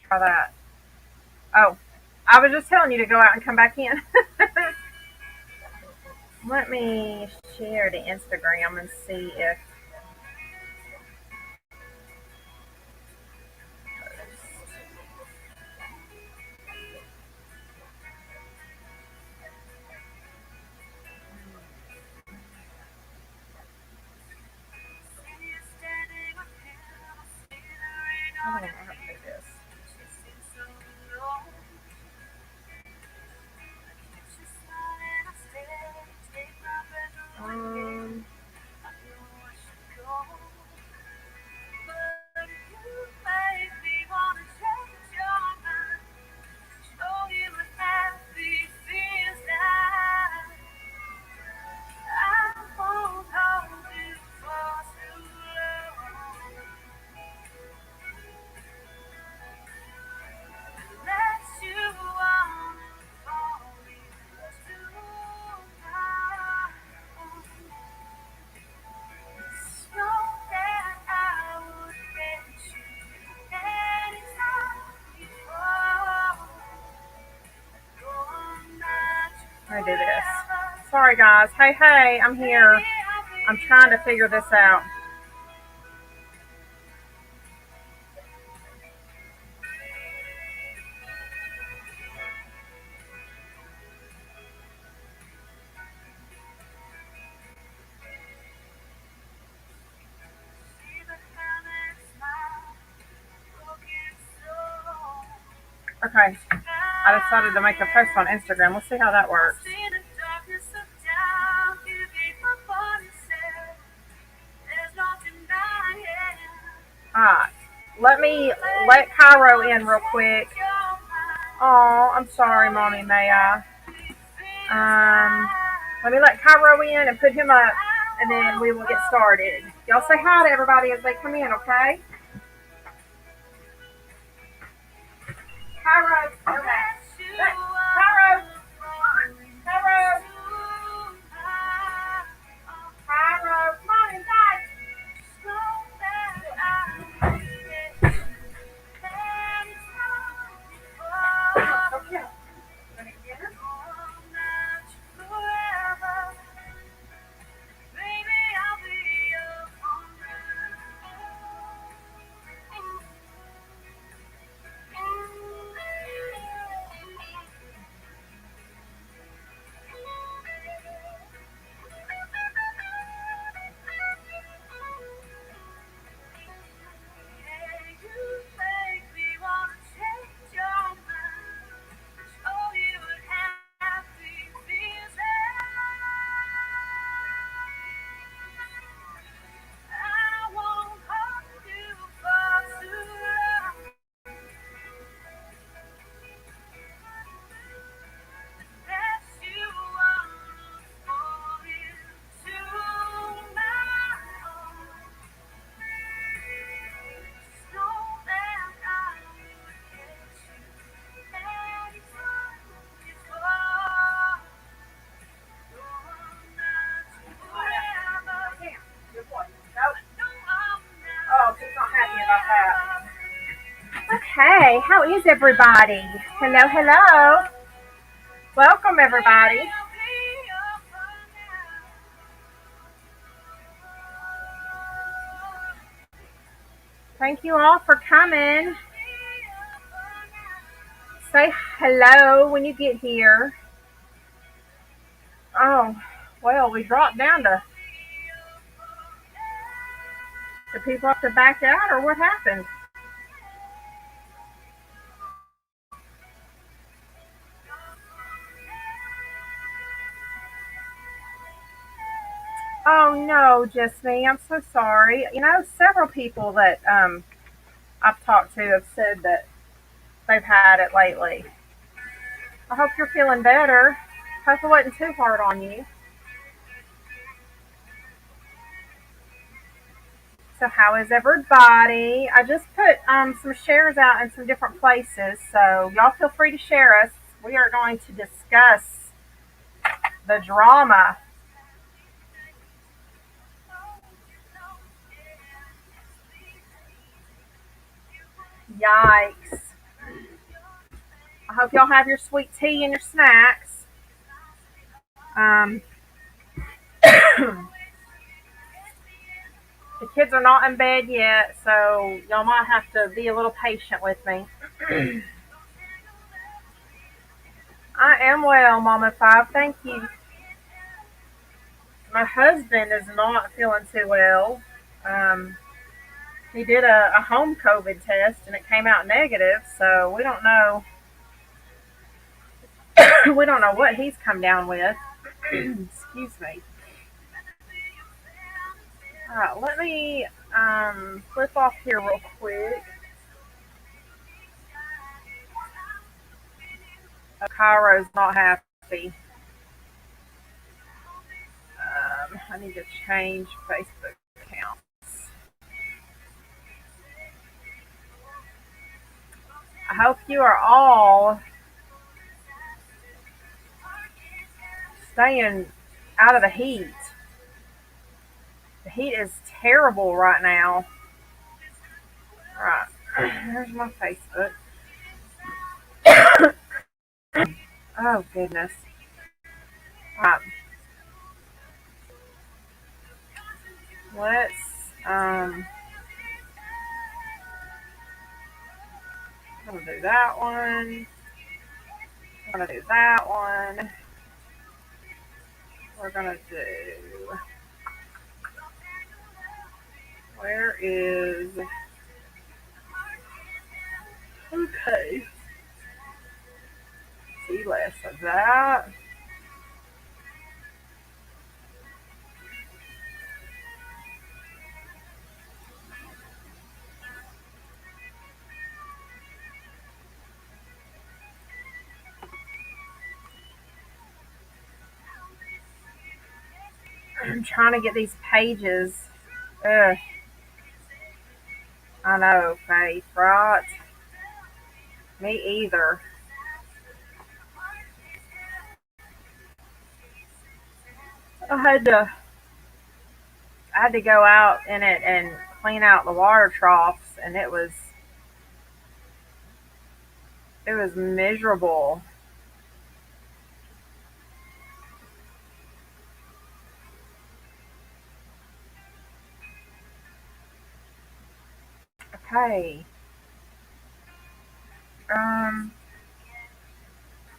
Try that. Oh, I was just telling you to go out and come back in. Let me share the Instagram and see if. I don't know how to do this. Um, I do this. Sorry, guys. Hey, hey, I'm here. I'm trying to figure this out. Okay. I decided to make a post on Instagram. Let's see how that works. Alright. Let me let Cairo in real quick. Oh, I'm sorry, Mommy. May I? Let me let Cairo in and put him up, and then we will get started. Y'all say hi to everybody as they come in, okay? Cairo, okay. Cairo, Cairo, Cairo, come on inside. Okay. Oh, she's not happy about that. Okay, how is everybody? Hello, hello. Welcome, everybody. Thank you all for coming. Say hello when you get here. Oh, well, we dropped down to the people have to back out, or what happened? Oh no, just me. I'm so sorry. Several people that I've talked to have said that they've had it lately. I hope you're feeling better. Hope it wasn't too hard on you. So how is everybody? I just put some shares out in some different places, so y'all feel free to share us. We are going to discuss the drama. Yikes. I hope y'all have your sweet tea and your snacks. Um, the kids are not in bed yet, so y'all might have to be a little patient with me. I am well, Mama Five. Thank you. My husband is not feeling too well. Um, he did a home COVID test and it came out negative, so we don't know. We don't know what he's come down with. Excuse me. All right, let me flip off here real quick. Cairo's not happy. I need to change Facebook accounts. I hope you are all staying out of the heat. The heat is terrible right now. Right, there's my Facebook. Oh goodness. Right, let's I'm gonna do that one. I'm gonna do that one. We're gonna do. Where is? Okay. See less of that. I'm trying to get these pages. Ugh, I know, Faith, right? Me either. I had to I had to go out in it and clean out the water troughs, and it was miserable. Okay. Um.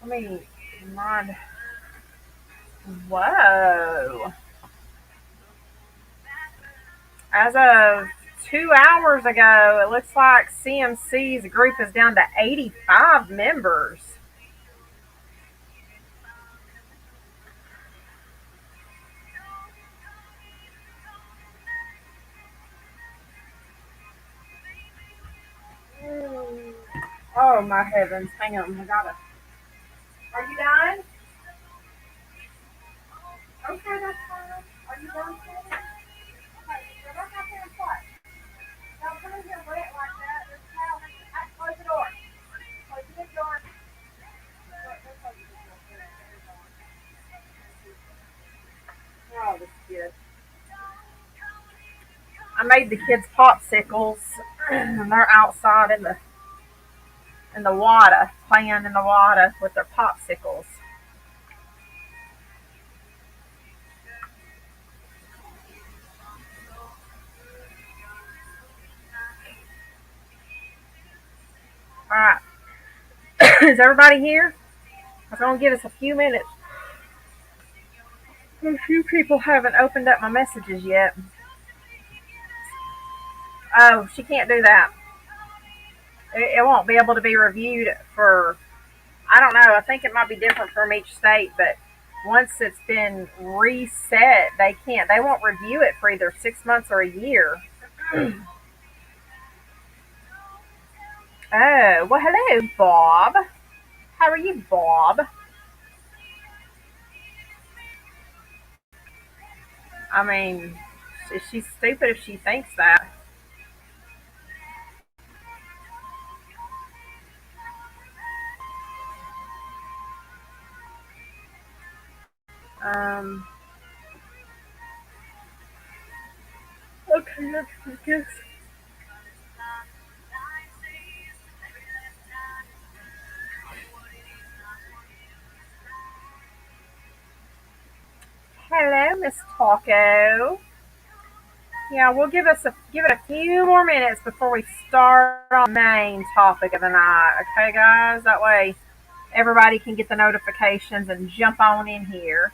Let me mod. Whoa. As of 2 hours ago, it looks like CMC's group is down to 85 members. Oh my heavens! Hang on, I gotta. Are you done? Okay, that's fine. Are you done? Shannon? Okay, go back out there and play. Don't come in here wet like that. There's a towel. Close the door. Close the big door. Oh, this kid. I made the kids popsicles, and they're outside in the water, playing in the water with their popsicles. All right, is everybody here? I'm gonna give us a few minutes. A few people haven't opened up my messages yet. Oh, she can't do that. It won't be able to be reviewed for. I don't know. I think it might be different from each state, but once it's been reset, they can't. They won't review it for either 6 months or a year. Oh, well, hello, Bob. How are you, Bob? I mean, she's stupid if she thinks that. Um, okay, I guess. Miss Taco. Yeah, we'll give it a few more minutes before we start on the main topic of the night. Okay, guys. That way everybody can get the notifications and jump on in here.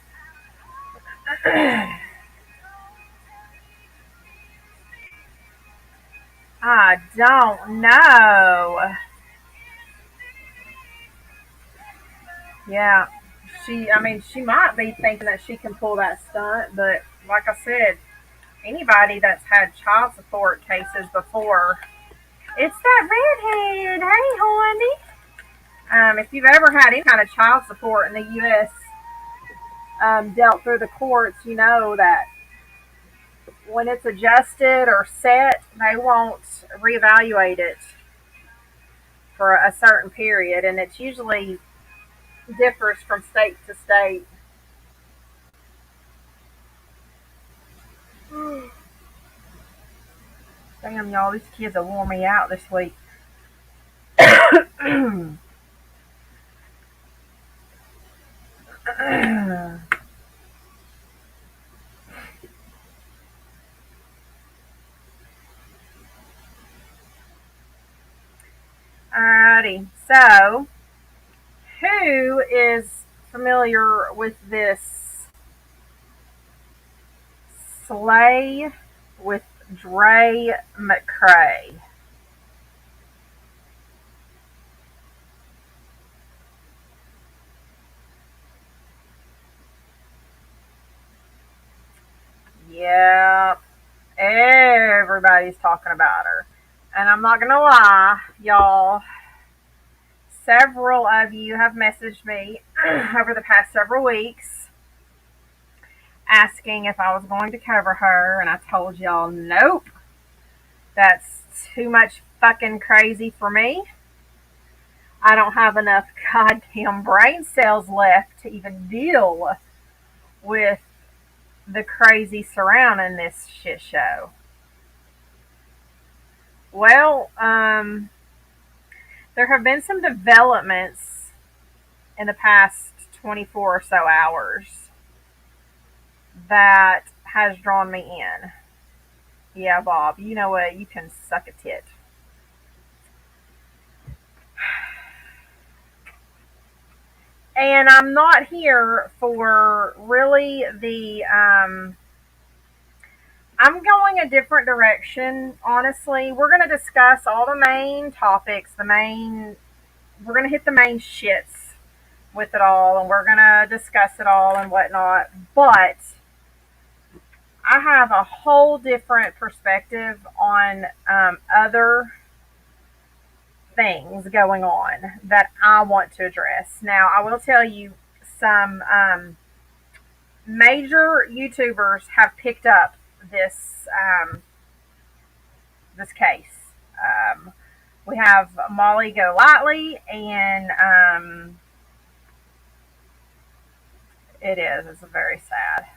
I don't know. Yeah, I mean, she might be thinking that she can pull that stunt, but like I said, anybody that's had child support cases before, it's that redhead. Hey, honey. If you've ever had any kind of child support in the U.S. Dealt through the courts, you know that when it's adjusted or set, they won't reevaluate it for a certain period, and it usually differs from state to state. Damn, y'all, these kids have worn me out this week. Alrighty, so who is familiar with this sleigh with Dre McCrae? Yep, everybody's talking about her. And I'm not gonna lie, y'all, several of you have messaged me over the past several weeks asking if I was going to cover her, and I told y'all nope, that's too much fucking crazy for me. I don't have enough goddamn brain cells left to even deal with the crazy surrounding this shit show. Well, there have been some developments in the past 24 or so hours that has drawn me in. Yeah, Bob, you know what? You can suck a tit. And I'm not here for really I'm going a different direction, honestly. We're going to discuss all the main topics, we're going to hit the main shits with it all, and we're going to discuss it all and whatnot. But I have a whole different perspective on other things going on that I want to address. Now, I will tell you some major YouTubers have picked up this case. We have Molly Golightly, and it's very sad.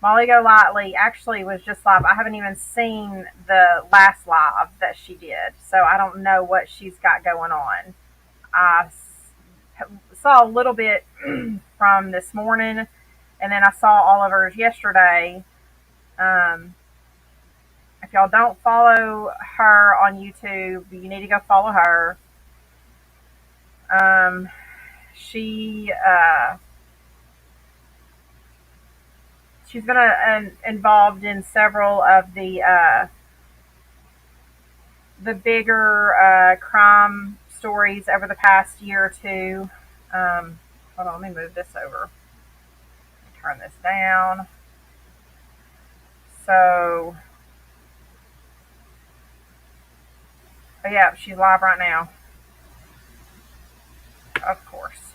Molly Golightly actually was just live. I haven't even seen the last live that she did, so I don't know what she's got going on. I saw a little bit from this morning, and then I saw Oliver's yesterday. Um, if y'all don't follow her on YouTube, you need to go follow her. Um, she she's been involved in several of the bigger crime stories over the past year or two. Hold on, let me move this over. Turn this down. So, oh yeah, she's live right now. Of course.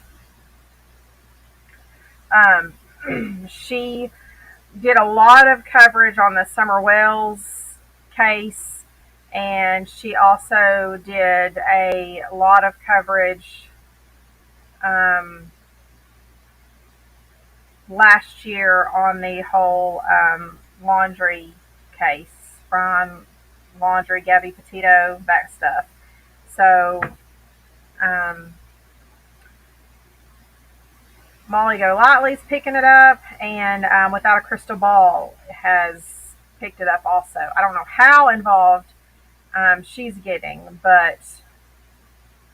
She did a lot of coverage on the Summer Wells case, and she also did a lot of coverage um, last year on the whole laundry case, Brian Laundry, Gabby Petito, that stuff. So, um, Molly Golightly's picking it up, and Without a Crystal Ball has picked it up also. I don't know how involved she's getting, but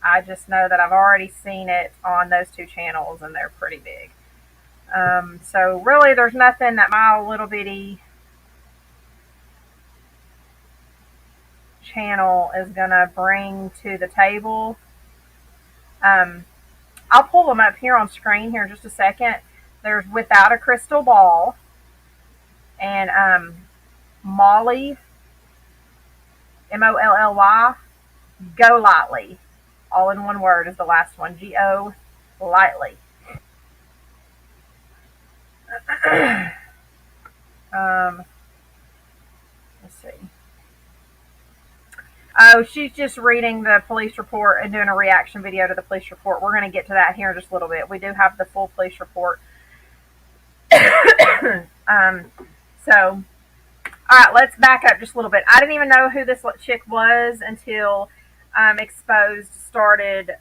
I just know that I've already seen it on those two channels, and they're pretty big. So really, there's nothing that my little bitty channel is gonna bring to the table. Um, I'll pull them up here on screen here in just a second. There's Without a Crystal Ball and Molly, Molly, Go Lightly. All in one word is the last one. Go Lightly. um, let's see. Oh, she's just reading the police report and doing a reaction video to the police report. We're going to get to that here in just a little bit. We do have the full police report. um, so, all right, let's back up just a little bit. I didn't even know who this chick was until Exposed started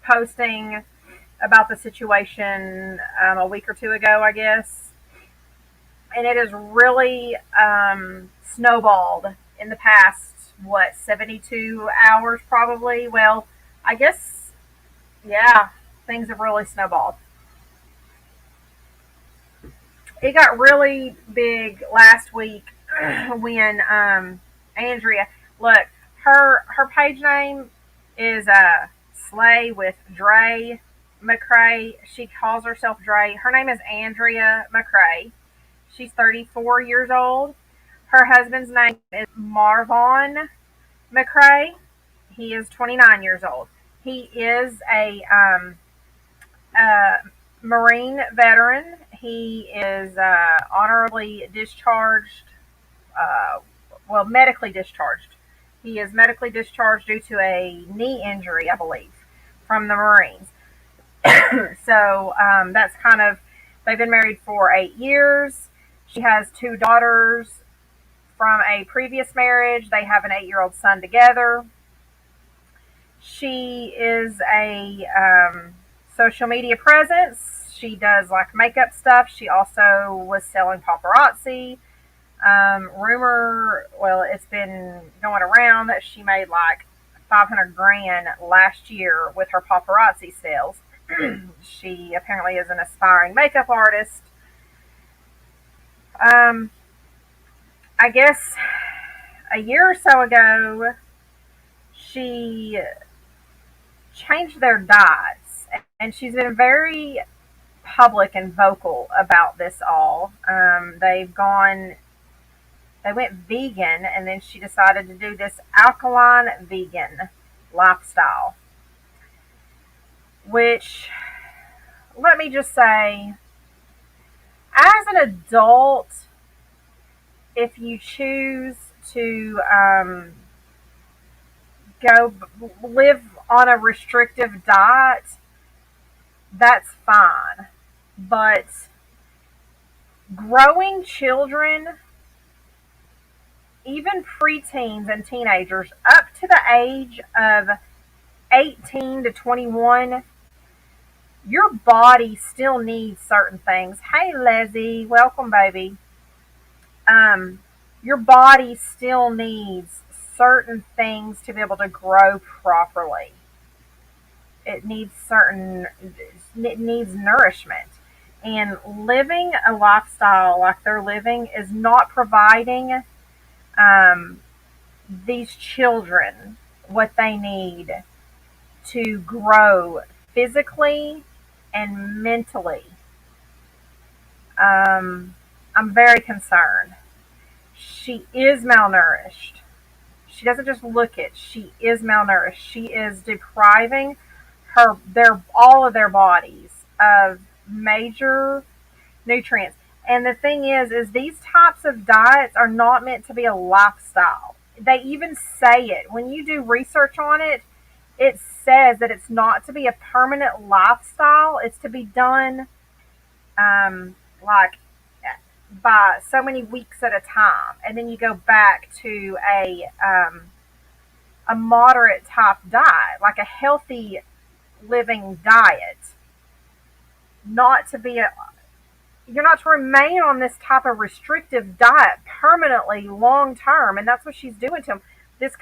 posting about the situation a week or two ago, I guess. And it has really snowballed in the past, what, 72 hours probably? Well, I guess, yeah, things have really snowballed. It got really big last week when Andrea, look, her page name is Slay with Dre McCrae. She calls herself Dre. Her name is Andrea McCrae. She's 34 years old. Her husband's name is Marvon McCrae. He is 29 years old. He is a Marine veteran. He is honorably discharged, uh, well, medically discharged. He is medically discharged due to a knee injury, I believe, from the Marines. So that's kind of, they've been married for 8 years. She has two daughters from a previous marriage. They have an 8-year-old son together. She is a social media presence. She does like makeup stuff. She also was selling paparazzi. Well, it's been going around that she made like 500 grand last year with her paparazzi sales. She apparently is an aspiring makeup artist. Um, I guess a year or so ago, she changed their diets, and she's been very public and vocal about this all. They went vegan, and then she decided to do this alkaline vegan lifestyle, which, let me just say, as an adult, if you choose to go live on a restrictive diet, that's fine. But growing children, even preteens and teenagers, up to the age of 18 to 21, your body still needs certain things. Hey, Leslie, welcome, baby. Your body still needs certain things to be able to grow properly. It needs nourishment. And living a lifestyle like they're living is not providing um, these children what they need to grow physically and mentally. I'm very concerned. She is malnourished. She doesn't just look it. She is malnourished. She is depriving all of their bodies of major nutrients. And the thing is these types of diets are not meant to be a lifestyle. They even say it. When you do research on it, it says that it's not to be a permanent lifestyle. It's to be done like by so many weeks at a time, and then you go back to a moderate type diet, like a healthy living diet. not to be a, you're not to remain on this type of restrictive diet permanently long term, and that's what she's doing to him. This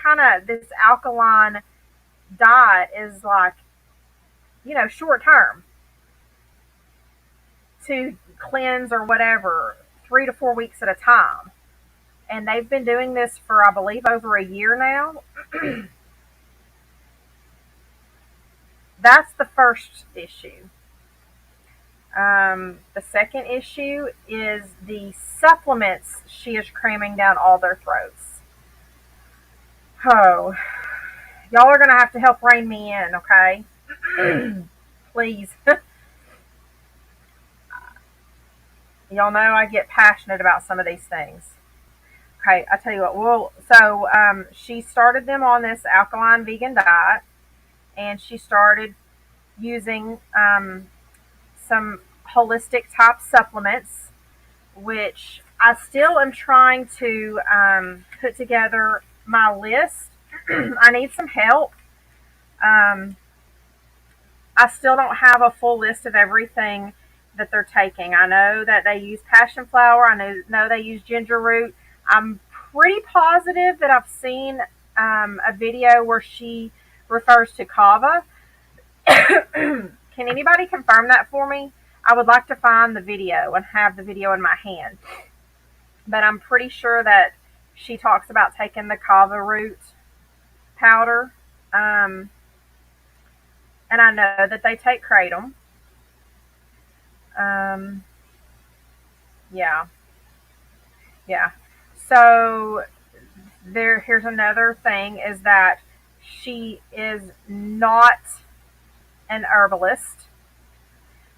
alkaline diet is like, short term to cleanse or whatever, 3 to 4 weeks at a time. And they've been doing this for, I believe, over a year now. That's the first issue. The second issue is the supplements she is cramming down all their throats. Oh, y'all are going to have to help rein me in, okay? Please. Y'all know I get passionate about some of these things. Okay, I tell you what. Well, so she started them on this alkaline vegan diet, and she started using some holistic type supplements, which I still am trying to put together my list. I need some help. Um, I still don't have a full list of everything that they're taking. I know that they use passion flower. I know they use ginger root. I'm pretty positive that I've seen a video where she refers to kava. Can anybody confirm that for me? I would like to find the video and have the video in my hand. But I'm pretty sure that she talks about taking the kava root powder. Um, and I know that they take kratom. Um, yeah, yeah. So here's another thing is that she is not an herbalist.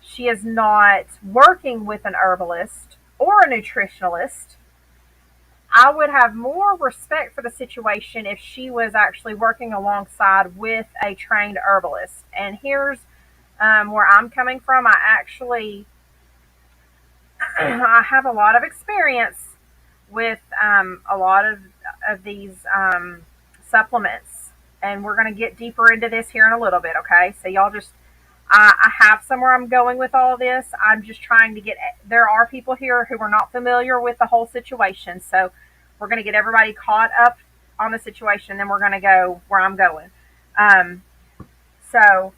She is not working with an herbalist or a nutritionalist. I would have more respect for the situation if she was actually working alongside with a trained herbalist. And here's where I'm coming from. I have a lot of experience with a lot of these supplements, and we're going to get deeper into this here in a little bit. Okay, so y'all just I have somewhere I'm going with all this. I'm just trying to get. There are people here who are not familiar with the whole situation, so we're going to get everybody caught up on the situation, then we're going to go where I'm going. Um, so,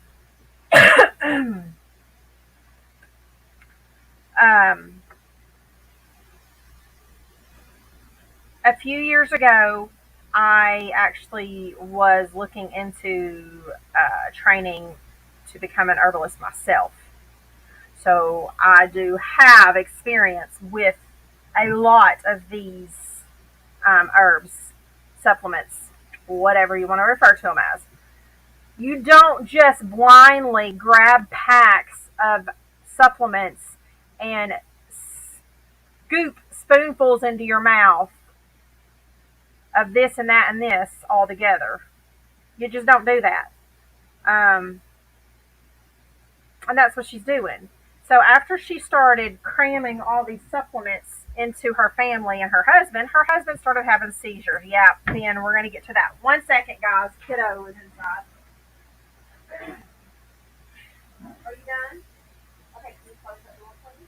um, a few years ago, I actually was looking into training to become an herbalist myself. So I do have experience with a lot of these herbs, supplements, whatever you want to refer to them as. You don't just blindly grab packs of supplements and scoop spoonfuls into your mouth of this and that and this all together. You just don't do that. Um, and that's what she's doing. So after she started cramming all these supplements into her family and her husband started having seizures. Yeah, Ben, we're going to get to that. 1 second, guys. Kiddo is inside. Are you done? Okay, can you close that door, please?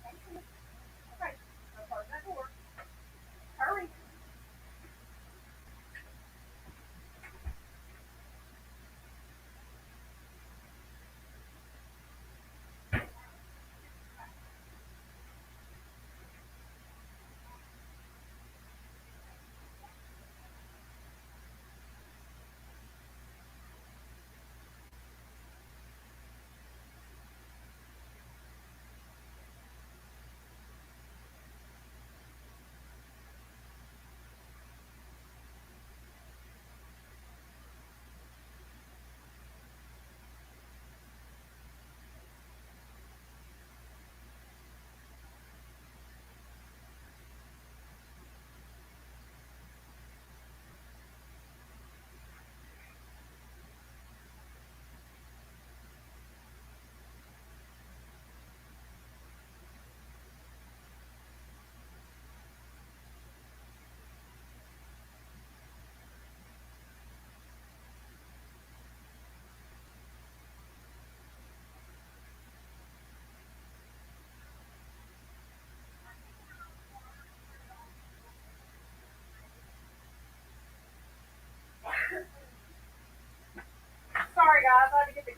Thank you. Okay, so close that door. Hurry.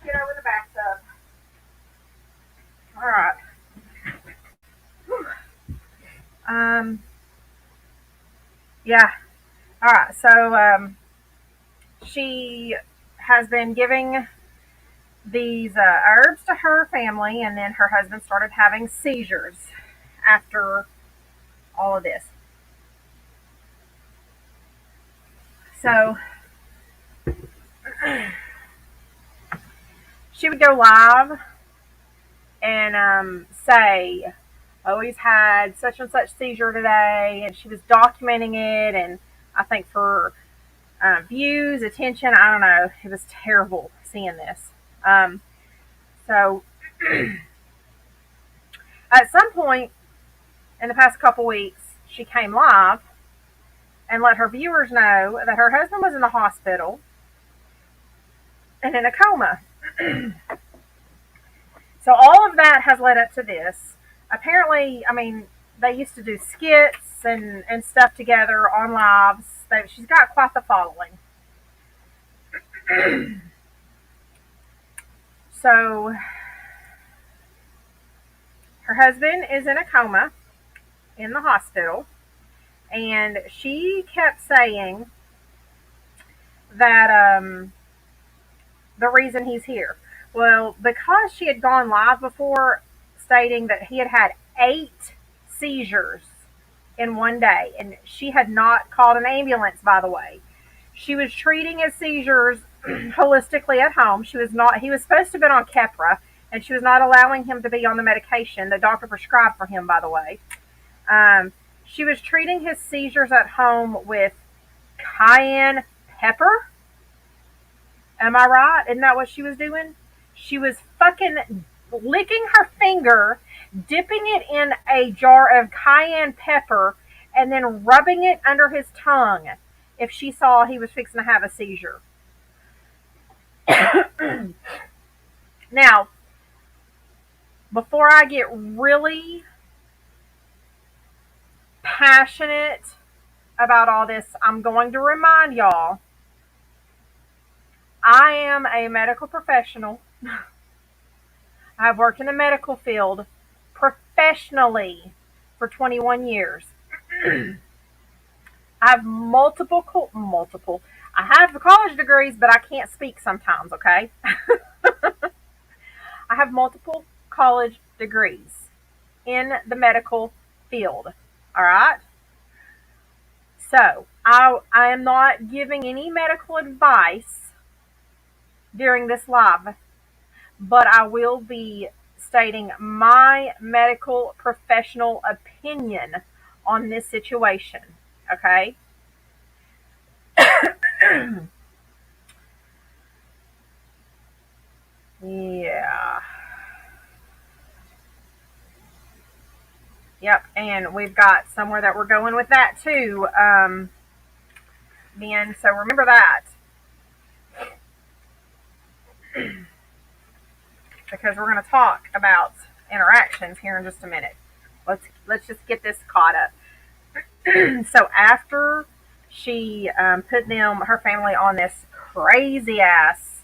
Get over the bathtub. All right. Um. Yeah. All right. So she has been giving these herbs to her family, and then her husband started having seizures after all of this. So she would go live and say, "Oh, he's had such and such seizure today," and she was documenting it, and I think for views, attention, I don't know, it was terrible seeing this. Um, so at some point in the past couple weeks, she came live and let her viewers know that her husband was in the hospital and in a coma. So all of that has led up to this. Apparently, I mean, they used to do skits and stuff together on lives. She's got quite the following. So her husband is in a coma in the hospital, and she kept saying that the reason he's here. Well, because she had gone live before stating that he had had 8 seizures in one day, and she had not called an ambulance, by the way. She was treating his seizures holistically at home. She was not, he was supposed to have been on Keppra, and she was not allowing him to be on the medication the doctor prescribed for him, by the way. Um, she was treating his seizures at home with cayenne pepper. Am I right? Isn't that what she was doing? She was fucking licking her finger, dipping it in a jar of cayenne pepper, and then rubbing it under his tongue if she saw he was fixing to have a seizure. Now, before I get really passionate about all this, I'm going to remind y'all I am a medical professional. I've worked in the medical field professionally for 21 years. I have multiple. I have college degrees, but I can't speak sometimes, okay? I have multiple college degrees in the medical field, all right? So, I am not giving any medical advice during this live, but I will be stating my medical professional opinion on this situation, okay? Yeah. Yep, and we've got somewhere that we're going with that too, Ben. So remember that because we're going to talk about interactions here in just a minute. Let's just get this caught up. So after she put her family on this crazy ass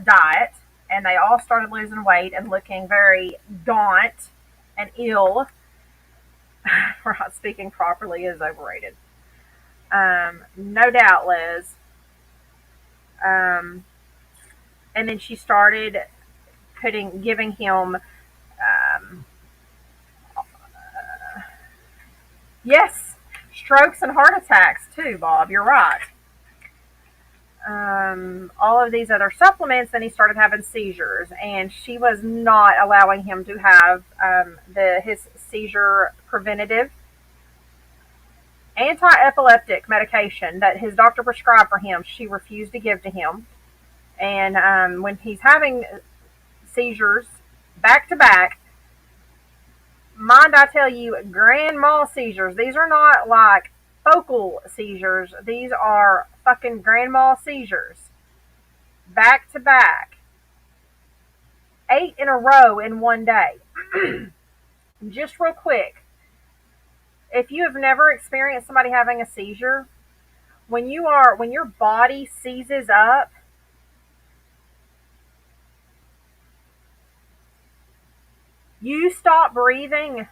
diet, and they all started losing weight and looking very gaunt and ill. We're not speaking properly is overrated. No doubt, Liz. Um, and then she started giving him, yes, strokes and heart attacks too, Bob. You're right. All of these other supplements, and he started having seizures, and she was not allowing him to have his seizure preventative anti-epileptic medication that his doctor prescribed for him. She refused to give to him, and when he's having seizures back to back, mind I tell you, grand mal seizures. These are not like focal seizures. These are fucking grand mal seizures back to back, 8 in a row in one day. Just real quick, if you have never experienced somebody having a seizure, when your body seizes up, You stop breathing,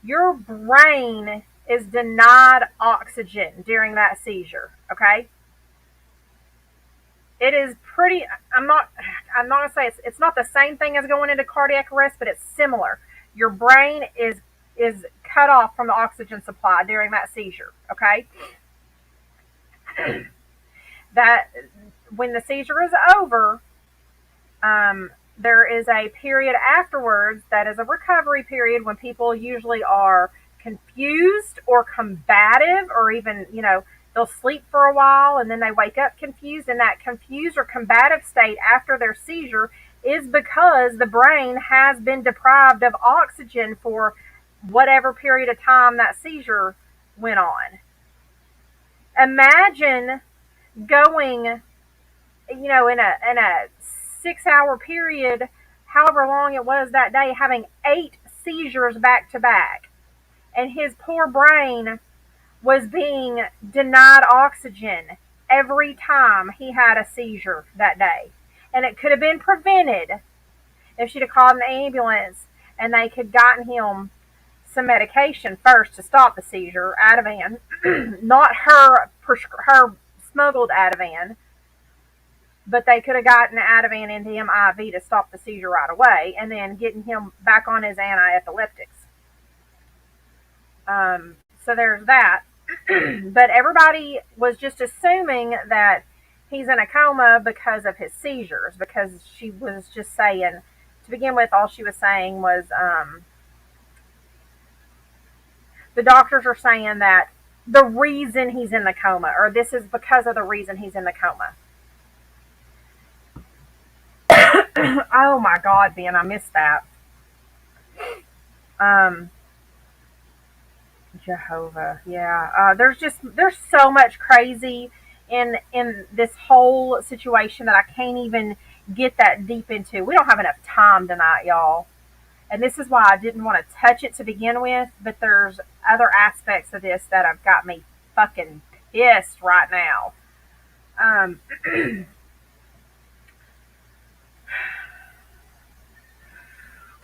your brain is denied oxygen during that seizure. Okay, it is pretty. I'm not gonna say it's not the same thing as going into cardiac arrest, but it's similar. Your brain is cut off from the oxygen supply during that seizure. Okay, that when the seizure is over, there is a period afterwards that is a recovery period when people usually are confused or combative, or even, they'll sleep for a while and then they wake up confused. And that confused or combative state after their seizure is because the brain has been deprived of oxygen for whatever period of time that seizure went on. Imagine going, in a 6 hour period, however long it was that day, having 8 seizures back to back. And his poor brain was being denied oxygen every time he had a seizure that day. And it could have been prevented if she'd have called an ambulance and they could gotten him some medication first to stop the seizure, Ativan, not her smuggled Ativan, but they could have gotten Ativan into him IV to stop the seizure right away, and then getting him back on his antiepileptics. So there's that. But everybody was just assuming that he's in a coma because of his seizures, because she was just saying, to begin with, all she was saying was, the doctors are saying that the reason he's in the coma, or this is because of the reason he's in the coma. Oh my God, Ben, I missed that. Um, Jehovah, yeah. There's so much crazy in this whole situation that I can't even get that deep into. We don't have enough time tonight, y'all, and this is why I didn't want to touch it to begin with. But there's other aspects of this that have got me fucking pissed right now. Um,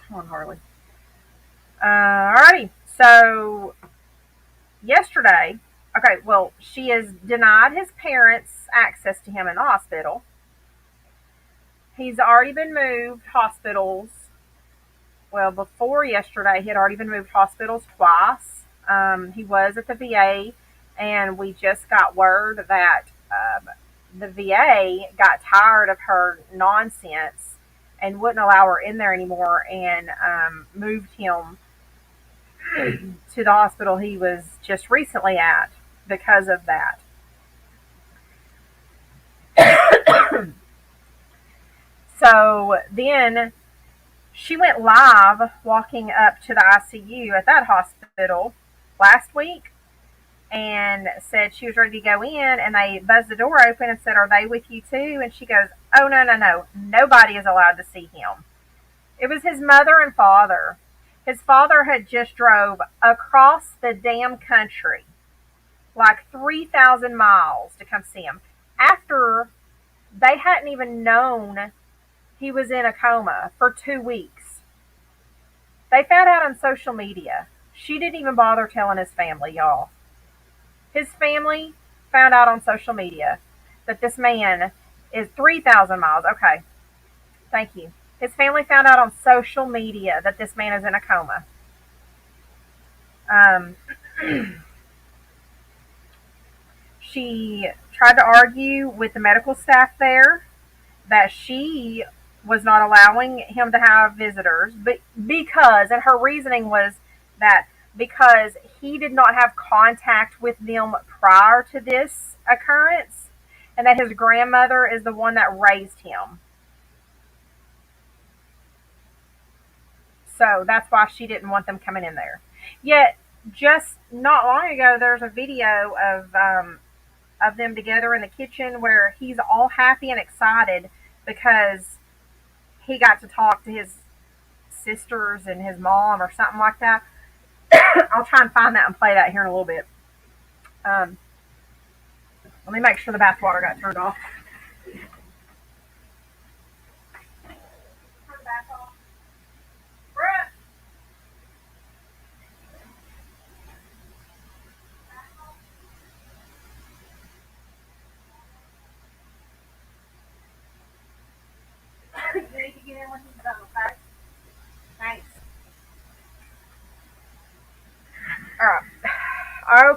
Come on, Harley. Alrighty. So yesterday, okay, well, she has denied his parents access to him in the hospital. He's already been moved hospitals. Well, before yesterday, he had already been moved hospitals twice. He was at the VA, and we just got word that the VA got tired of her nonsense and wouldn't allow her in there anymore, and moved him to the hospital he was just recently at because of that. So then she went live walking up to the ICU at that hospital last week and said she was ready to go in, and they buzzed the door open and said, "Are they with you too?" And she goes, "Oh, no, no, no. Nobody is allowed to see him." It was his mother and father. His father had just drove across the damn country, like 3,000 miles, to come see him after they hadn't even known he was in a coma for 2 weeks. They found out on social media. She didn't even bother telling his family, y'all. His family found out on social media that this man is 3,000 miles. Okay, thank you. His family found out on social media that this man is in a coma. Um, she tried to argue with the medical staff there that she was not allowing him to have visitors, but and her reasoning was that because he did not have contact with them prior to this occurrence, and that his grandmother is the one that raised him. So that's why she didn't want them coming in there. Yet, just not long ago, there's a video of them together in the kitchen where he's all happy and excited because he got to talk to his sisters and his mom or something like that. I'll try and find that and play that here in a little bit. Um, Let me make sure the bath water got turned off. Turn the bath off. Bro,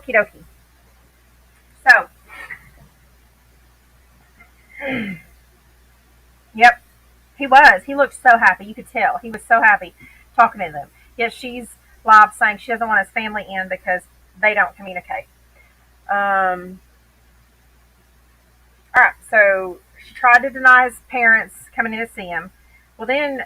Okie dokie. So, yep, he was. He looked so happy. You could tell. He was so happy talking to them. Yet she's live saying she doesn't want his family in because they don't communicate. Um, all right, so she tried to deny his parents coming in to see him. Well, then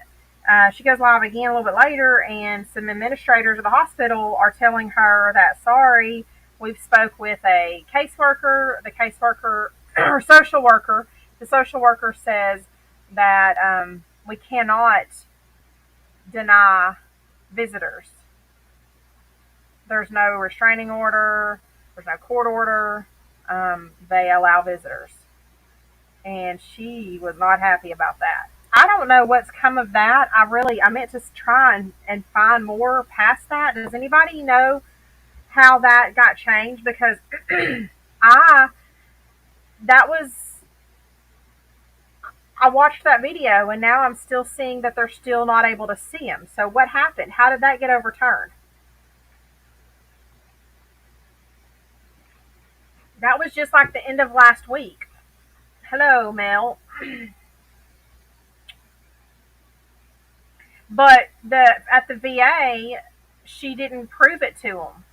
she goes live again a little bit later, and some administrators of the hospital are telling her that sorry, we've spoke with a caseworker. The caseworker or social worker, the social worker says that we cannot deny visitors. There's no restraining order. There's no court order. They allow visitors, and she was not happy about that. I don't know what's come of that. I meant to try and find more past that. Does anybody know how that got changed? Because I that was I watched that video and now I'm still seeing that they're still not able to see him. So what happened? How did that get overturned? That was just like the end of last week. Hello, Mel. But the at the VA, she didn't prove it to him.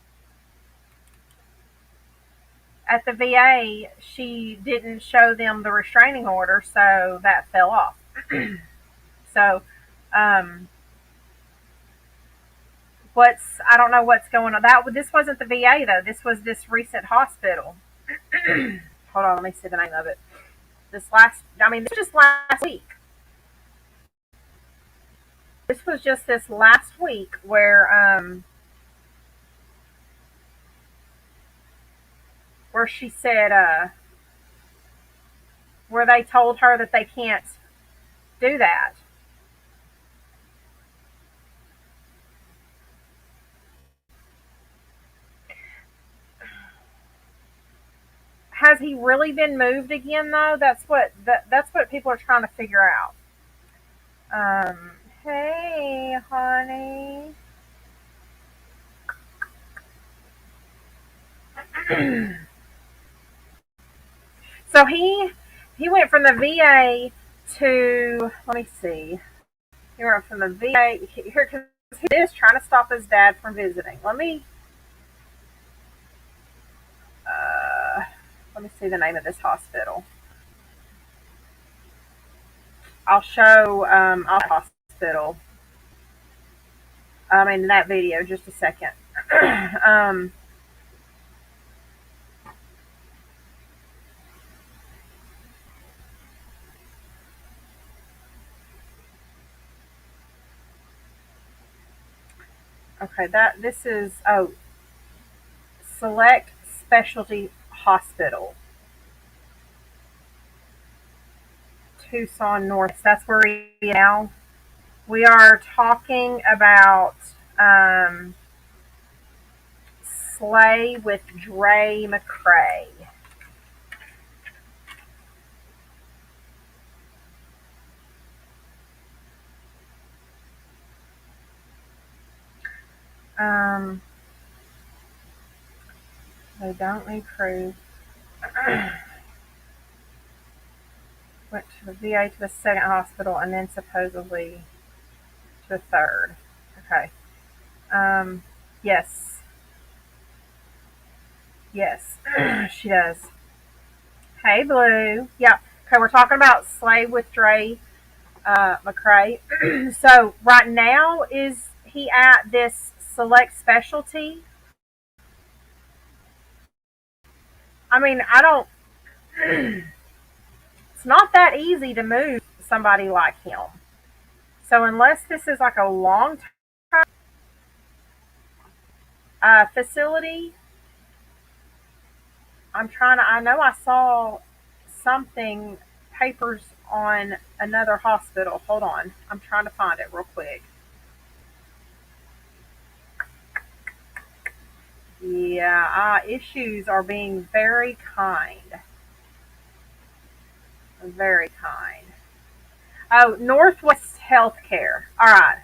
At the VA, she didn't show them the restraining order, so that fell off. So, um, what's I don't know what's going on. That this wasn't the VA though. This was this recent hospital. Hold on, let me see the name of it. This just last week. This was just this last week where she said where they told her that they can't do that. Has he really been moved again though? That's what people are trying to figure out. Hey, honey. So he went from the VA to let me see. He went from the VA here because he is trying to stop his dad from visiting. Uh, let me see the name of this hospital. I'll show our hospital. In that video, just a second. um, okay, that this is Select Specialty Hospital, Tucson North. That's where we are now. We are talking about um, Slay with Dre McCrae. Um, they don't need proof. Went to the VA to the second hospital and then supposedly to the third. Okay. Um, yes. Yes. She does. Hey, Blue. Yeah. Okay, we're talking about Slave with Dre McCrae. So, right now, is he at this select specialty? I mean, I don't. It's not that easy to move somebody like him. So, unless this is like a long time facility, I'm trying to. I know I saw something papers on another hospital. Hold on, I'm trying to find it real quick. Yeah, issues are being very kind, very kind. Oh, Northwest Healthcare. All right.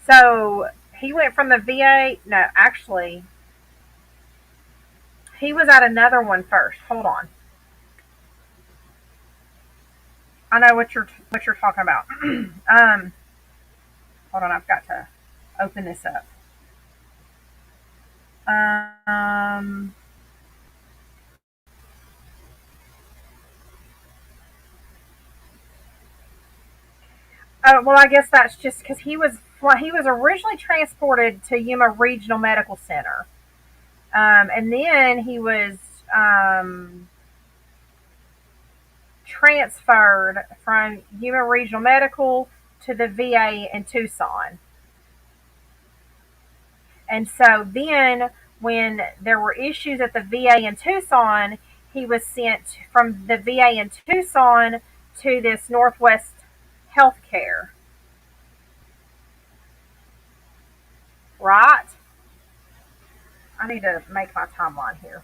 So he went from the VA. No, actually, He was at another one first. Hold on. I know what you're talking about. Hold on. I've got to open this up. Um. Well, I guess that's just because he was originally transported to Yuma Regional Medical Center, and then he was um, transferred from Yuma Regional Medical to the VA in Tucson. And so then, when there were issues at the VA in Tucson, he was sent from the VA in Tucson to this Northwest Healthcare, right? I need to make my timeline here.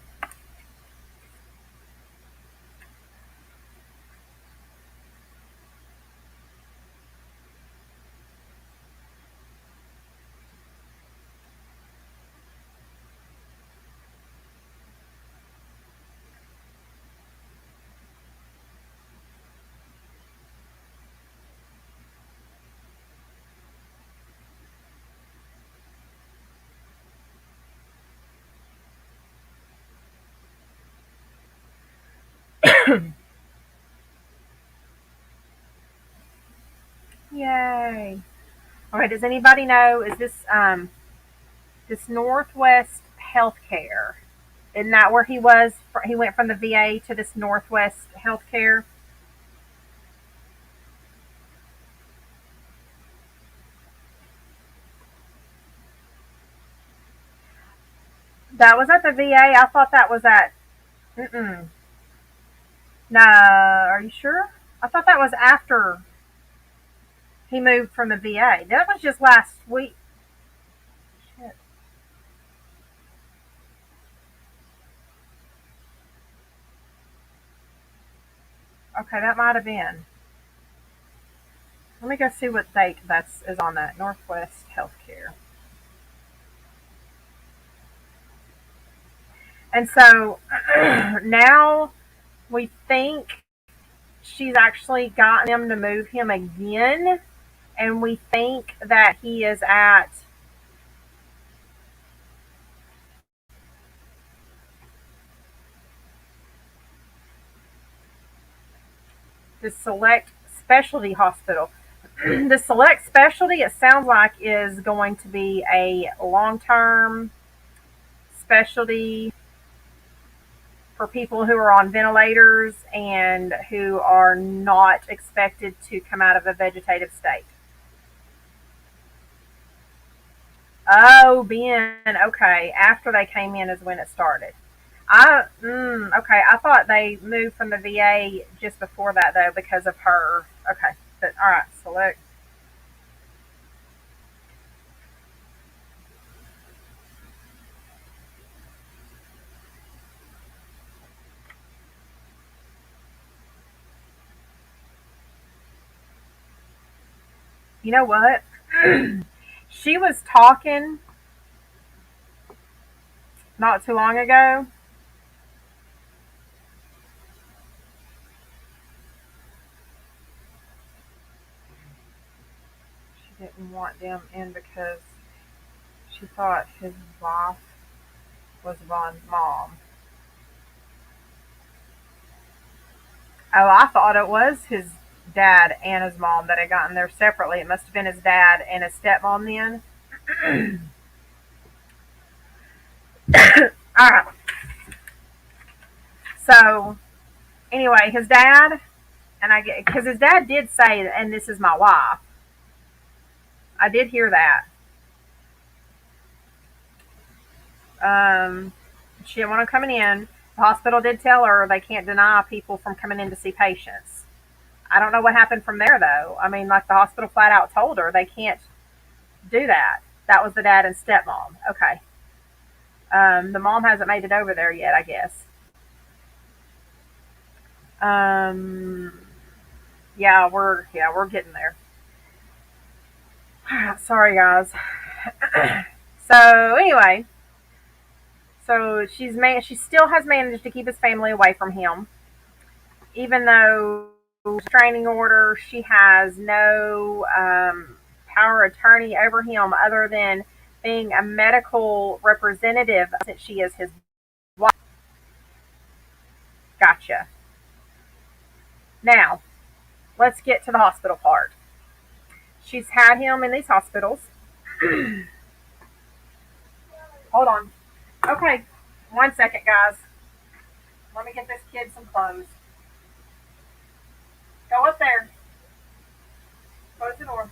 Yay. Okay, does anybody know, is this Northwest Healthcare? Isn't that where he was? He went from the VA to this Northwest Healthcare. That was at the VA. I thought that was at. Mm-mm. No, are you sure? I thought that was after he moved from the VA. That was just last week. Shit. Okay, that might have been. Let me go see what date that's is on that Northwest Healthcare. And so now we think she's actually gotten them to move him again, and we think that he is at the Select Specialty Hospital. The Select Specialty, it sounds like, is going to be a long term specialty for people who are on ventilators and who are not expected to come out of a vegetative state. Oh, Ben. Okay. After they came in is when it started. Okay. I thought they moved from the VA just before that though because of her. Okay. But all right. Select. You know what? She was talking not too long ago. She didn't want them in because she thought his wife was Vaughn's mom. Oh, I thought it was his dad and his mom that had gotten there separately. It must have been his dad and his stepmom then. All right. So anyway, his dad and I get because his dad did say, "And this is my wife." I did hear that. Um, she didn't want him coming in. The hospital did tell her they can't deny people from coming in to see patients. I don't know what happened from there though. I mean, like the hospital flat out told her they can't do that. That was the dad and stepmom. Okay. The mom hasn't made it over there yet, I guess. Um, yeah, we're getting there. Sorry, guys. So anyway, So she still has managed to keep his family away from him, even though restraining order, she has no power of attorney over him other than being a medical representative since she is his wife. Gotcha. Now, let's get to the hospital part. She's had him in these hospitals. Hold on. Okay, 1 second, guys. Let me get this kid some clothes. Go up there. Close the door.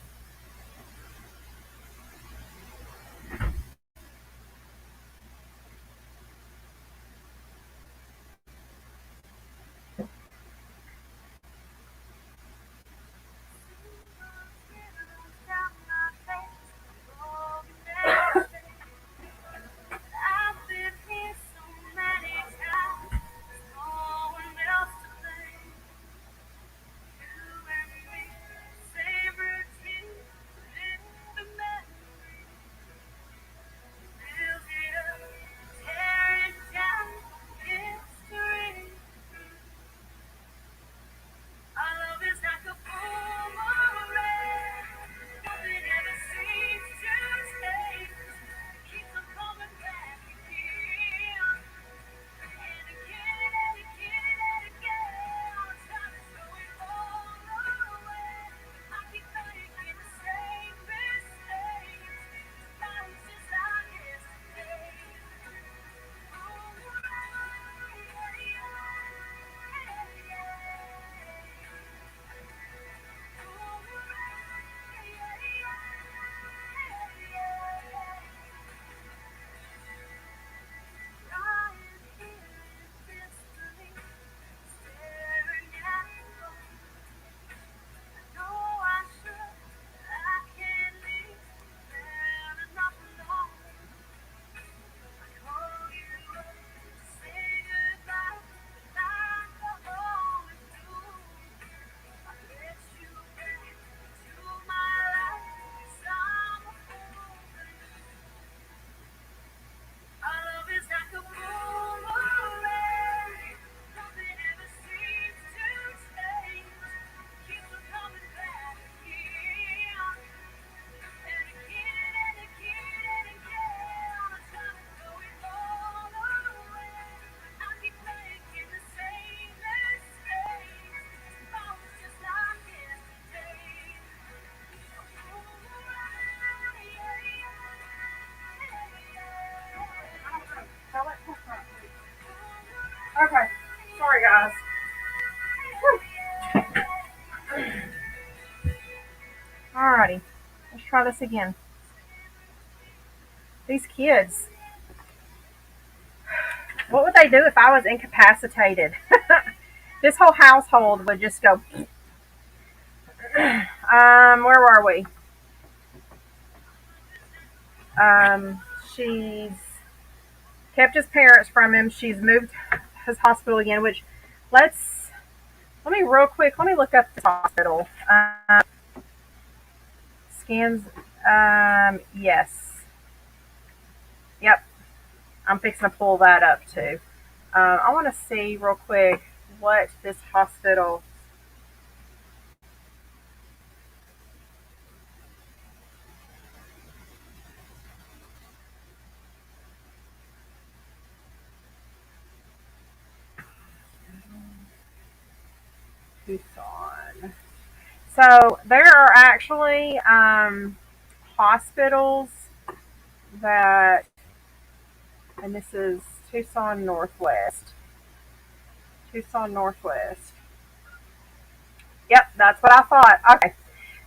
Okay. Sorry, guys. Alrighty. Let's try this again. These kids. What would they do if I was incapacitated? This whole household would just go. Where were we? She's kept his parents from him. She's moved his hospital again. Which, let's let me real quick. Let me look up the hospital. Scans. Yes. Yep. I'm fixing to pull that up too. I want to see real quick what this hospital. Tucson. So there are actually hospitals that, and this is Tucson Northwest. Tucson Northwest. Yep, that's what I thought. Okay.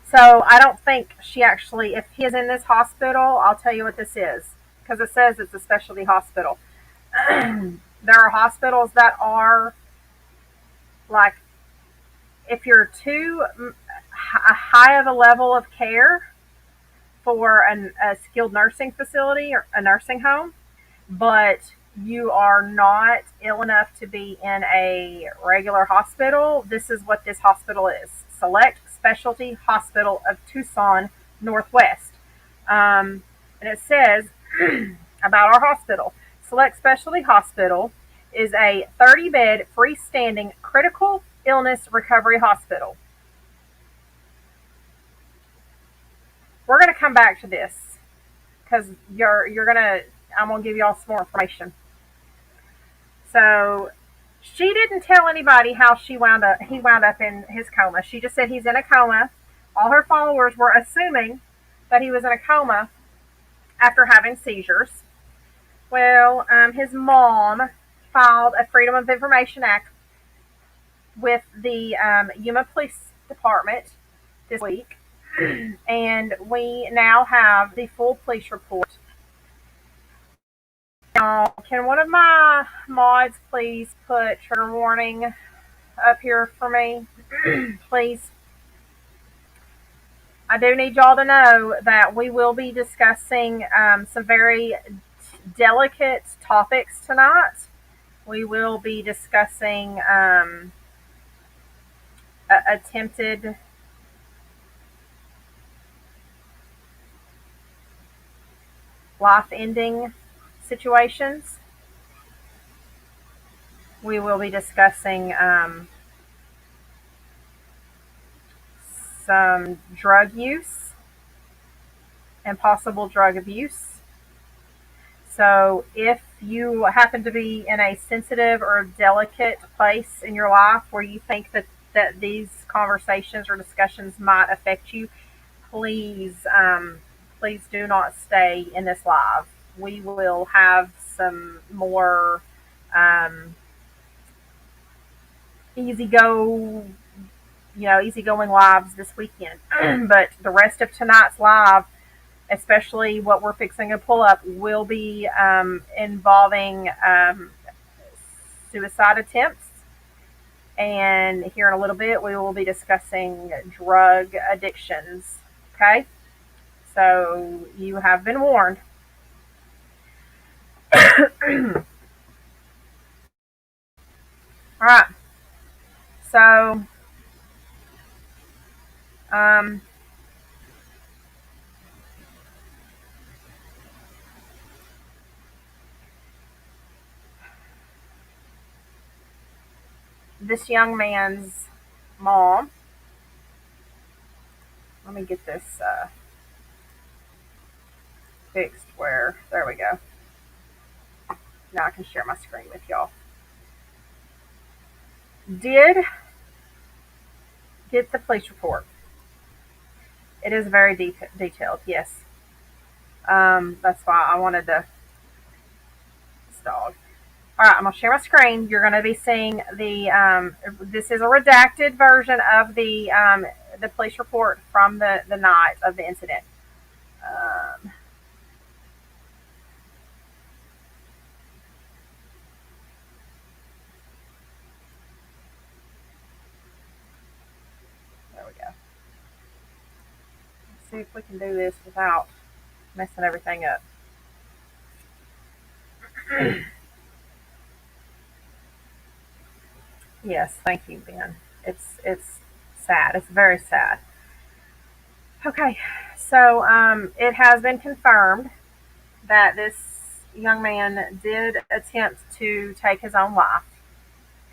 So I don't think she actually, if he is in this hospital, I'll tell you what this is because it says it's a specialty hospital. There are hospitals that are like, if you're too high of a level of care for a skilled nursing facility or a nursing home, but you are not ill enough to be in a regular hospital, this is what this hospital is: Select Specialty Hospital of Tucson Northwest. And it says about our hospital: Select Specialty Hospital is a 30-bed freestanding critical illness recovery hospital. We're going to come back to this because you're going to I'm going to give y'all some more information. So she didn't tell anybody how he wound up in his coma. She just said he's in a coma. All her followers were assuming that he was in a coma after having seizures. Well, his mom filed a Freedom of Information Act with the Yuma Police Department this week, and we now have the full police report. Now, can one of my mods please put trigger warning up here for me? Please. I do need y'all to know that we will be discussing some very delicate topics tonight. We will be discussing attempted life ending situations. We will be discussing some drug use and possible drug abuse. So if you happen to be in a sensitive or delicate place in your life where you think that these conversations or discussions might affect you, please please do not stay in this live. We will have some more easy go easygoing lives this weekend. But the rest of tonight's live, especially what we're fixing to pull up, will be involving suicide attempts. And here in a little bit, we will be discussing drug addictions. Okay? So you have been warned. All right. So, um, this young man's mom, let me get this fixed where, there we go. Now I can share my screen with y'all. Did get the police report. It is very detailed, yes. That's why I wanted to. This dog. All right, I'm gonna share my screen. You're gonna be seeing the. This is a redacted version of the police report from the night of the incident. Um, there we go. Let's see if we can do this without messing everything up. Yes, thank you, Ben. It's sad. It's very sad. Okay, so it has been confirmed that this young man did attempt to take his own life,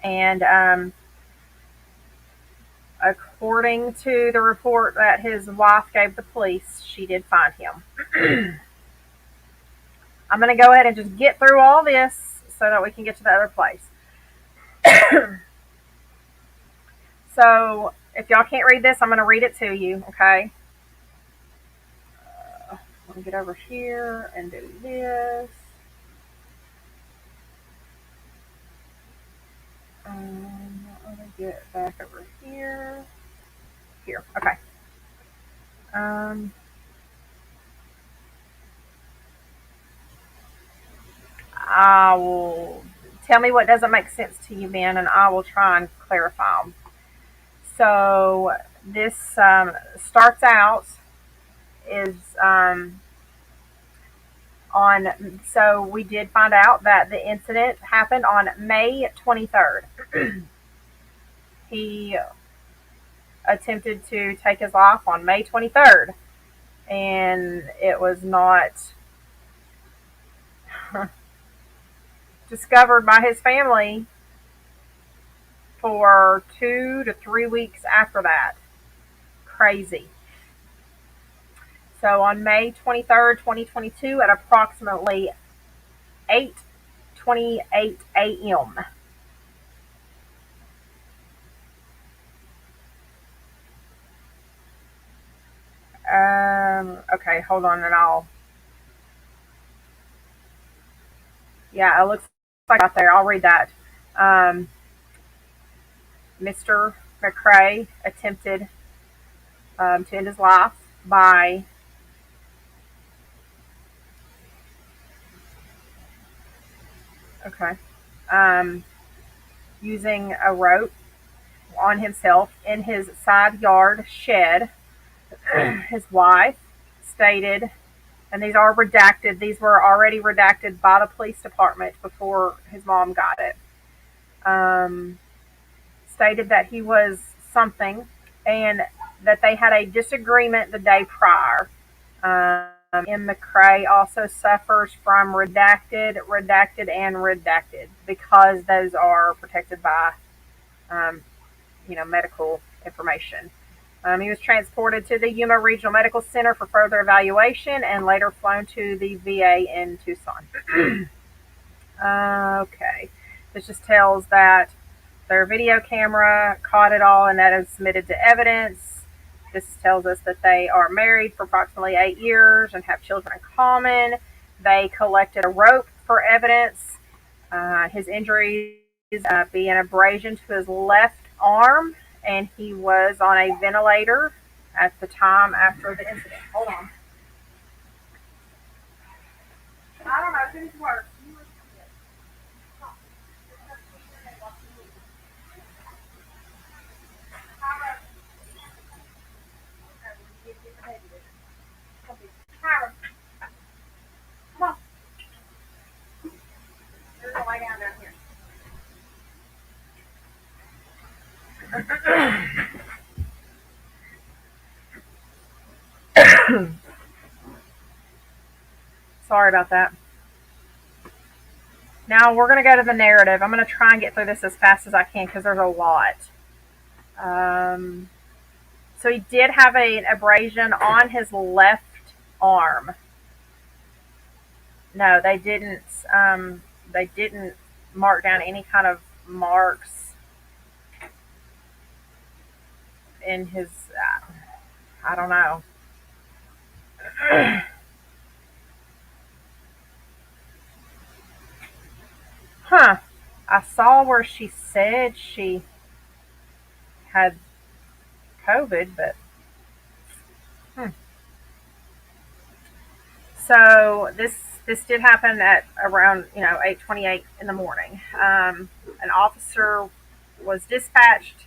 and according to the report that his wife gave the police, she did find him. I'm going to go ahead and just get through all this so that we can get to the other place. So, if y'all can't read this, I'm going to read it to you, okay? Let me get over here and do this. Let me get back over here. Here, okay. I will tell me what doesn't make sense to you, Ben, and I will try and clarify them. So this starts out is on. So we did find out that the incident happened on May 23rd. He attempted to take his life on May 23rd, and it was not. discovered by his family for 2 to 3 weeks after that. Crazy. So on May 23rd, 2022, at approximately 8:28 a.m. Okay, hold on, and yeah, it looks like out there. I'll read that. Um, Mr. McCrae attempted to end his life by, okay, um, using a rope on himself in his side yard shed. His wife stated, and these are redacted, these were already redacted by the police department before his mom got it, um, stated that he was something and that they had a disagreement the day prior. M. McCrae also suffers from redacted, redacted, and redacted because those are protected by, um, medical information. He was transported to the Yuma Regional Medical Center for further evaluation and later flown to the VA in Tucson. Okay. This just tells that their video camera caught it all and that is submitted to evidence. This tells us that they are married for approximately 8 years and have children in common. They collected a rope for evidence. His injuries be an abrasion to his left arm, and he was on a ventilator at the time after the incident. Hold on. I don't know. Finish work. Come on. You're gonna lay down here. Sorry about that. Now we're going to go to the narrative. I'm going to try and get through this as fast as I can because there's a lot. Um, so he did have an abrasion on his left arm. No, they didn't. They didn't mark down any kind of marks in his. I don't know. Huh. I saw where she said she had COVID, but hmm. So this did happen at around 8:28 in the morning. An officer was dispatched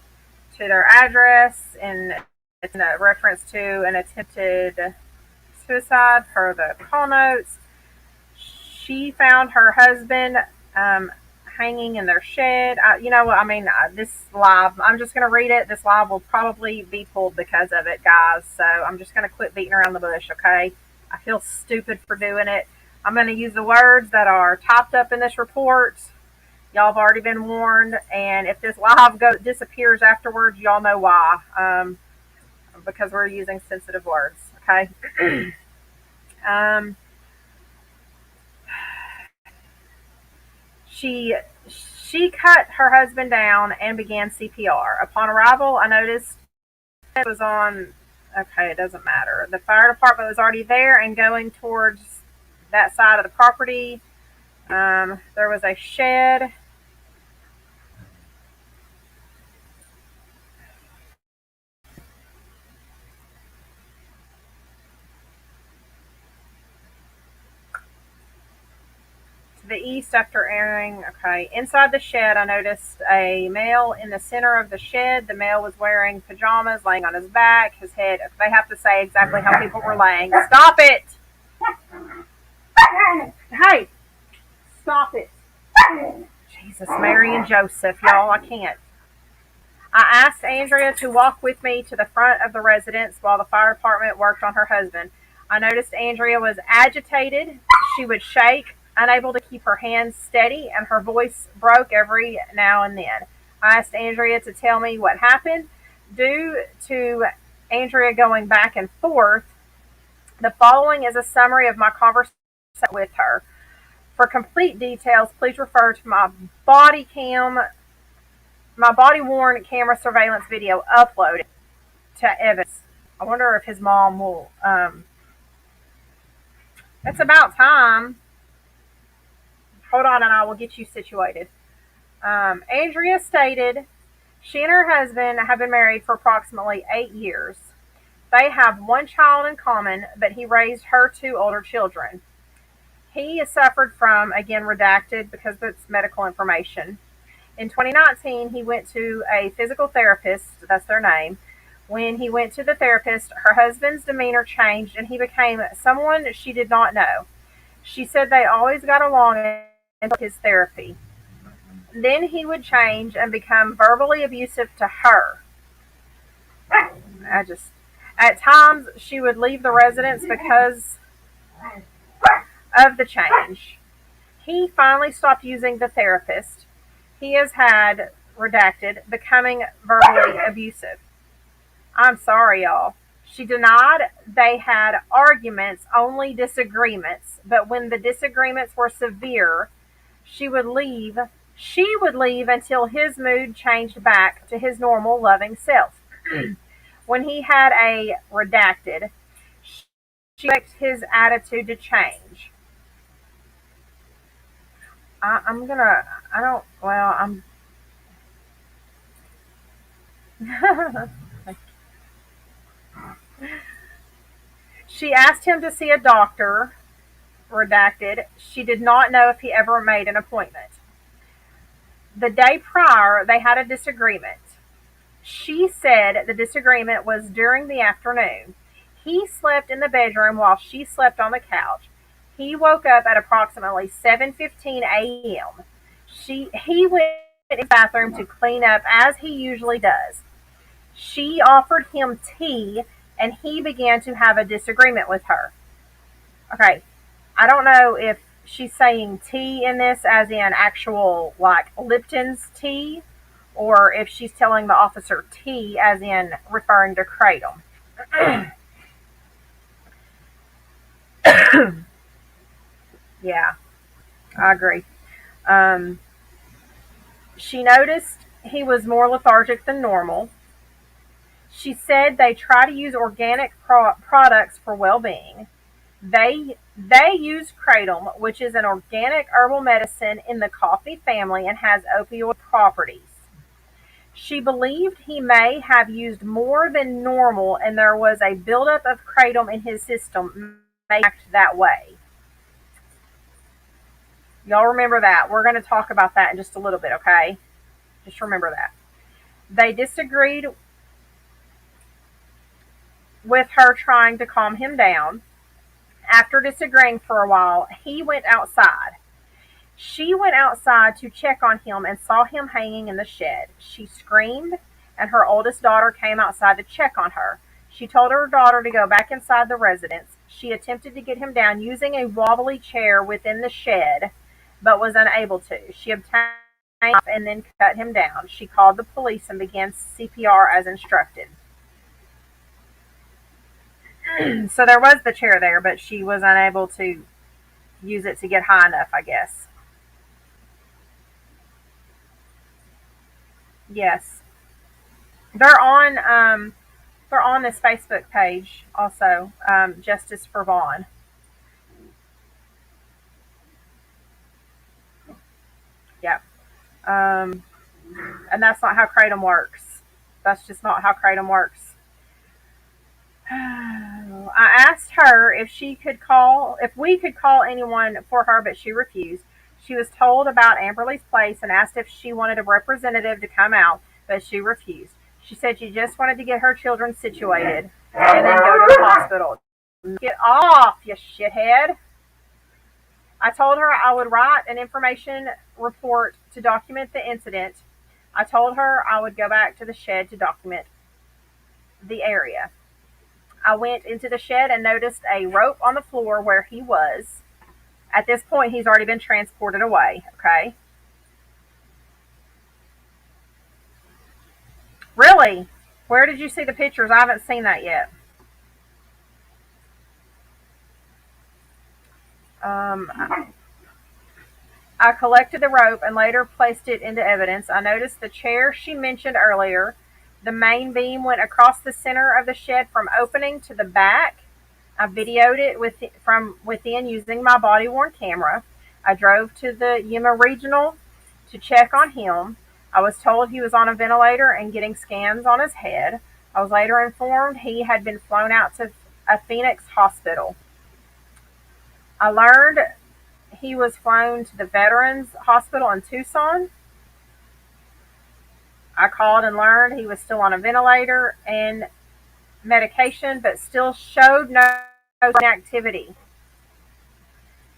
to their address, and it's a reference to an attempted suicide per the call notes. She found her husband hanging in their shed. You know what? I mean, this live, I'm just going to read it. This live will probably be pulled because of it, guys. So I'm just going to quit beating around the bush, okay? I feel stupid for doing it. I'm going to use the words that are typed up in this report. Y'all have already been warned. And if this live disappears afterwards, y'all know why. Because we're using sensitive words, okay? um, She she cut her husband down and began CPR. Upon arrival, I noticed it was on. Okay, it doesn't matter. The fire department was already there and going towards that side of the property. There was a shed. To the east after airing. Okay, inside the shed, I noticed a male in the center of the shed. The male was wearing pajamas, laying on his back. His head. They have to say exactly how people were laying. Stop it! Hey, stop it! Jesus, Mary and Joseph, y'all, I can't. I asked Andrea to walk with me to the front of the residence while the fire department worked on her husband. I noticed Andrea was agitated. She would shake unable to keep her hands steady, and her voice broke every now and then. I asked Andrea to tell me what happened. Due to Andrea going back and forth, the following is a summary of my conversation with her. For complete details, please refer to my body worn camera surveillance video uploaded to Evans. I wonder if his mom will. It's about time. Hold on, and I will get you situated. Andrea stated she and her husband have been married for approximately 8 years. They have one child in common, but he raised her two older children. He has suffered from, again redacted because it's medical information. In 2019, he went to a physical therapist, that's their name. When he went to the therapist, her husband's demeanor changed and he became someone she did not know. She said they always got along and took his therapy. Then he would change and become verbally abusive to her. I just, at times, she would leave the residence because of the change. He finally stopped using the therapist. He has had, redacted, becoming verbally abusive. I'm sorry, y'all. She denied they had arguments, only disagreements, but when the disagreements were severe, she would leave. She would leave until his mood changed back to his normal, loving self. When he had a redacted, she expected his attitude to change. I'm gonna. I don't. Well, I'm. She asked him to see a doctor. Redacted. She did not know if he ever made an appointment. The day prior, they had a disagreement. She said the disagreement was during the afternoon. He slept in the bedroom while she slept on the couch. He woke up at approximately 7:15 a.m. He went in the bathroom to clean up as he usually does. She offered him tea and he began to have a disagreement with her. Okay, I don't know if she's saying tea in this as in actual like Lipton's tea or if she's telling the officer tea as in referring to kratom. Yeah, I agree. Um, she noticed he was more lethargic than normal. She said they try to use organic products for well-being. They use kratom, which is an organic herbal medicine in the coffee family and has opioid properties. She believed he may have used more than normal and there was a buildup of kratom in his system, may act that way. Y'all remember that. We're going to talk about that in just a little bit, okay? Just remember that. They disagreed with her trying to calm him down. After disagreeing for a while, he went outside. She went outside to check on him and saw him hanging in the shed. She screamed, and her oldest daughter came outside to check on her. She told her daughter to go back inside the residence. She attempted to get him down using a wobbly chair within the shed, but was unable to. She obtained a knife and then cut him down. She called the police and began CPR as instructed. So there was the chair there, but she was unable to use it to get high enough, I guess. Yes, they're on. They're on this Facebook page also. Justice for Vaughn. Yeah. Um, and that's not how kratom works. That's just not how kratom works. I asked her if we could call anyone for her, but she refused. She was told about Amberley's place and asked if she wanted a representative to come out, but she refused. She said she just wanted to get her children situated and then go to the hospital. Get off, you shithead. I told her I would write an information report to document the incident. I told her I would go back to the shed to document the area. I went into the shed and noticed a rope on the floor where he was. At this point, he's already been transported away. Okay. Really? Where did you see the pictures? I haven't seen that yet. Um, I collected the rope and later placed it into evidence. I noticed the chair she mentioned earlier. The main beam went across the center of the shed from opening to the back. I videoed it from within using my body worn camera. I drove to the Yuma Regional to check on him. I was told he was on a ventilator and getting scans on his head. I was later informed he had been flown out to a Phoenix hospital. I learned he was flown to the Veterans Hospital in Tucson. I called and learned he was still on a ventilator and medication, but still showed no activity.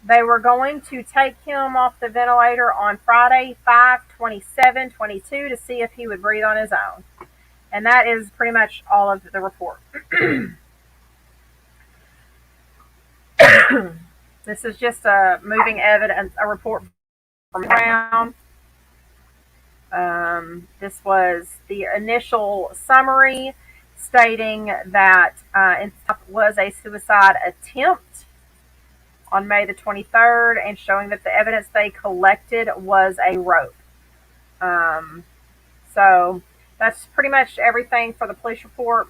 They were going to take him off the ventilator on Friday, 5/27/22, to see if he would breathe on his own. And that is pretty much all of the report. This is just a moving evidence, a report from Brown. This was the initial summary stating that it was a suicide attempt on May the 23rd and showing that the evidence they collected was a rope. Um, so that's pretty much everything for the police report.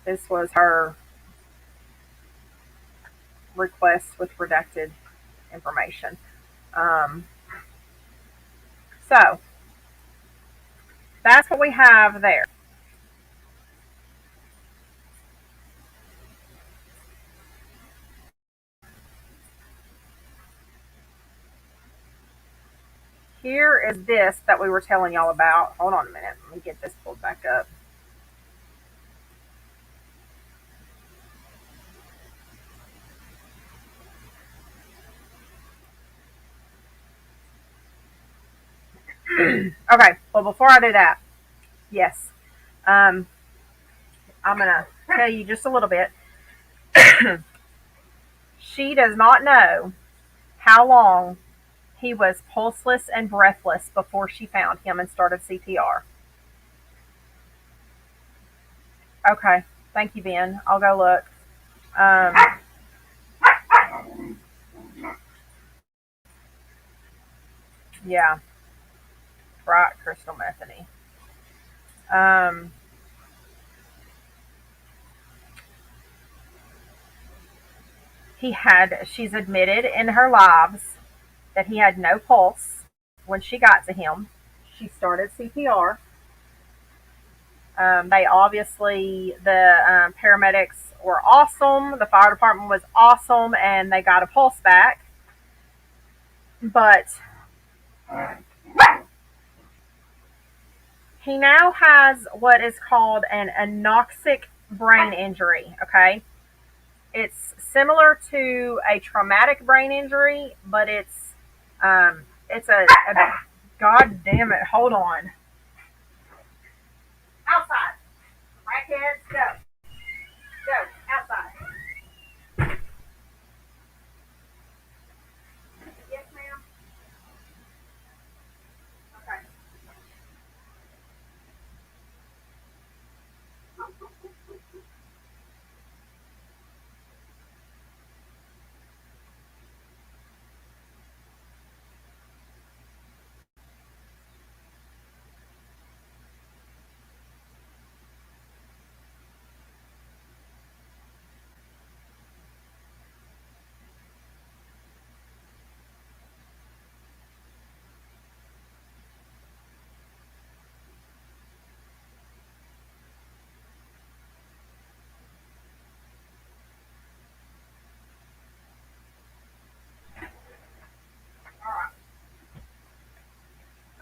This was her request with redacted information. Um, so that's what we have there. Here is this that we were telling y'all about. Hold on a minute. Let me get this pulled back up. Okay. Well, before I do that, yes, um, I'm going to tell you just a little bit. She does not know how long he was pulseless and breathless before she found him and started CPR. Okay. Thank you, Ben. I'll go look. Um, yeah. Bright crystal methany. Um, she's admitted in her lives that he had no pulse when she got to him. She started CPR. They obviously, the paramedics were awesome. The fire department was awesome, and they got a pulse back. But he now has what is called an anoxic brain injury. Okay, it's similar to a traumatic brain injury, but it's a God damn it! Hold on. Outside, crackheads, go outside. Yes, ma'am. Okay.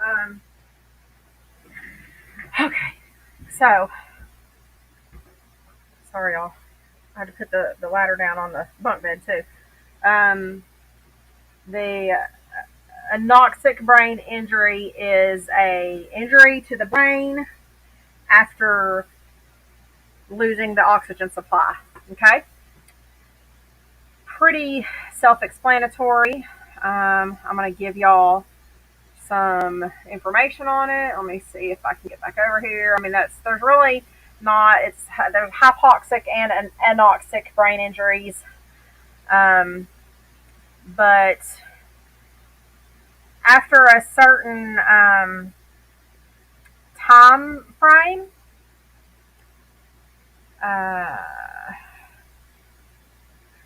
All right. Okay. So sorry, y'all. I had to put the ladder down on the bunk bed too. Um, the anoxic brain injury is a injury to the brain after losing the oxygen supply. Okay, pretty self-explanatory. I'm going to give y'all some information on it. Let me see if I can get back over here. I mean, there's really not. There's hypoxic and anoxic brain injuries, um, but after a certain time frame, uh,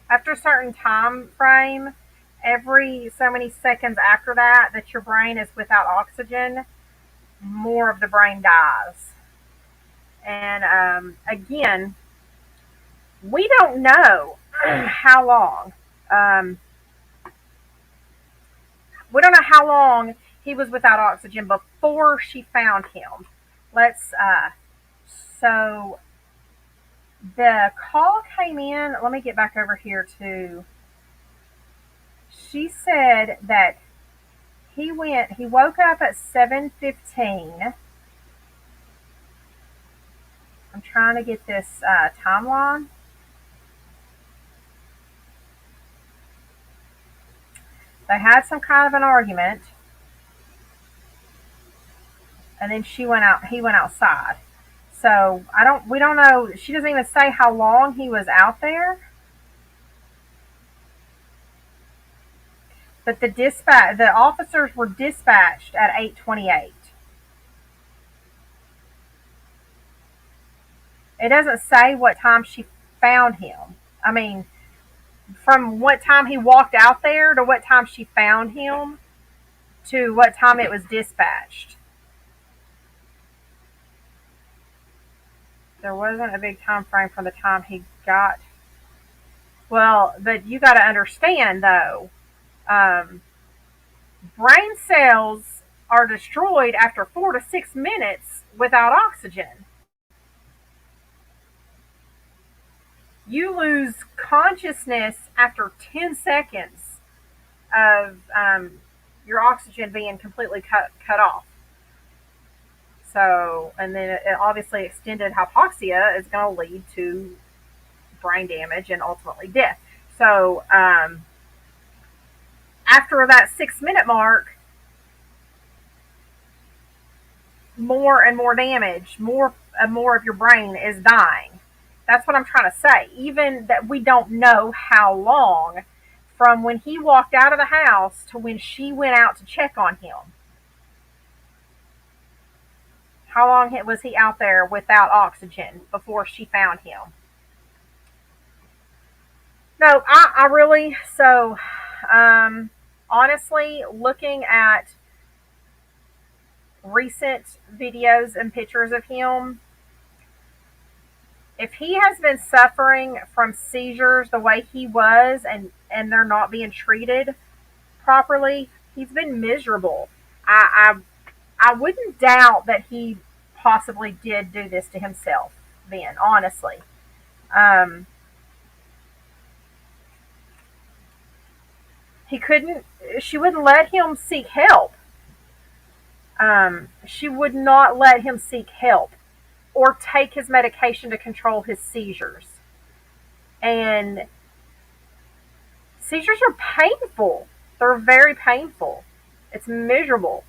after a certain time frame, every so many seconds after that, that your brain is without oxygen, more of the brain dies. And again, we don't know how long. Um, we don't know how long he was without oxygen before she found him. Let's. So the call came in. Let me get back over here to. She said that he went. He woke up at 7:15. I'm trying to get this timeline. They had some kind of an argument, and then she went out. He went outside. So I don't. We don't know. She doesn't even say how long he was out there. But the officers were dispatched at 8:28. It doesn't say what time she found him. I mean, from what time he walked out there to what time she found him to what time it was dispatched. There wasn't a big time frame from the time he got. Well, but you got to understand though, um, brain cells are destroyed after 4 to 6 minutes without oxygen. You lose consciousness after 10 seconds of your oxygen being completely cut off. So, and then obviously extended hypoxia is going to lead to brain damage and ultimately death. So, after that 6 minute mark, more and more damage, more and more of your brain is dying. That's what I'm trying to say. Even that we don't know how long from when he walked out of the house to when she went out to check on him. How long was he out there without oxygen before she found him? No, I really, so, honestly, looking at recent videos and pictures of him, if he has been suffering from seizures the way he was and they're not being treated properly, he's been miserable. I wouldn't doubt that he possibly did do this to himself then, honestly. Um, he couldn't, she wouldn't let him seek help. She would not let him seek help or take his medication to control his seizures. And seizures are painful. They're very painful. It's miserable.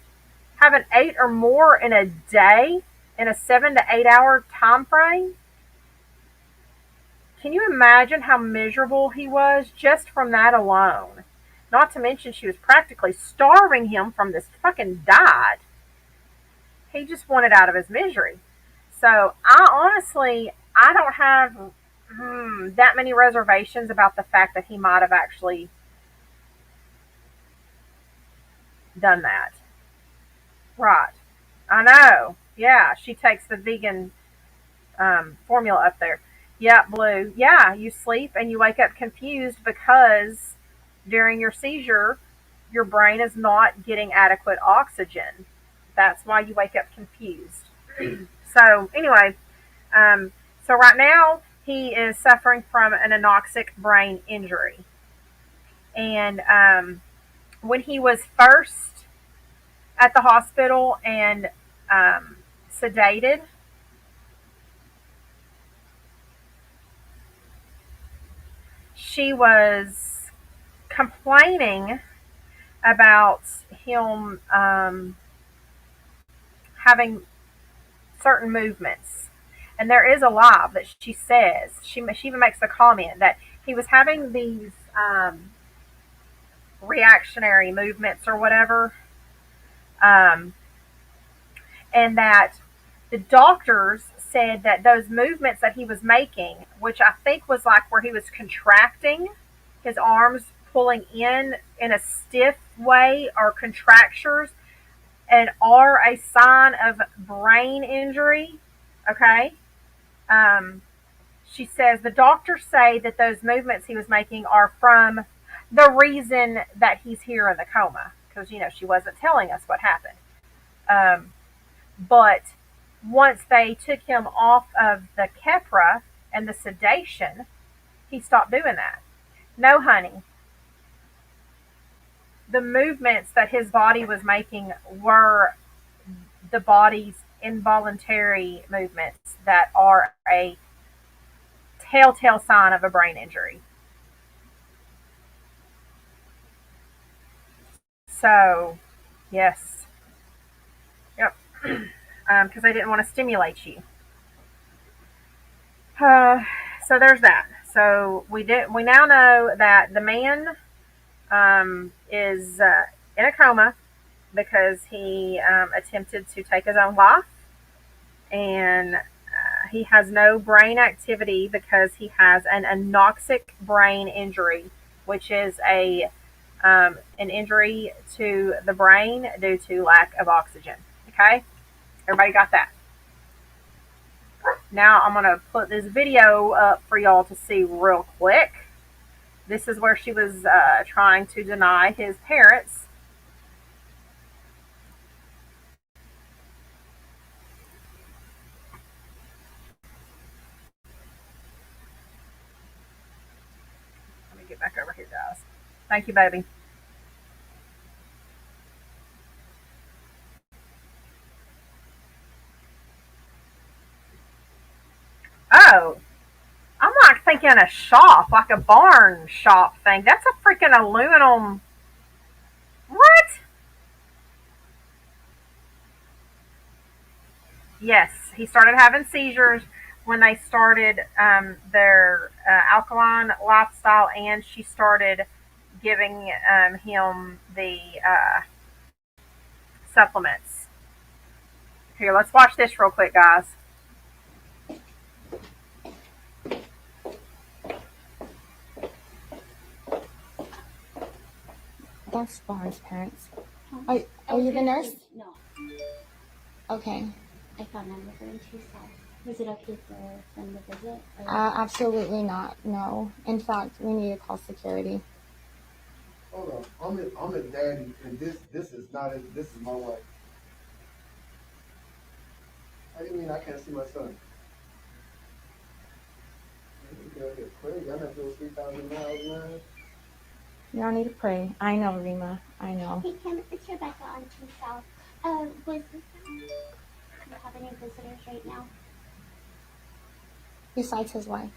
Having 8 or more in a day in a 7 to 8 hour time frame. Can you imagine how miserable he was just from that alone? Not to mention she was practically starving him from this fucking diet. He just wanted out of his misery. So I honestly, I don't have that many reservations about the fact that he might have actually done that. Right. I know. Yeah, she takes the vegan formula up there. Yeah, Blue. Yeah, you sleep and you wake up confused because during your seizure, your brain is not getting adequate oxygen. That's why you wake up confused. So, anyway, um, so right now he is suffering from an anoxic brain injury. And when he was first at the hospital and sedated, she was complaining about him having certain movements. And there is a live that she says, she even makes the comment that he was having these reactionary movements or whatever, um, and that the doctors said that those movements that he was making, which I think was like where he was contracting his arms, pulling in a stiff way, or contractures, and are a sign of brain injury. Okay. Um, she says the doctors say that those movements he was making are from the reason that he's here in the coma, because she wasn't telling us what happened. But once they took him off of the Keppra and the sedation, he stopped doing that. No, honey. The movements that his body was making were the body's involuntary movements that are a telltale sign of a brain injury. So, yes. Yep. Because they didn't want to stimulate you. Uh, so there's that. So we now know that the man is in a coma because he attempted to take his own life, and he has no brain activity because he has an anoxic brain injury, which is an injury to the brain due to lack of oxygen. Okay, everybody got that? Now I'm gonna put this video up for y'all to see real quick. This is where she was trying to deny his parents. Let me get back over here, guys. Thank you, baby. Oh, I'm like thinking a shop, like a barn shop thing. That's a freaking aluminum. What? Yes, he started having seizures when they started their alkaline lifestyle, and she started giving him the supplements. Here, let's watch this real quick, guys. That's Barnes' parents. Are you the nurse? No. Okay. I thought I'm referring to South. Was it okay for them to visit? Absolutely not. No. In fact, we need to call security. Hold on. I'm a daddy, and this is not it. This is my wife. How do you mean I can't see my son? You gotta get crazy. I have those 3,000 miles, man. You don't need to pray. I know, Rima. I know. Hey, Kim, it's Rebecca on Team South. Was this do you have any visitors right now? Besides his wife.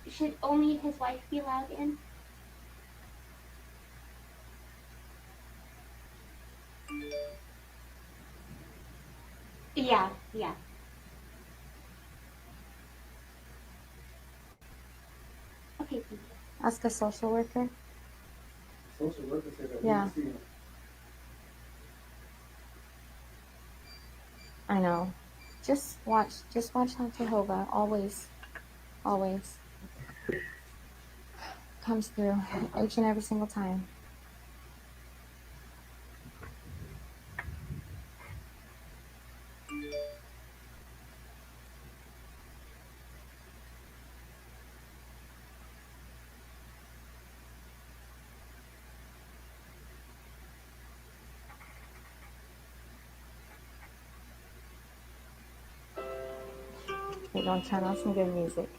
Should only his wife be allowed in? Yeah, yeah. Okay, thank you. Ask a social worker. Social worker said that. Yeah. I know. Just watch how Jehovah always comes through each and every single time. We're gonna turn on some good music.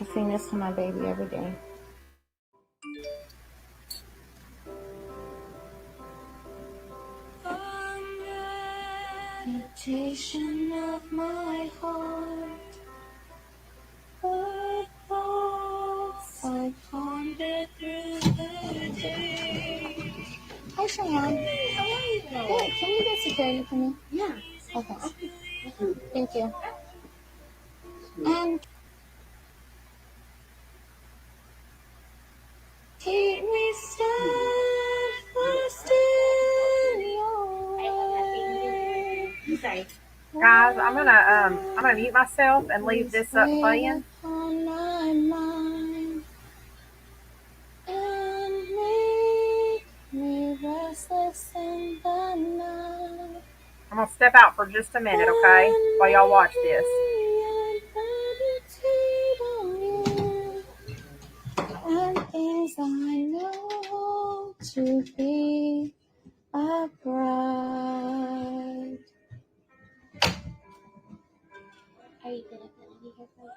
I sing this to my baby every day. Meditation of my heart, Yes, I am. Yeah, can you get security for me? Yeah. Okay. Thank you. And keep me steadfast in your way. Guys, I'm gonna mute myself and leave this up playing. Upon my mind and make me restless in the night. I'm gonna step out for just a minute, okay? While y'all watch this. And things I know to be upright. Are you gonna be here for?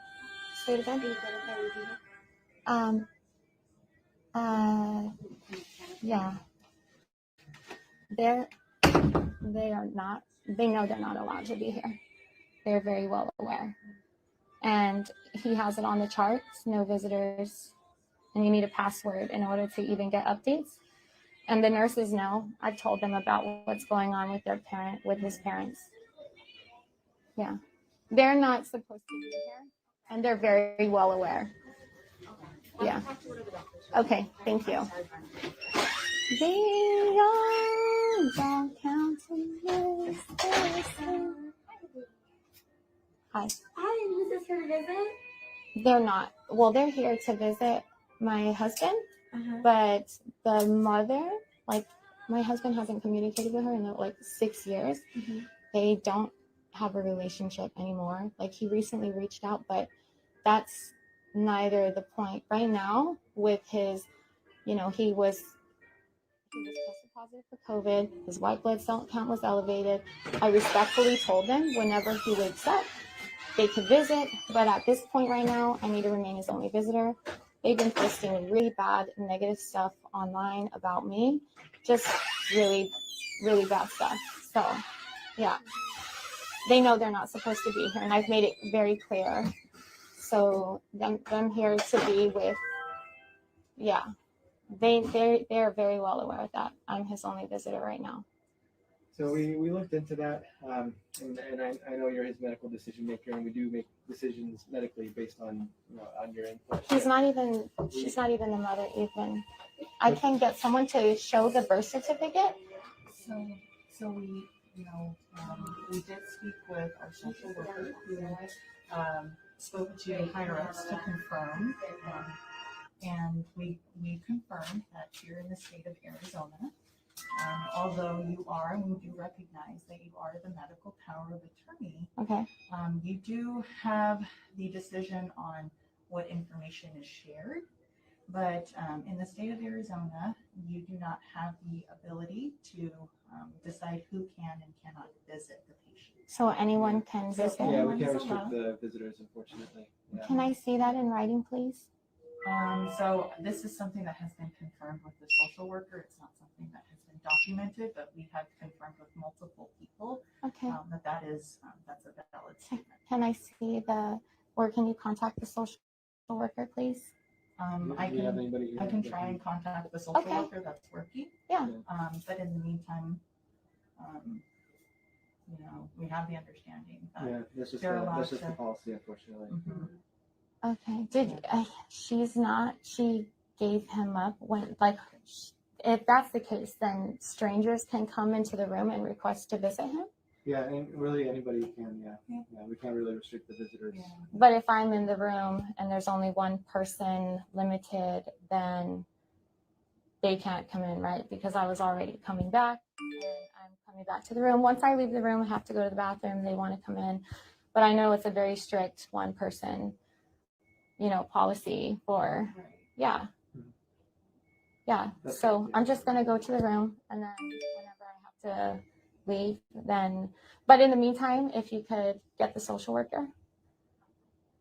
Say it again. Are you gonna be here? Yeah. They are not. They know they're not allowed to be here. They're very well aware. And he has it on the charts, no visitors, and you need a password in order to even get updates. And the nurses know. I've told them about what's going on with his parents. Yeah. They're not supposed to be here, and they're very well aware. Yeah. Okay, thank you. Hi. Hi, who's this here to visit? They're not. Well, they're here to visit my husband, but the mother, like, my husband hasn't communicated with her in like 6 years. They don't have a relationship anymore. Like, he recently reached out, but that's neither the point. Right now, with his, he was tested positive for COVID. His white blood cell count was elevated. I respectfully told them whenever he wakes up, they could visit, but at this point right now, I need to remain his only visitor. They've been posting really bad, negative stuff online about me. Just really, really bad stuff. So, yeah. They know they're not supposed to be here, and I've made it very clear. So, them here to be with, yeah. They're very well aware of that. I'm his only visitor right now. So we looked into that, and I know you're his medical decision maker, and we do make decisions medically based on on your input. She's not even the mother even. I can get someone to show the birth certificate. So we we did speak with our social worker who spoke to higher ups to confirm, and we confirmed that you're in the state of Arizona. Although you are, and we do recognize that you are the medical power of attorney, Okay. you do have the decision on what information is shared, but in the state of Arizona, you do not have the ability to decide who can and cannot visit the patient. So anyone can visit? Yeah, we can't restrict the visitors, unfortunately. Yeah. Can I see that in writing, please? So this is something that has been confirmed with the social worker. It's not something that has been documented, but we have confirmed with multiple people Okay. that is that's a valid statement. Can I see or can you contact the social worker, please? I can try and contact the social worker that's working. Yeah. But in the meantime, we have the understanding that that's just the policy, unfortunately. Mm-hmm. Okay. She gave him up when, like, if that's the case, then strangers can come into the room and request to visit him? Yeah, and really anybody can, yeah. We can't really restrict the visitors. Yeah. But if I'm in the room and there's only one person limited, then they can't come in, right? Because I was already coming back, and I'm coming back to the room. Once I leave the room, I have to go to the bathroom. They want to come in. But I know it's a very strict one person, policy for, yeah. Yeah, so I'm just going to go to the room, and then whenever I have to leave, but in the meantime, if you could get the social worker,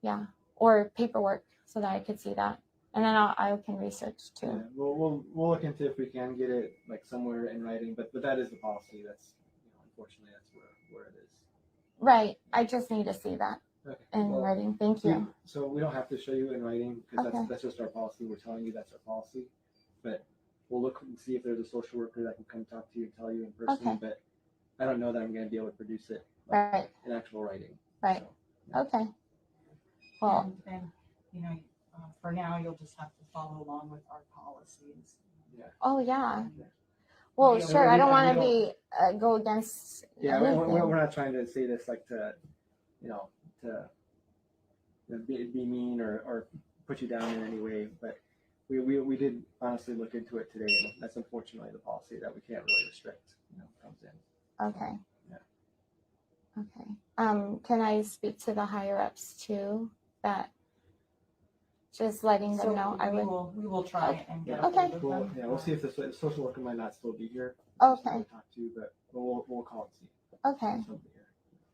yeah, or paperwork so that I could see that, and then I can research too. Yeah, we'll look into if we can get it like somewhere in writing, but that is the policy. That's unfortunately that's where it is. Right, I just need to see that in writing. Thank you. So we don't have to show you in writing because that's just our policy. We're telling you that's our policy. But we'll look and see if there's a social worker that can come talk to you and tell you in person. Okay. But I don't know that I'm going to be able to produce it Right. in actual writing. Right. So, Okay. Well, And you know, for now, you'll just have to follow along with our policies. yeah. oh yeah. Yeah. Well, Yeah, sure. I don't we want to don't- be go against Yeah, anything. we're not trying to say this like to, you know, to be mean or put you down in any way, but we did honestly look into it today, and that's unfortunately the policy that we can't really restrict, comes in. Okay. Yeah. Okay. Can I speak to the higher ups too? That just letting them know I would. We will try and get Okay. a hold of Well, them. yeah, we'll see if the social worker might not still be here. Okay. To talk to, but we'll call and see. Okay. If somebody here.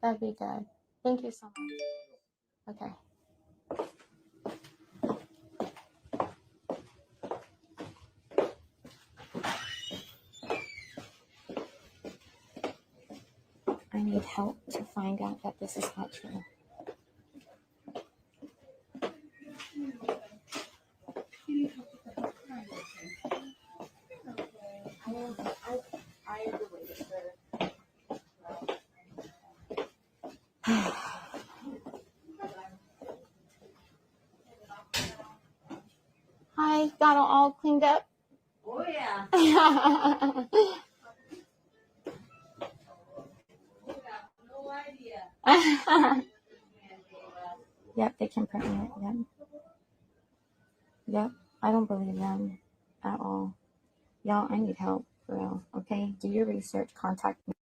That'd be good. Thank you so much. Okay. I need help to find out that this is not true. Hi, got it all cleaned up? Oh yeah. No idea. Yep, they can print it. Yep. Yep. I don't believe them at all. Y'all, I need help, for real. Okay? Do your research. Contact me.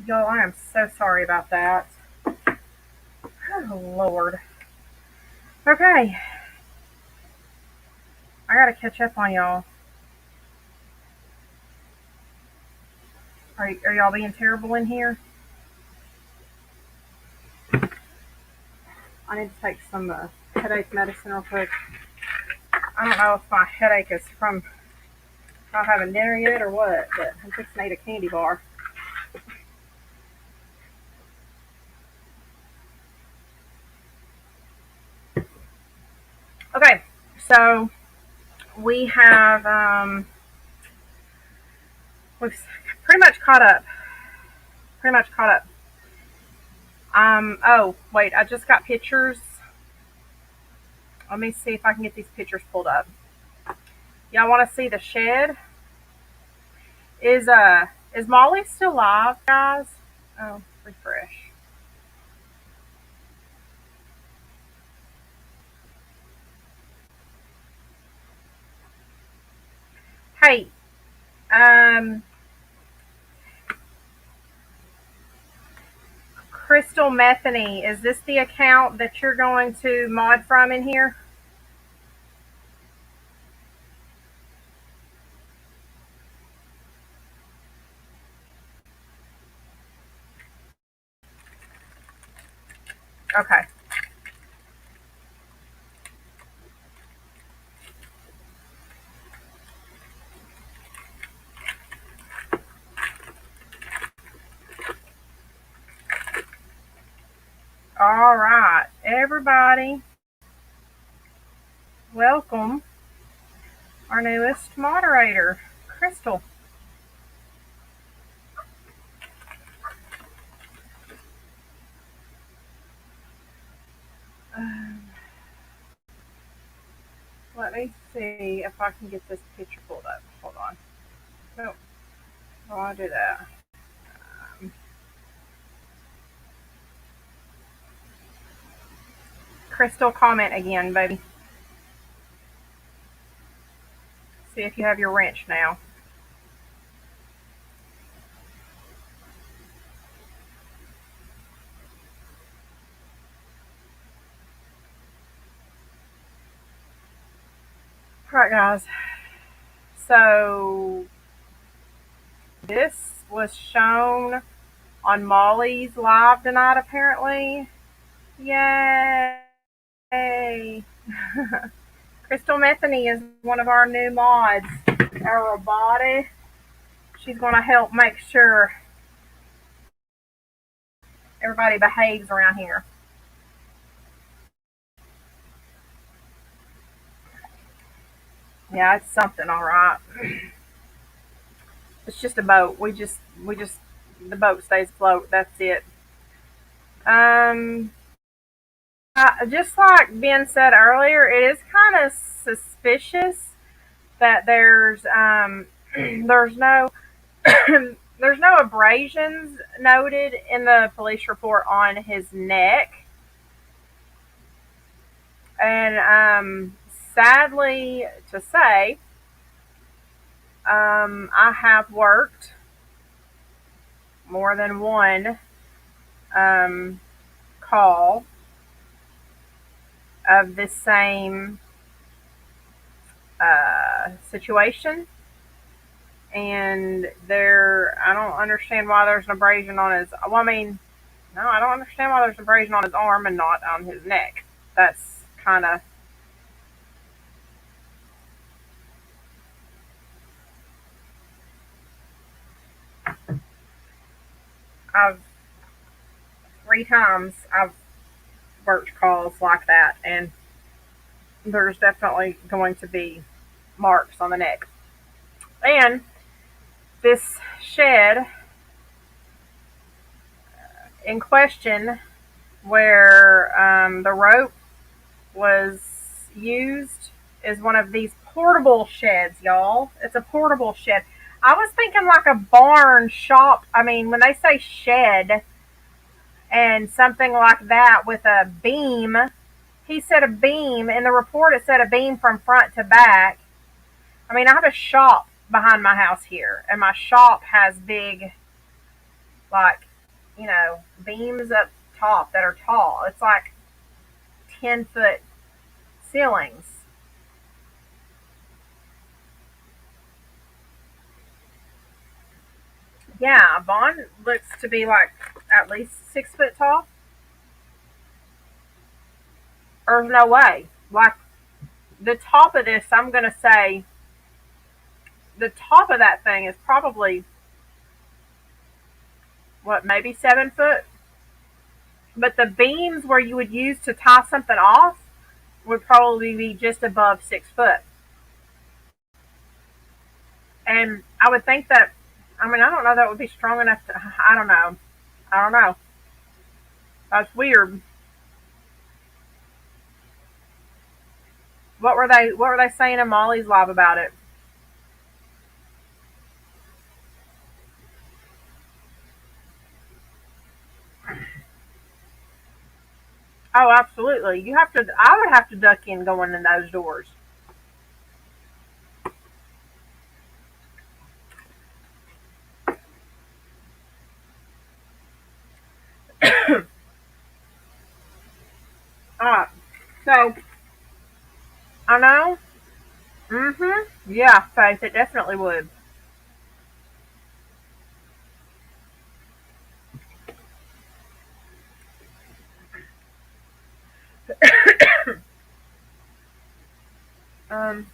Y'all, I am so sorry about that. Oh, Lord. Okay, I gotta catch up on y'all. Are y'all being terrible in here? I need to take some headache medicine real quick. I don't know if my headache is from not having dinner yet or what, but I'm fixing to eat a candy bar. Okay, so we have we've pretty much caught up. Pretty much caught up. Oh wait, I just got pictures. Let me see if I can get these pictures pulled up. Y'all want to see the shed? Is Molly still live, guys? Oh, refresh. Hey, um, Crystal Metheny, is this the account that you're going to mod from in here? Okay. All right, everybody, welcome our newest moderator, Crystal. Um, let me see if I can get this picture pulled up. Hold on. Nope, I don't want to do that. Um, Crystal, comment again, baby. See if you have your wrench now. All right, guys. So this was shown on Molly's live tonight, apparently. Yay! Crystal Metheny is one of our new mods. Our robotic. She's going to help make sure everybody behaves around here. Yeah, it's something, all right. It's just a boat. We just the boat stays afloat. That's it. Um, just like Ben said earlier, it is kind of suspicious that there's no there's no abrasions noted in the police report on his neck, and sadly to say, I have worked more than one um, call of this same situation, and I don't understand why there's an abrasion on his. Well, I mean, no, I don't understand why there's an abrasion on his arm and not on his neck. That's kind of. I've 3 times I've worked calls like that, and there's definitely going to be marks on the neck. And this shed in question, where the rope was used, is one of these portable sheds, y'all. It's a portable shed. I was thinking like a barn shop. I mean, when they say shed and something like that with a beam, he said a beam. In the report, it said a beam from front to back. I mean, I have a shop behind my house here, and my shop has big, like, beams up top that are tall. It's like 10-foot ceilings. Yeah, Bond looks to be like at least 6 foot tall. There's no way. Like the top of this, I'm gonna say the top of that thing is probably what, maybe 7 foot. But the beams where you would use to tie something off would probably be just above 6 foot. And I would think that, I mean, I don't know that would be strong enough to, I don't know. I don't know. That's weird. What were they saying in Molly's live about it? Oh, absolutely. I would have to duck in going in those doors. Alright. So, I know. Yeah, Faith, it definitely would. Um,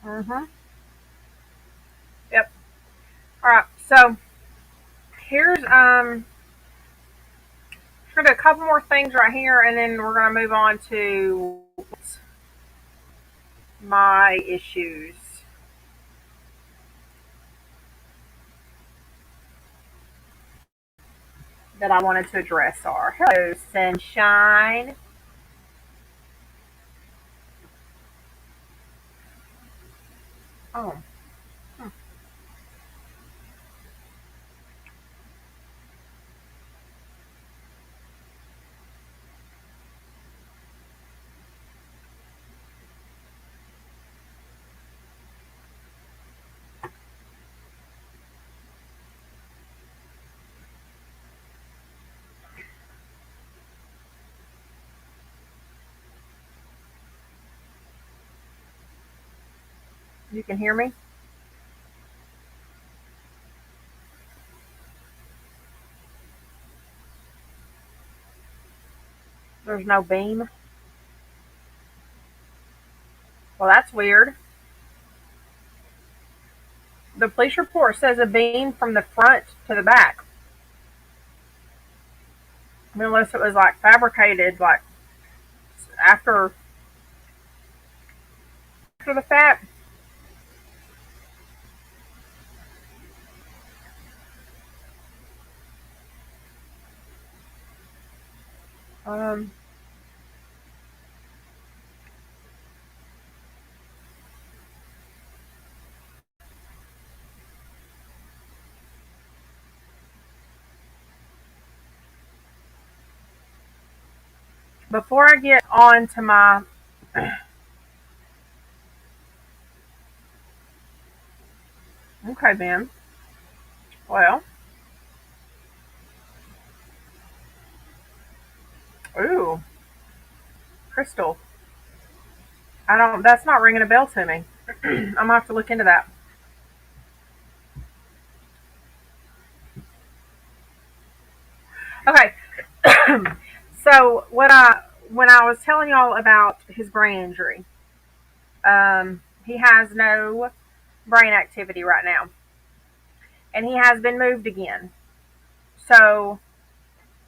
mhm. Yep. Alright, so here's we're gonna do a couple more things right here, and then we're gonna move on to my issues that I wanted to address are. Hello, sunshine. Oh, hmm. You can hear me? There's no beam. Well, that's weird. The police report says a beam from the front to the back. I mean, unless it was like fabricated, like after after the fact. Um, Before I get on to my okay, Ben. Well, ooh, crystal. I don't. That's not ringing a bell to me. I'm gonna have to look into that. Okay. So when I was telling y'all about his brain injury, he has no brain activity right now, and he has been moved again. So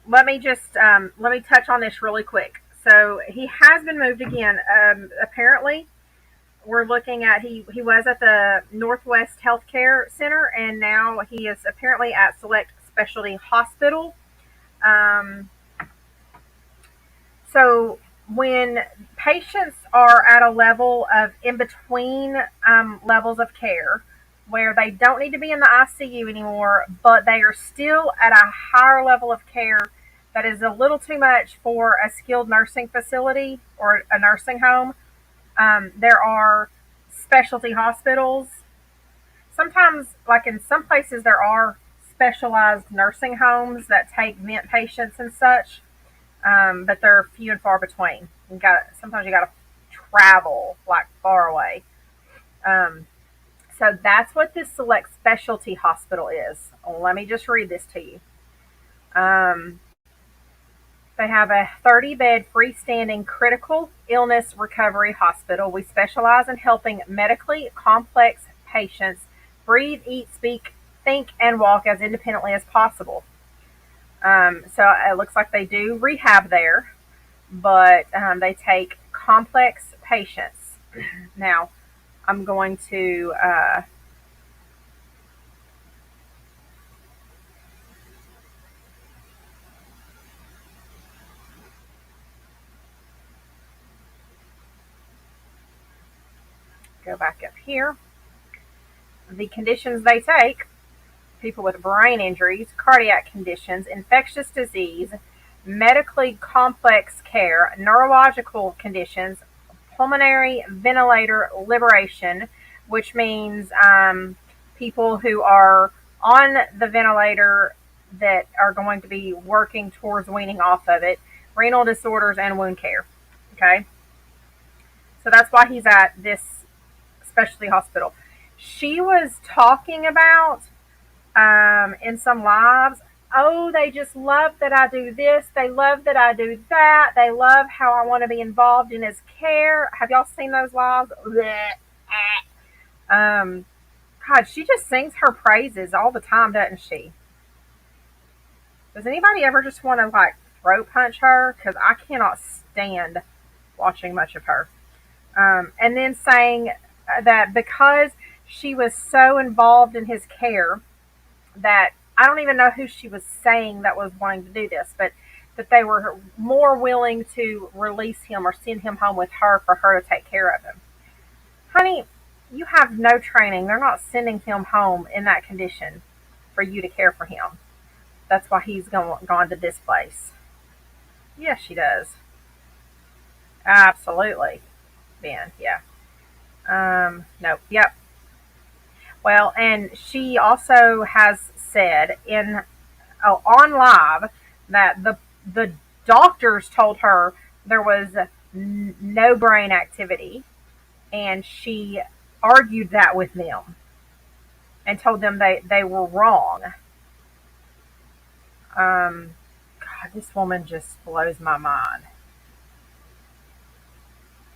let me touch on this really quick. So he has been moved again. Apparently, we're looking at he was at the Northwest Healthcare Center, and now he is apparently at Select Specialty Hospital. Um, So when patients are at a level of in between levels of care, where they don't need to be in the ICU anymore, but they are still at a higher level of care that is a little too much for a skilled nursing facility or a nursing home. There are specialty hospitals. Sometimes, like in some places, there are specialized nursing homes that take vent patients and such, but they're few and far between. Sometimes you got to travel like far away. Um, so that's what this select specialty hospital is. Let me just read this to you. Um, They have a 30-bed freestanding critical illness recovery hospital. We specialize in helping medically complex patients breathe, eat, speak, think, and walk as independently as possible. So it looks like they do rehab there, but they take complex patients. Now, I'm going to go back up here. The conditions they take: people with brain injuries, cardiac conditions, infectious disease, medically complex care, neurological conditions, pulmonary ventilator liberation, which means people who are on the ventilator that are going to be working towards weaning off of it, renal disorders, and wound care. Okay, so that's why he's at this specialty hospital. She was talking about in some lives, oh, they just love that I do this. They love that I do that. They love how I want to be involved in his care. Have y'all seen those lives? Um, God, she just sings her praises all the time, doesn't she? Does anybody ever just want to like throat punch her? Because I cannot stand watching much of her. And then saying that because she was so involved in his care, that I don't even know who she was saying that was wanting to do this, but that they were more willing to release him or send him home with her for her to take care of him. Honey, you have no training. They're not sending him home in that condition for you to care for him. That's why he's gone to this place. Yes, she does. Absolutely. Ben, yeah. No, yep. Well, and she also has said on live that the doctors told her there was no brain activity, and she argued that with them and told them they were wrong. God, this woman just blows my mind.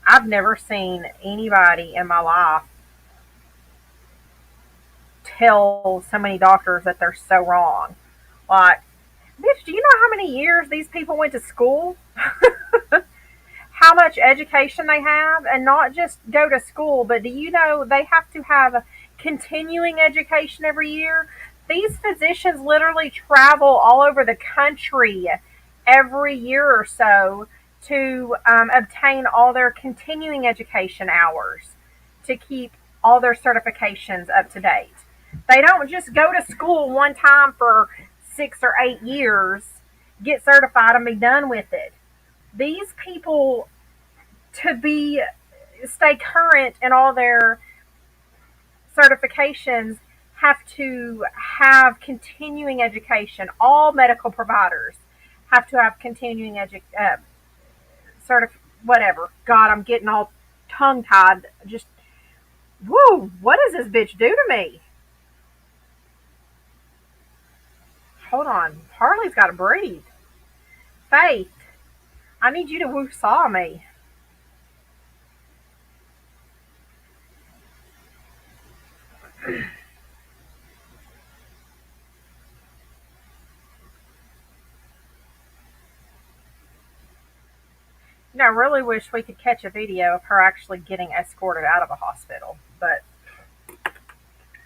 I've never seen anybody in my life tell so many doctors that they're so wrong. Like, bitch, do you know how many years these people went to school? How much education they have, and not just go to school, but do you know they have to have continuing education every year? These physicians literally travel all over the country every year or so to obtain all their continuing education hours to keep all their certifications up to date. They don't just go to school one time for 6 or 8 years, get certified, and be done with it. These people, to be stay current in all their certifications, have to have continuing education. All medical providers have to have continuing whatever. God, I'm getting all tongue tied. Just woo! What does this bitch do to me? Hold on, Harley's got to breathe. Faith, I need you to woo saw me. You know, I really wish we could catch a video of her actually getting escorted out of a hospital. But,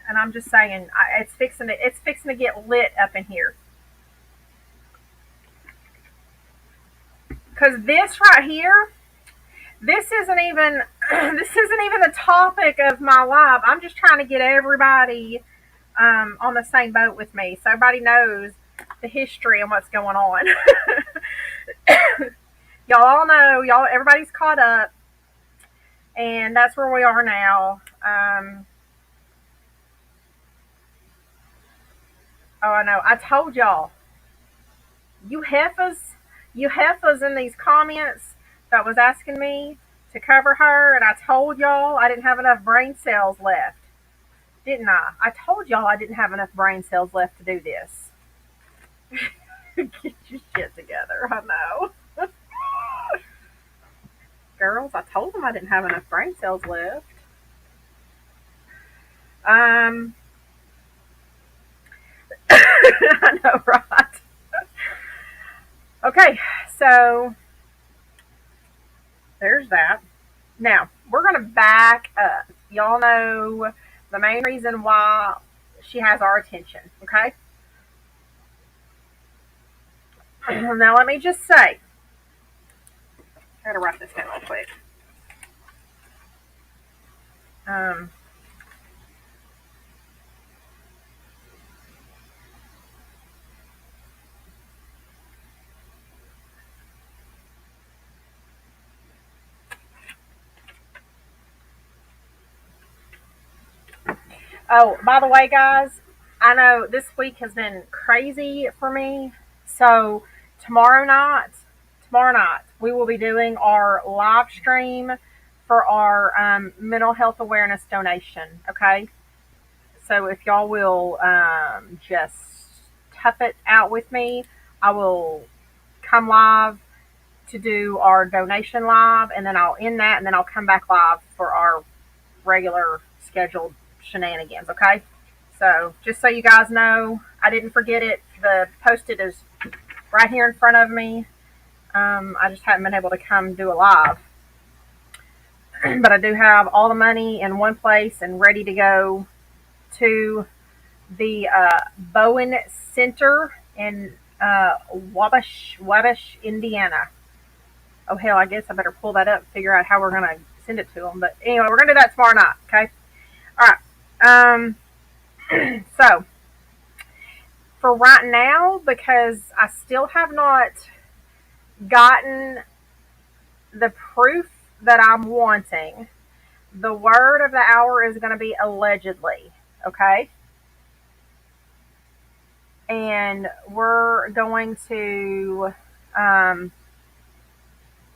and I'm just saying, it's fixing to get lit up in here. Because this right here, this isn't even this isn't even the topic of my live. I'm just trying to get everybody on the same boat with me, so everybody knows the history and what's going on. Y'all all know, everybody's caught up, and that's where we are now. Oh, I know. I told y'all, you heifers, you heifers in these comments that was asking me to cover her, and I told y'all I didn't have enough brain cells left, didn't I? I told y'all I didn't have enough brain cells left to do this. Get your shit together. I know. Girls, I told them I didn't have enough brain cells left. Um, I know, right? Okay, so there's that. Now, we're going to back up. Y'all know the main reason why she has our attention, okay? Now, let me just say, I gotta write this down real quick. Um, oh, by the way, guys, I know this week has been crazy for me. So, tomorrow night, we will be doing our live stream for our mental health awareness donation, okay? So if y'all will just tough it out with me, I will come live to do our donation live, and then I'll end that, and then I'll come back live for our regular scheduled shenanigans. Okay. So just so you guys know, I didn't forget it. The post-it is right here in front of me. I just haven't been able to come do a live, but I do have all the money in one place and ready to go to the Bowen Center in Wabash, Indiana. Oh hell, I guess I better pull that up and figure out how we're gonna send it to them. But anyway, we're gonna do that tomorrow night. Okay. All right. So for right now, because I still have not gotten the proof that I'm wanting, the word of the hour is going to be allegedly. Okay. And we're going to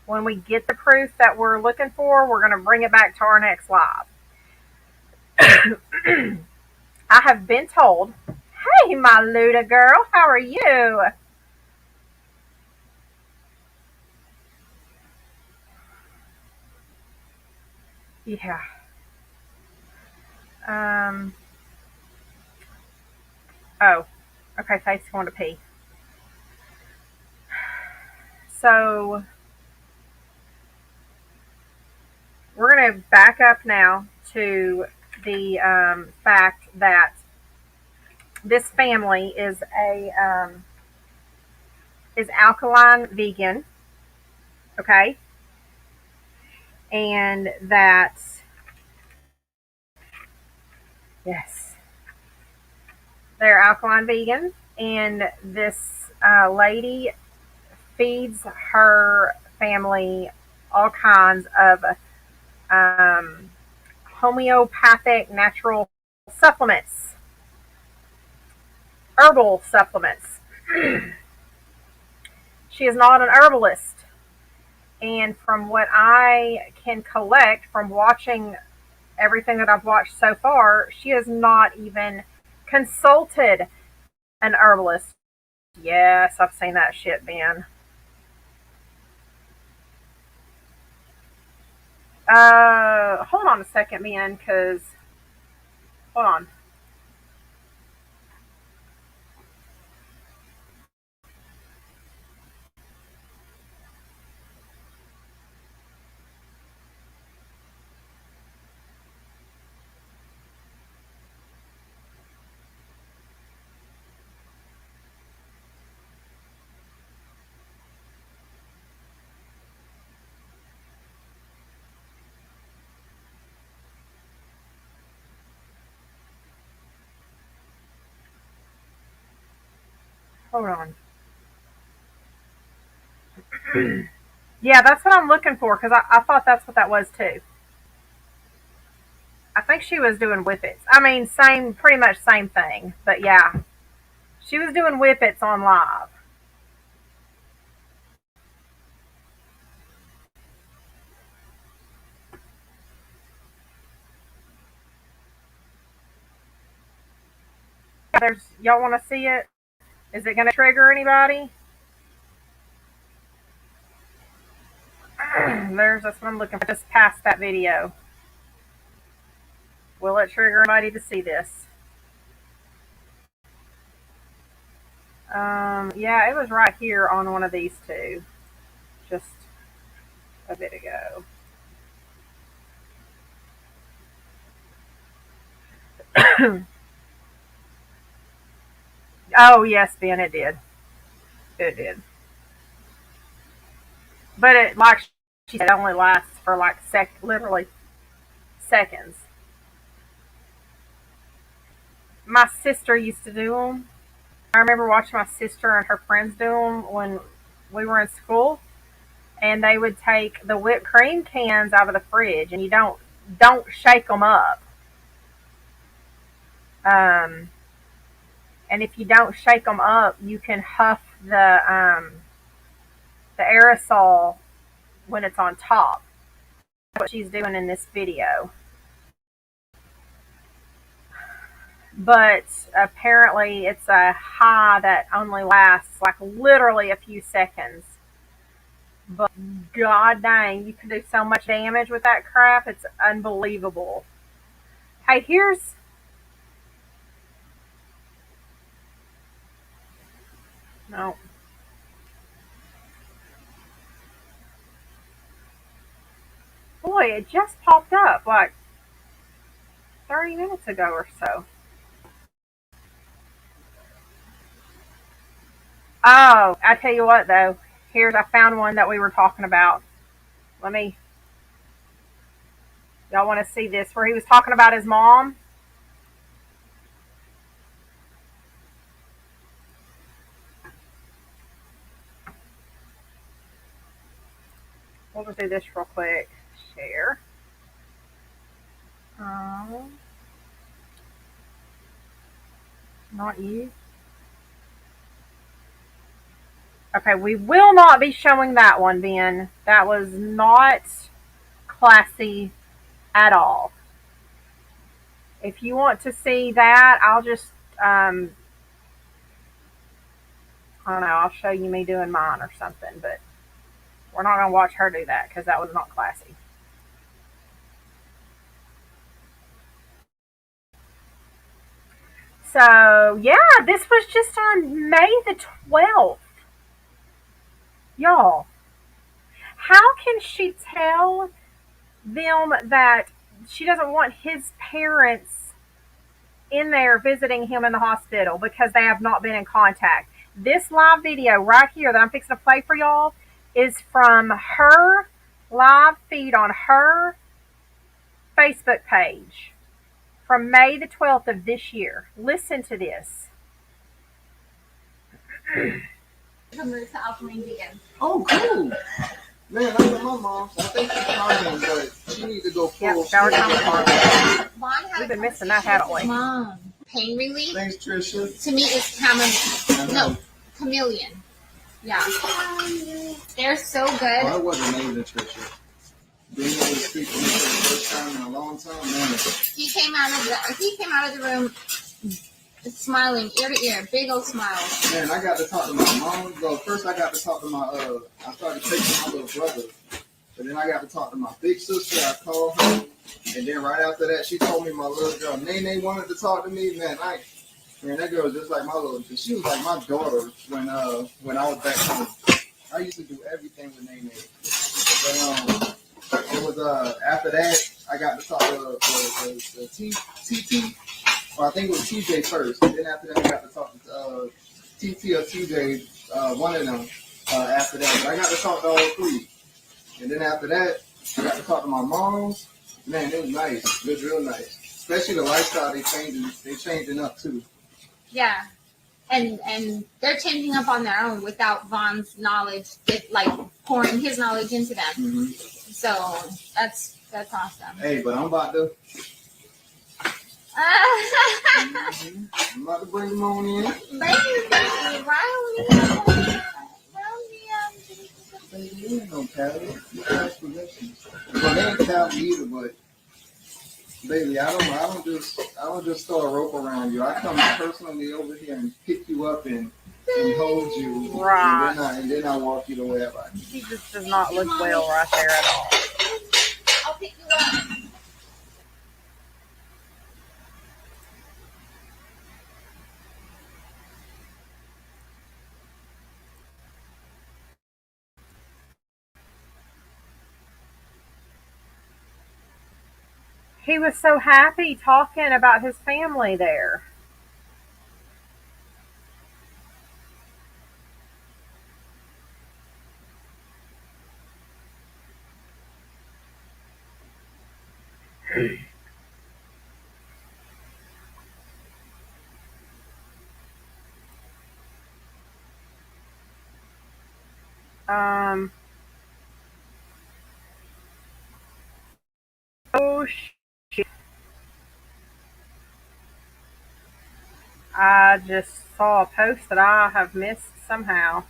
when we get the proof that we're looking for, we're going to bring it back to our next live. I have been told, hey, my Luda girl, how are you? Yeah. Um. Oh. Okay, Faith's going to pee. So we're going to back up now to the fact that this family is alkaline vegan. Okay, and that yes, they're alkaline vegan, and this lady feeds her family all kinds of um, homeopathic natural supplements, herbal supplements. She is not an herbalist. And from what I can collect from watching everything that I've watched so far, she has not even consulted an herbalist. Yes, I've seen that shit, Ben. Hold on a second, Ben, because hold on. Hold on. Yeah, that's what I'm looking for because I thought that's what that was too. I think she was doing whippets. I mean, same, pretty much same thing. But yeah, she was doing whippets on live. There's y'all want to see it? Is it going to trigger anybody? That's what I'm looking for. Just past that video. Will it trigger anybody to see this? Yeah, it was right here on one of these two, just a bit ago. Oh yes, Ben, it did. It did. But it, like she said, only lasts for like literally seconds. My sister used to do them. I remember watching my sister and her friends do them when we were in school, and they would take the whipped cream cans out of the fridge, and you don't shake them up. Um, and if you don't shake them up, you can huff the aerosol when it's on top. That's what she's doing in this video. But apparently, it's a high that only lasts like literally a few seconds. But god dang, you can do so much damage with that crap. It's unbelievable. Hey, here's no. Boy, it just popped up like 30 minutes ago or so. Oh, I tell you what though. I found one that we were talking about. Let me, y'all want to see this where he was talking about his mom? We'll just do this real quick. Share. Um, Not you. Okay, we will not be showing that one, Ben. That was not classy at all. If you want to see that, I'll just, I don't know, I'll show you me doing mine or something, but we're not going to watch her do that because that was not classy. So, yeah, this was just on May the 12th. Y'all, how can she tell them that she doesn't want his parents in there visiting him in the hospital because they have not been in contact? This live video right here that I'm fixing to play for y'all is from her live feed on her Facebook page from May the 12th of this year. Listen to this. Oh, cool. Man, I know my mom. I think she's coming, but she needs to go full. Yep, shower time. We've been missing that, haven't we? Mom, pain relief. Thanks, Trisha. To me, it's chamomile. No, chameleon. Yeah, they're so good. Oh, that wasn't amazing, Trisha. Being able to speak to me for the first time in a long time, man. He came out of the room smiling ear to ear, big old smile. Man, I got to talk to my mom. Well, first I got to talk to my I started taking my little brother, but then I got to talk to my big sister. I called her, and then right after that, she told me my little girl Nene wanted to talk to me. Man, that girl was just like my little. She was like my daughter when I was back home. I used to do everything with Nene. But it was after that I got to talk to the TT. Well, I think it was TJ first. And then after that, I got to talk to TT or TJ, one of them, after that. But I got to talk to all three. And then after that, I got to talk to my moms. Man, it was nice. It was real nice. Especially the lifestyle they changing up too. Yeah, and they're changing up on their own without Vaughn's knowledge. Like pouring his knowledge into them. Mm-hmm. So that's awesome. Hey, but I'm about to. Baby, I'm about to bring them on in. They ain't no talent. You guys possessions. Well, they ain't talent either, but baby, I don't just throw a rope around you. I come personally over here and pick you up and hold you, Right. and then I walk you to wherever I need. He just does not look well right there at all. I'll pick you up. He was so happy talking about his family there. Um. Oh, I just saw a post that I have missed somehow.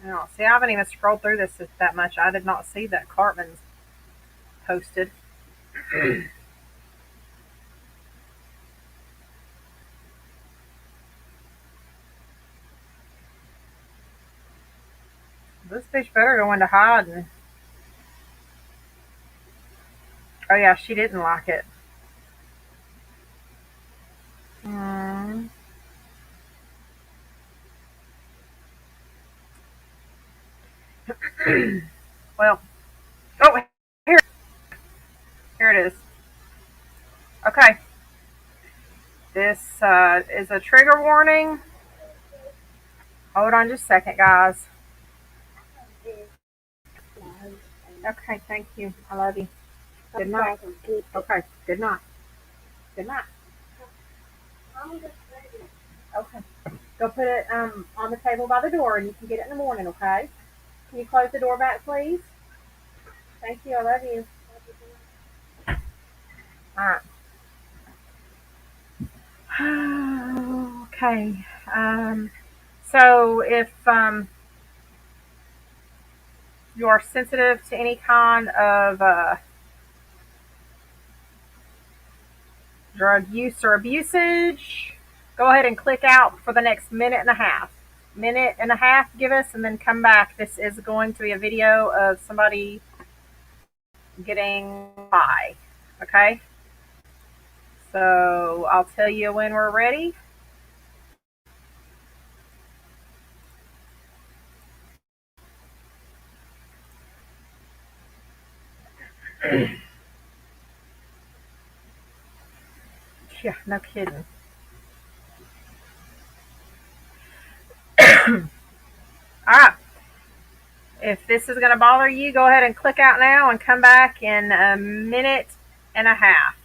No, see, I haven't even scrolled through this that much. I did not see that Cartman's posted. This bitch better go into hiding. Oh yeah, she didn't like it. Mm. Well, oh, here, here it is. Okay, this is a trigger warning. Hold on just a second, guys. Okay, thank you. I love you. Good night. Okay, good night. Good night. Okay. Go put it on the table by the door and you can get it in the morning, okay? Can you close the door back, please? Thank you. I love you. All right. Okay. So if you are sensitive to any kind of drug use or abusage, go ahead and click out for the next minute and a half. Minute and a half, give us, and then come back. This is going to be a video of somebody getting high. Okay? So I'll tell you when we're ready. Yeah, no kidding. All right. If this is going to bother you, go ahead and click out now and come back in a minute and a half.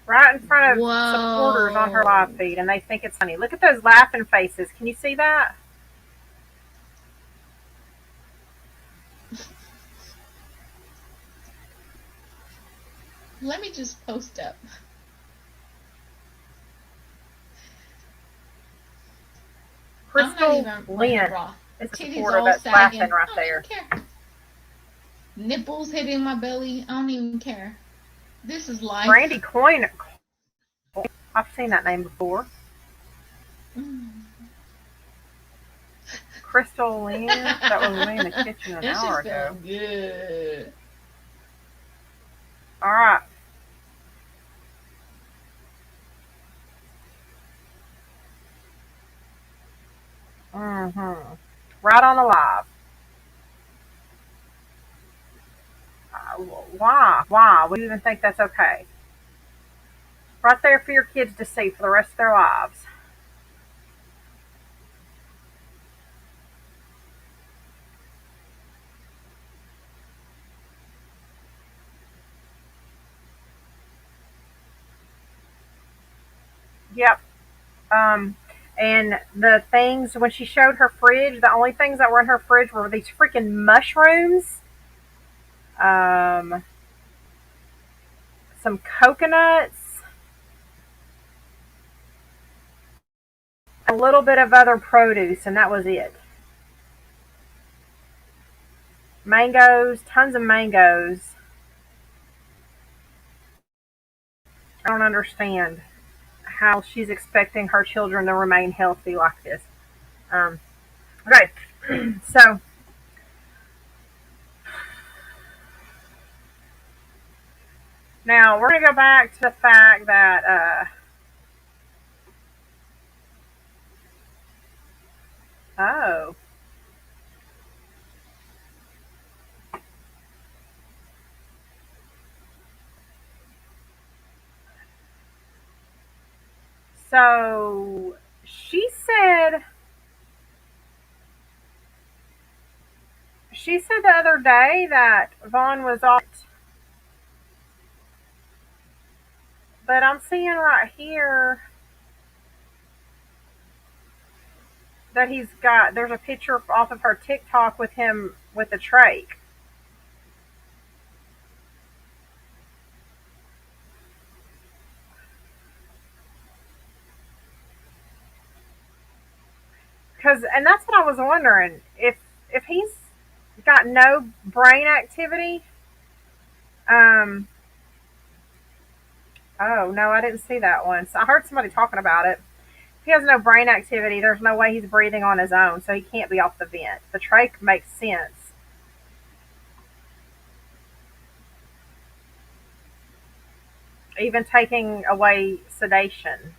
Right in front of supporters on her live feed, and they think it's funny. Look at those laughing faces. Can you see that? Let me just post up. Crystal Lynn is a supporter that's laughing right there. Nipples hitting my belly. I don't even care. This is life. Brandy Coin. I've seen that name before. Crystal Lynn? That was me in the kitchen an This hour is ago. feeling good. All right. Mm-hmm. Right on the live. Why? Why? We even think that's okay. Right there for your kids to see for the rest of their lives. Yep. Um, and the things when she showed her fridge, the only things that were in her fridge were these freaking mushrooms, um, some coconuts, a little bit of other produce, and that was it. Mangoes, tons of mangoes. I don't understand how she's expecting her children to remain healthy like this. Um, okay, so now we're gonna go back to the fact that oh, so she said the other day that Vaughn was off, but I'm seeing right here that there's a picture off of her TikTok with him with the trach. And that's what I was wondering if he's got no brain activity. Um, oh no, I didn't see that one. So I heard somebody talking about it. If he has no brain activity, there's no way he's breathing on his own, so he can't be off the vent. The trach makes sense. Even taking away sedation,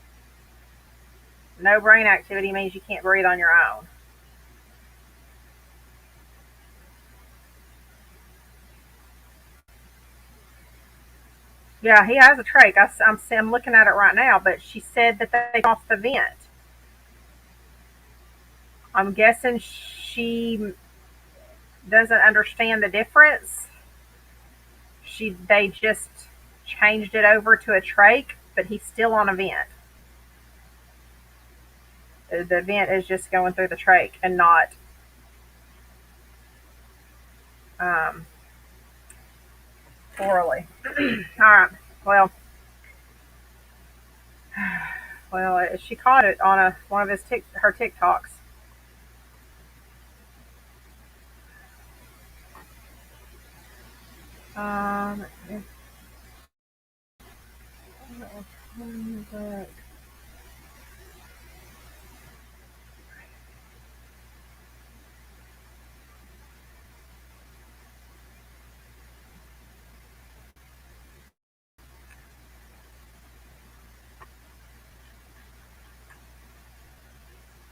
no brain activity means you can't breathe on your own. Yeah, he has a trach. I'm looking at it right now, but she said that they off the vent. I'm guessing she doesn't understand the difference. They just changed it over to a trach, but he's still on a vent. The vent is just going through the trach and not um, orally. All right. Well, she caught it on one of her TikToks. Um,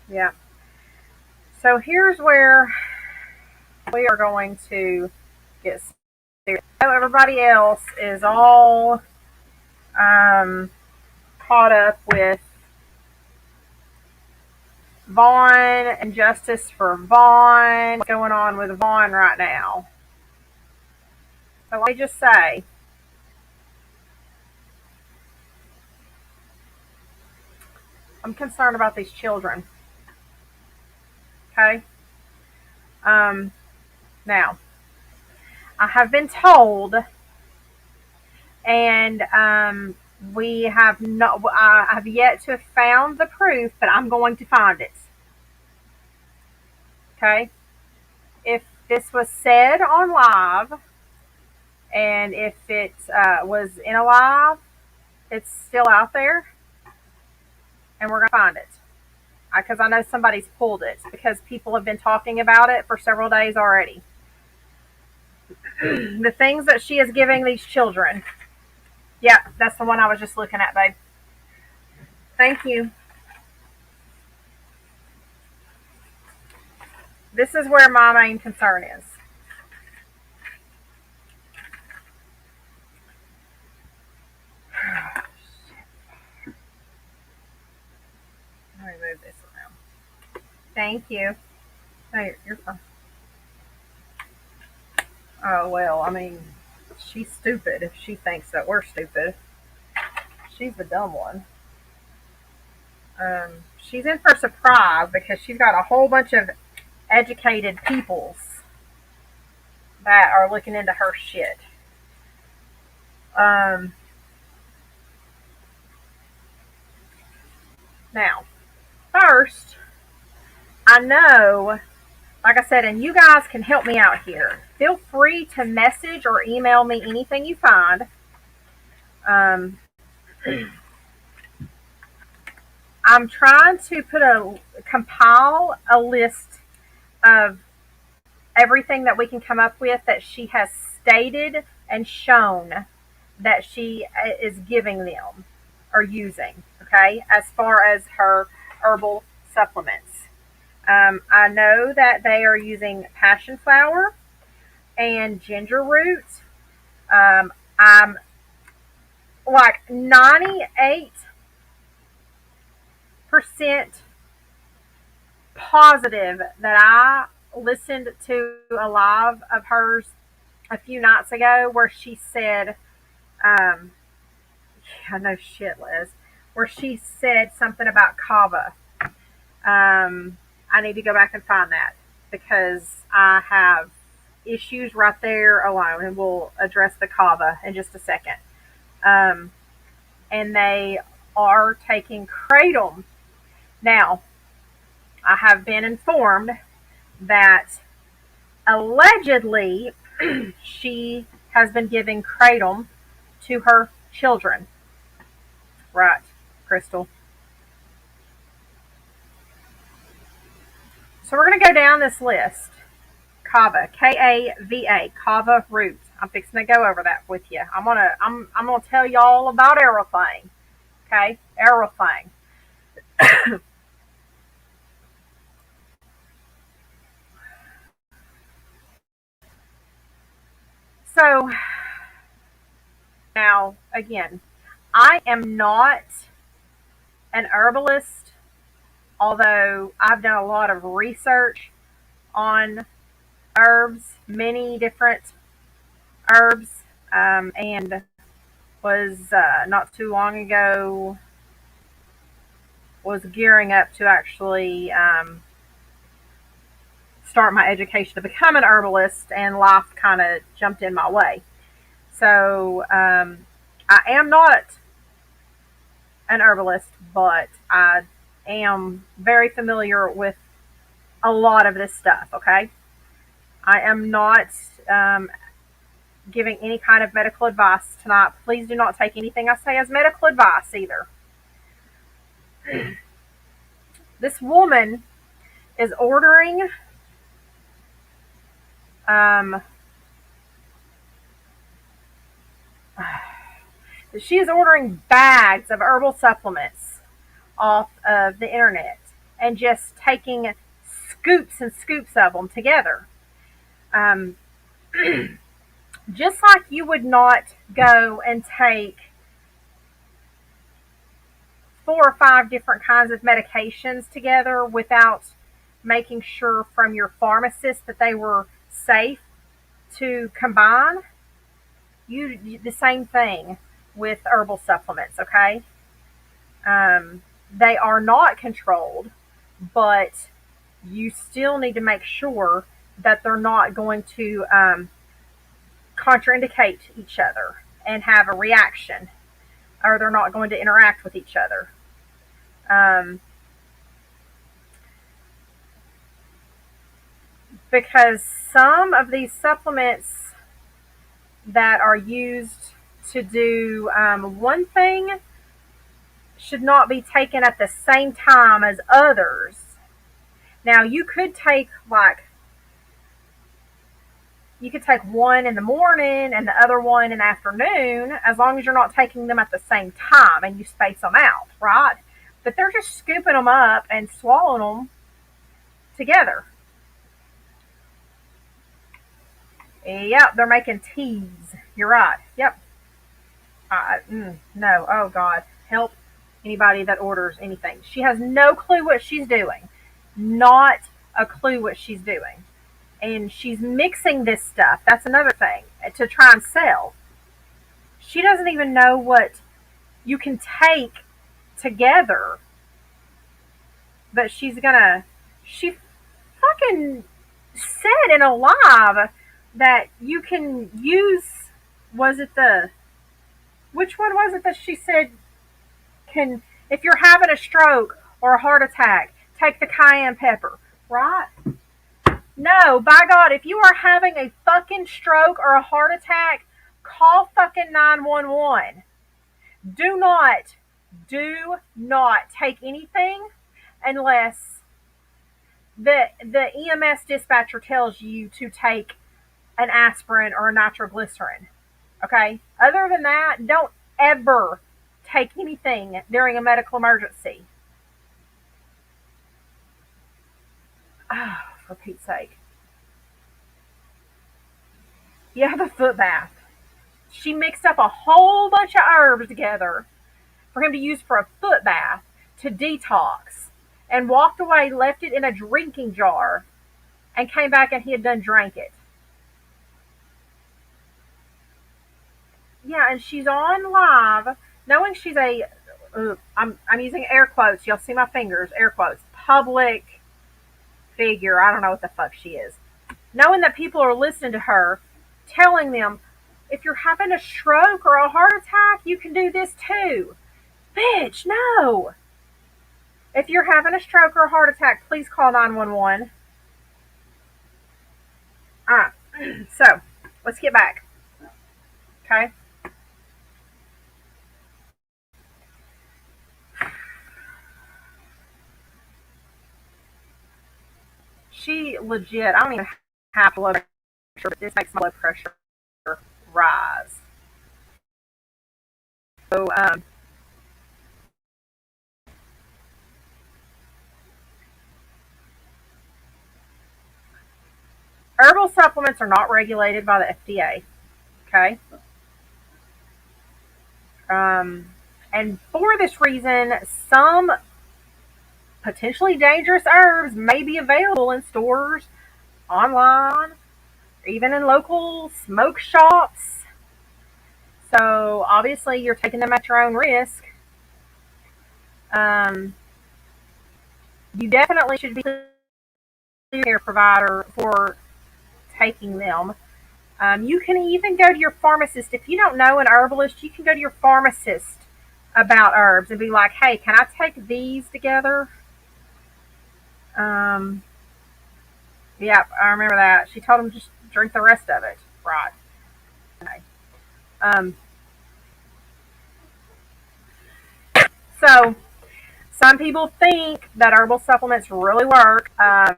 yeah. So here's where we are going to get serious. Everybody else is all um, caught up with Vaughn and justice for Vaughn. What's going on with Vaughn right now? So let me just say, I'm concerned about these children. Okay. Um, Now, I have been told, and we have not. I have yet to have found the proof, but I'm going to find it. Okay. If this was said on live, and if it was in a live, it's still out there, and we're gonna find it. because I know somebody's pulled it because people have been talking about it for several days already. The things that she is giving these children. Yeah, that's the one I was just looking at, babe. Thank you. This is where my main concern is. Let me move this around. Thank you. No, you're fine. Oh, well, I mean, she's stupid if she thinks that we're stupid. She's the dumb one. She's in for a surprise because she's got a whole bunch of educated peoples that are looking into her shit. Um, Now, first, I know, like I said, and you guys can help me out here. Feel free to message or email me anything you find. Um, I'm trying to compile a list of everything that we can come up with that she has stated and shown that she is giving them or using, okay, as far as her herbal supplements. I know that they are using passion flower and ginger root. I'm like 98% positive that I listened to a live of hers a few nights ago where she said, um, yeah, no shit, Liz, where she said something about kava. I need to go back and find that because I have issues right there alone, and we'll address the kava in just a second. Um, and they are taking kratom. Now, I have been informed that allegedly she has been giving kratom to her children. Right, Crystal. So we're going to go down this list. Kava, Kava, kava root. I'm fixing to go over that with you. I'm gonna tell y'all about everything. Okay, everything. So now again, I am not an herbalist, although I've done a lot of research on herbs, many different herbs, and was not too long ago was gearing up to actually start my education to become an herbalist, and life kind of jumped in my way. So I am not an herbalist, but I am very familiar with a lot of this stuff. Okay, I am not giving any kind of medical advice tonight. Please do not take anything I say as medical advice either. This woman is ordering um, she is ordering bags of herbal supplements off of the internet and just taking scoops and scoops of them together. Um, just like you would not go and take 4 or 5 different kinds of medications together without making sure from your pharmacist that they were safe to combine. The same thing with herbal supplements, okay? They are not controlled, but you still need to make sure that they're not going to contraindicate each other and have a reaction, or they're not going to interact with each other. Um, because some of these supplements that are used to do one thing, should not be taken at the same time as others. Now, you could take one in the morning and the other one in the afternoon, as long as you're not taking them at the same time and you space them out, right? But they're just scooping them up and swallowing them together. Yep, they're making teas. You're right. Yep. No. Oh God, help anybody that orders anything. She has no clue what she's doing. Not a clue what she's doing. And she's mixing this stuff. That's another thing to try and sell. She doesn't even know what you can take together, but she fucking said in a live that you can use, was it which one was it that she said can, if you're having a stroke or a heart attack, take the cayenne pepper, right? No, by God, if you are having a fucking stroke or a heart attack, call fucking 911. Do not, do not take anything unless the EMS dispatcher tells you to take an aspirin or a nitroglycerin. Okay? Other than that, don't ever take anything during a medical emergency. Oh, for Pete's sake. Yeah, the foot bath. She mixed up a whole bunch of herbs together for him to use for a foot bath to detox, and walked away, left it in a drinking jar, and came back and he had done drank it. Yeah, and she's on live, knowing she's I'm using air quotes. You'll see my fingers, air quotes, public figure. I don't know what the fuck she is. Knowing that people are listening to her, telling them, if you're having a stroke or a heart attack, you can do this too. Bitch, no. If you're having a stroke or a heart attack, please call 911. Alright, so let's get back. Okay? She legit, I don't even have blood pressure, but this makes my blood pressure rise. So, herbal supplements are not regulated by the FDA. Okay? And for this reason, some potentially dangerous herbs may be available in stores, online, even in local smoke shops. So obviously, you're taking them at your own risk. Um, you definitely should be a care provider for taking them. You can even go to your pharmacist. If you don't know an herbalist, you can go to your pharmacist about herbs and be like, hey, can I take these together? Um, yeah, I remember that. She told him just drink the rest of it. Right. Okay. Um, so some people think that herbal supplements really work, but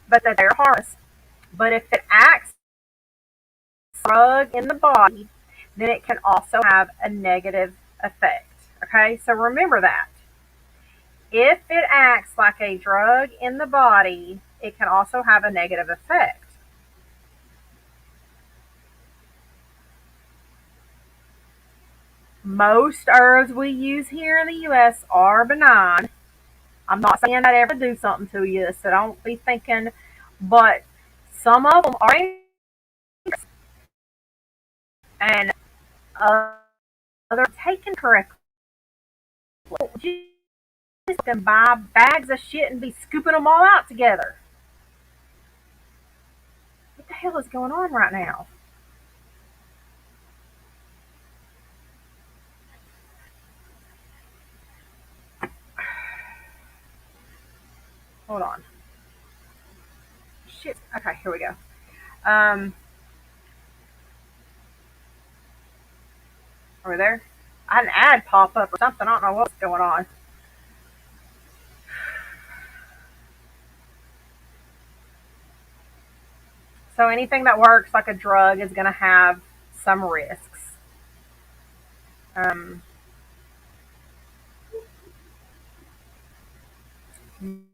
that they're harmless. But if it acts like a drug in the body, then it can also have a negative effect. Okay, so remember that. If it acts like a drug in the body, it can also have a negative effect. Most herbs we use here in the U.S. are benign. I'm not saying that ever do something to you, so don't be thinking, but some of them are, and other taken correctly. You can buy bags of shit and be scooping them all out together. What the hell is going on right now? Hold on. Shit. Okay, here we go. Um, are we there? I had an ad pop up or something. I don't know what's going on. So anything that works like a drug is going to have some risks. Um,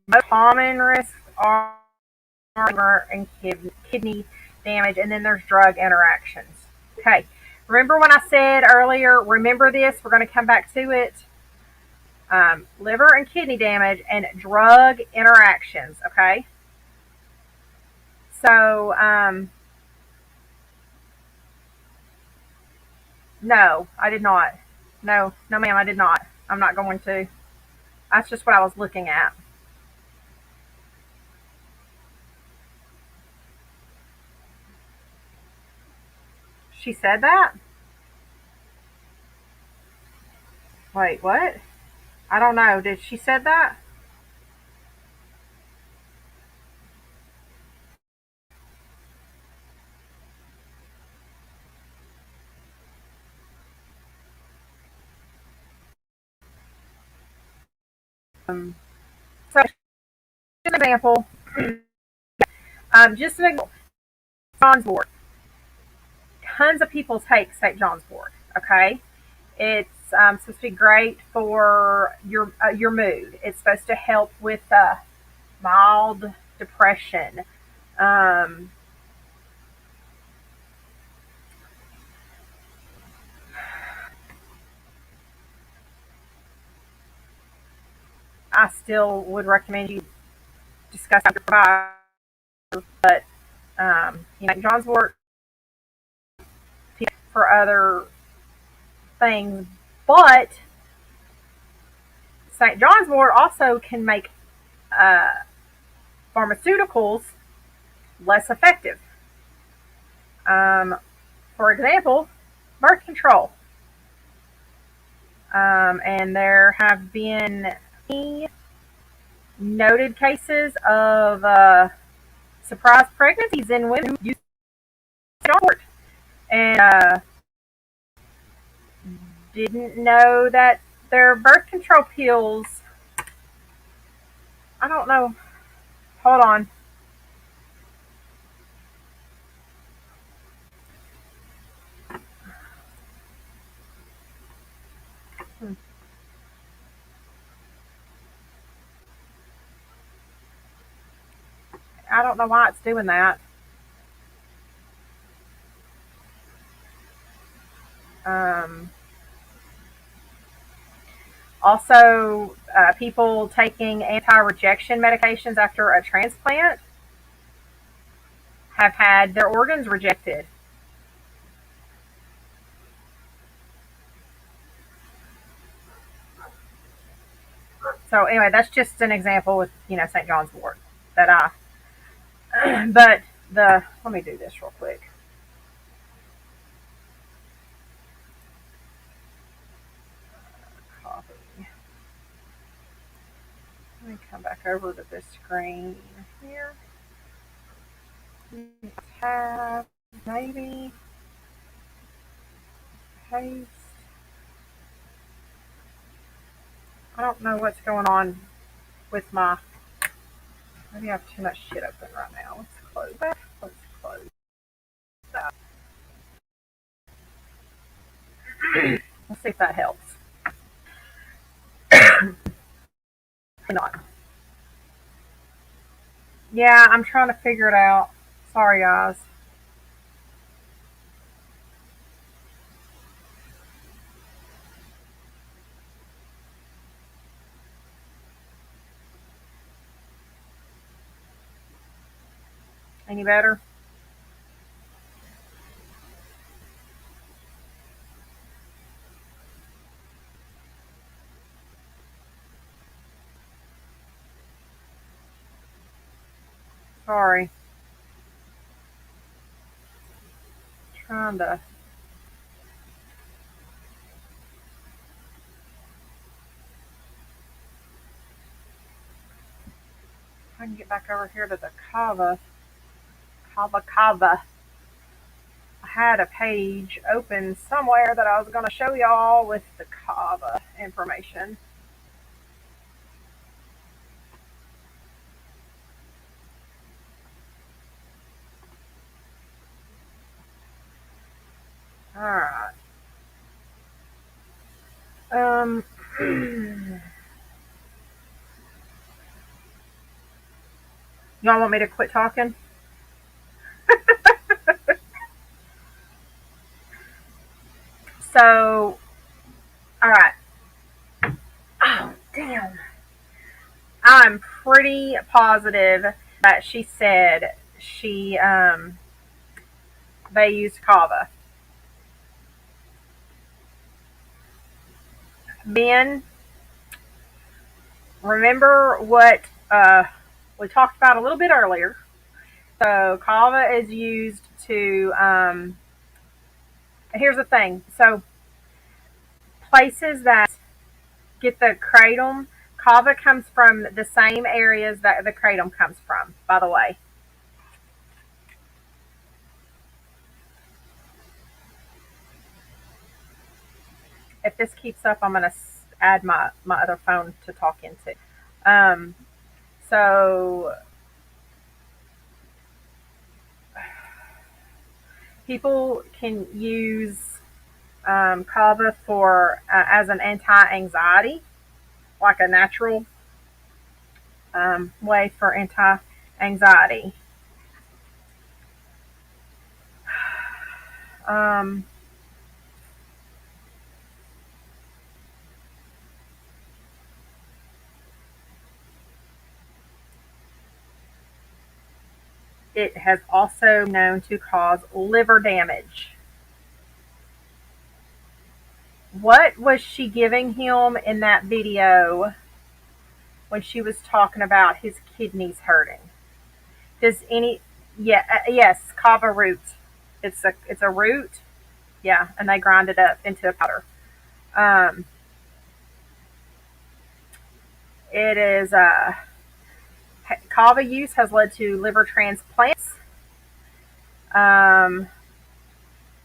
Most common risks are liver and kidney damage, and then there's drug interactions. Okay. Remember when I said earlier, remember this, we're going to come back to it. Liver and kidney damage and drug interactions. Okay. So, no, I did not. No, no, ma'am, I did not. I'm not going to. That's just what I was looking at. She said that? Wait, what? I don't know. Did she said that? So, an example. Just an example. John's wort. Tons of people take St. John's wort. Okay, it's supposed to be great for your mood. It's supposed to help with mild depression. Um, I still would recommend you discuss with your provider, but John's wort for other things, but St. John's wort also can make uh, pharmaceuticals less effective. Um, for example, birth control. And there have been noted cases of surprise pregnancies in women who use short and didn't know that their birth control pills. I don't know. Hold on. I don't know why it's doing that. Um, Also, people taking anti-rejection medications after a transplant have had their organs rejected. So anyway, that's just an example with St. John's Wort that but let me do this real quick. Copy. Let me come back over to this screen here. Tab, maybe paste. I don't know what's going on with my. Maybe I have too much shit open right now. Let's close that. Let's close that. Let's see if that helps. Not. Yeah, I'm trying to figure it out. Sorry, guys. Any better? Sorry. Trying to. I can get back over here to the kava. Kava. I had a page open somewhere that I was going to show y'all with the kava information. All right. Um, y'all want me to quit talking? So, all right. Oh, damn. I'm pretty positive that she said they used kava. Ben, remember what we talked about a little bit earlier. So kava is used to. Here's the thing. So places that get the kratom, kava comes from the same areas that the kratom comes from. By the way, if this keeps up, I'm gonna add my other phone to talk into. Um, so people can use kava for as an anti-anxiety, like a natural way for anti-anxiety. Um, it has also known to cause liver damage. What was she giving him in that video when she was talking about his kidneys hurting? Does any yeah yes, kava root. It's a root. Yeah, and they grind it up into a powder. Um, it is kava use has led to liver transplants. Um,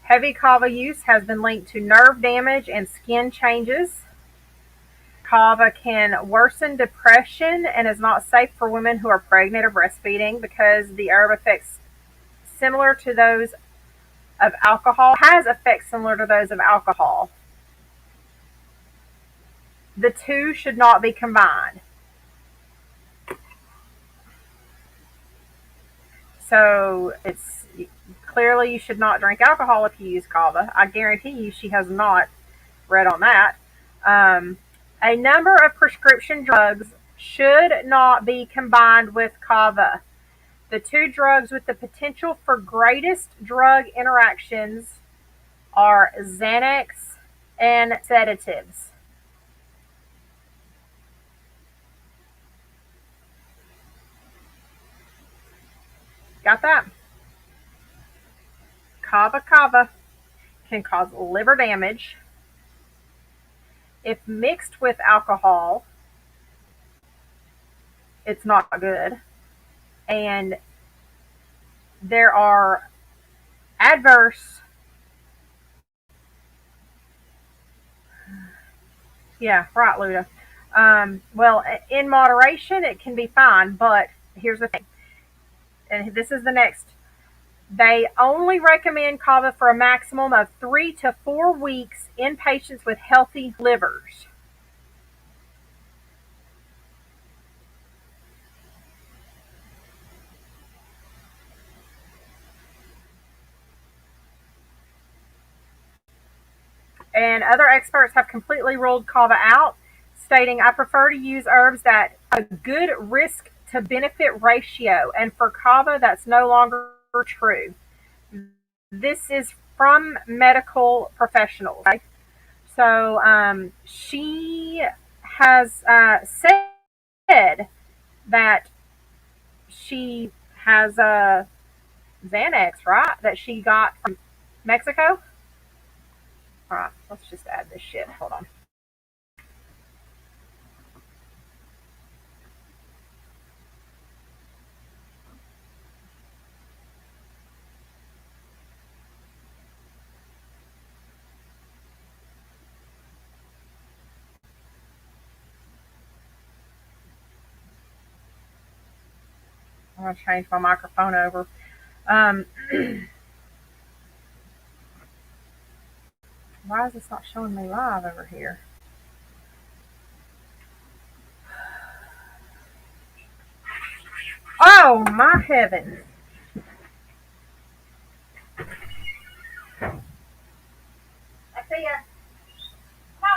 heavy kava use has been linked to nerve damage and skin changes. Kava can worsen depression and is not safe for women who are pregnant or breastfeeding because the herb effects similar to those of alcohol has effects similar to those of alcohol. The two should not be combined. So it's clearly you should not drink alcohol if you use kava. I guarantee you she has not read on that. Um, a number of prescription drugs should not be combined with kava. The two drugs with the potential for greatest drug interactions are Xanax and sedatives. Got that? Kava can cause liver damage. If mixed with alcohol, it's not good. And there are adverse, yeah, right, Luda. Well, in moderation, it can be fine, but here's the thing, and this is the next. They only recommend kava for a maximum of 3 to 4 weeks in patients with healthy livers. And other experts have completely ruled kava out, stating, I prefer to use herbs that have a good risk to benefit ratio. And for kava, that's no longer true. This is from medical professionals. Okay? So she has said that she has a Xanax, right? That she got from Mexico. All right, let's just add this shit. Hold on. I'm gonna change my microphone over. Um, why is this not showing me live over here? Oh my heavens! I see ya. No,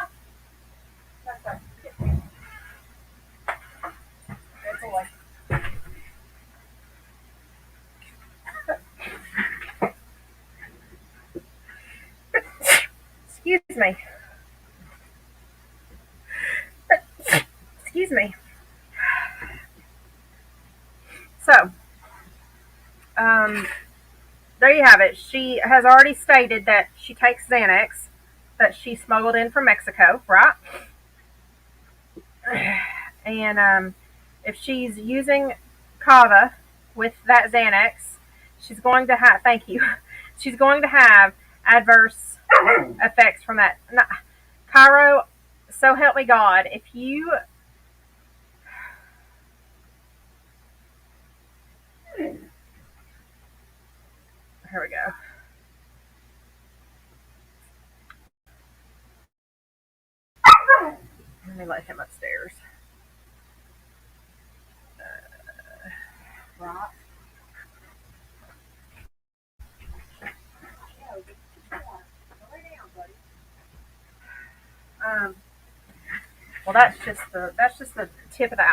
that's a good boy. Excuse me. Excuse me. So, um, there you have it. She has already stated that she takes Xanax that she smuggled in from Mexico, right? And if she's using kava with that Xanax, she's going to have, thank you, she's going to have adverse effects from that. Cairo, so help me God, if you, here we go. Let me let him upstairs. Right. Um, well, that's just the tip of the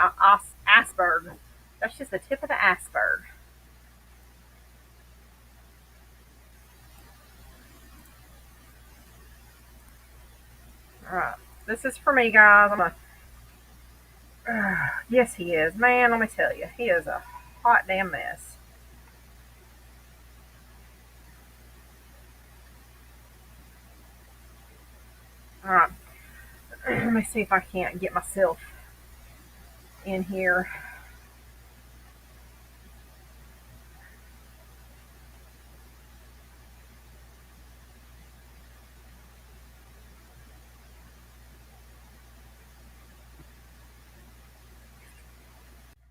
iceberg. That's just the tip of the iceberg. All right, this is for me, guys. I'm gonna. Yes, he is, man. Let me tell you, he is a hot damn mess. All right, let me see if I can't get myself in here.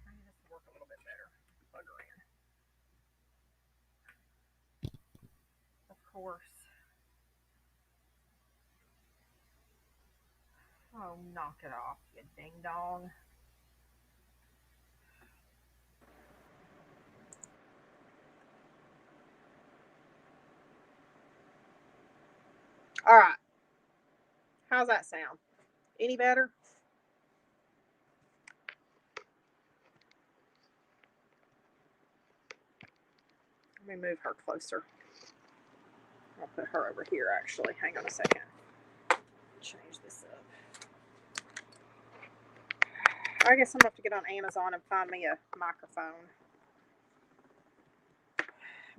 Maybe this will work a little bit better. Plug her in, of course. Oh, knock it off, you ding dong. All right, how's that sound? Any better? Let me move her closer. I'll put her over here. Actually, hang on a second. Change this up. I guess I'm gonna have to get on Amazon and find me a microphone,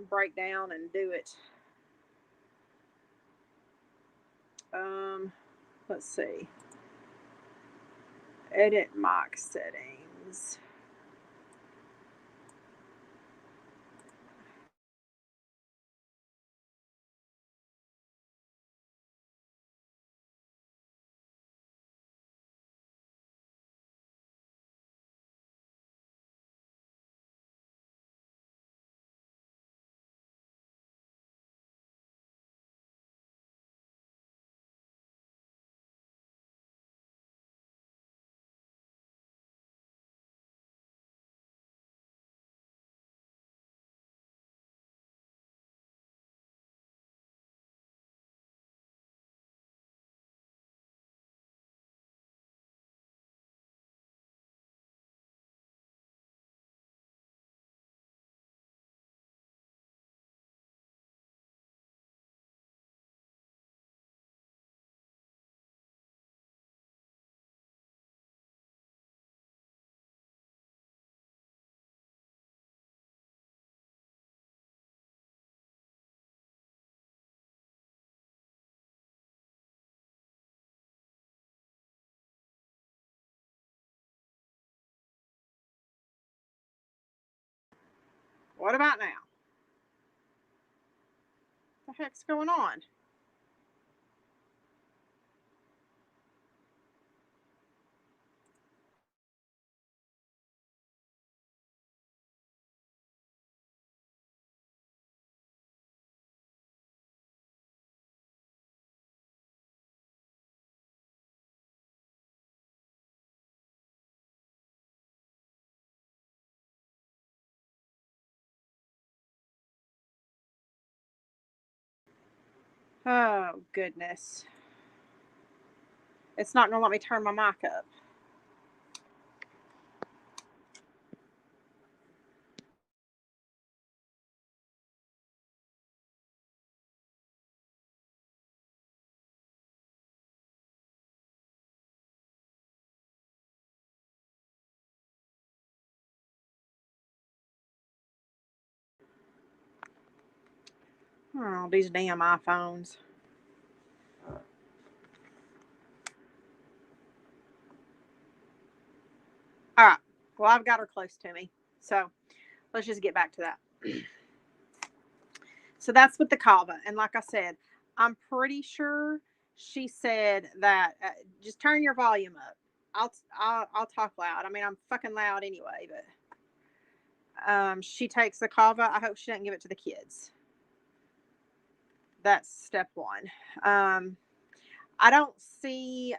break down and do it. Let's see. Edit mic settings. What about now? What the heck's going on? Oh, goodness. It's not going to let me turn my mic up. Oh, these damn iPhones. All right. Well, I've got her close to me. So let's just get back to that. So that's with the kava. And like I said, I'm pretty sure she said that just turn your volume up. I'll talk loud. I mean, I'm fucking loud anyway, but she takes the kava. I hope she doesn't give it to the kids. That's step one. I don't see,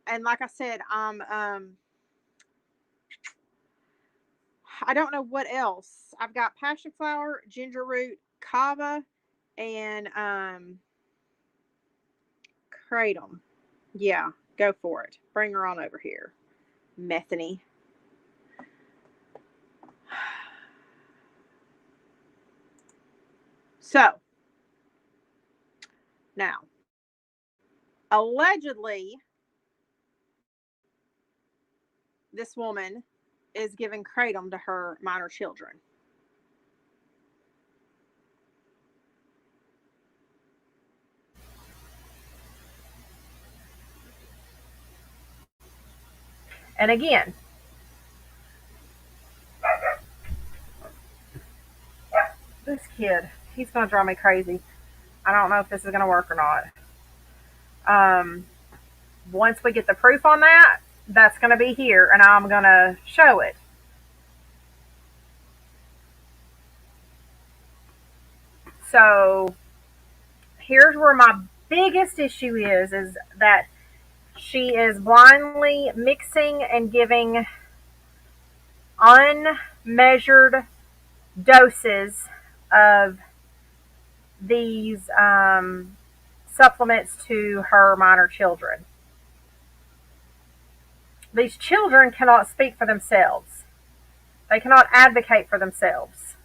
and like I said, I don't know what else. I've got passion flower, ginger root, kava, and kratom. Yeah, go for it. Bring her on over here, Methany. So now, allegedly, this woman is giving kratom to her minor children. And again, this kid, he's going to drive me crazy. I don't know if this is going to work or not. Once we get the proof on that, that's going to be here, and I'm going to show it. So here's where my biggest issue is that she is blindly mixing and giving unmeasured doses of these supplements to her minor children. These children cannot speak for themselves. They cannot advocate for themselves.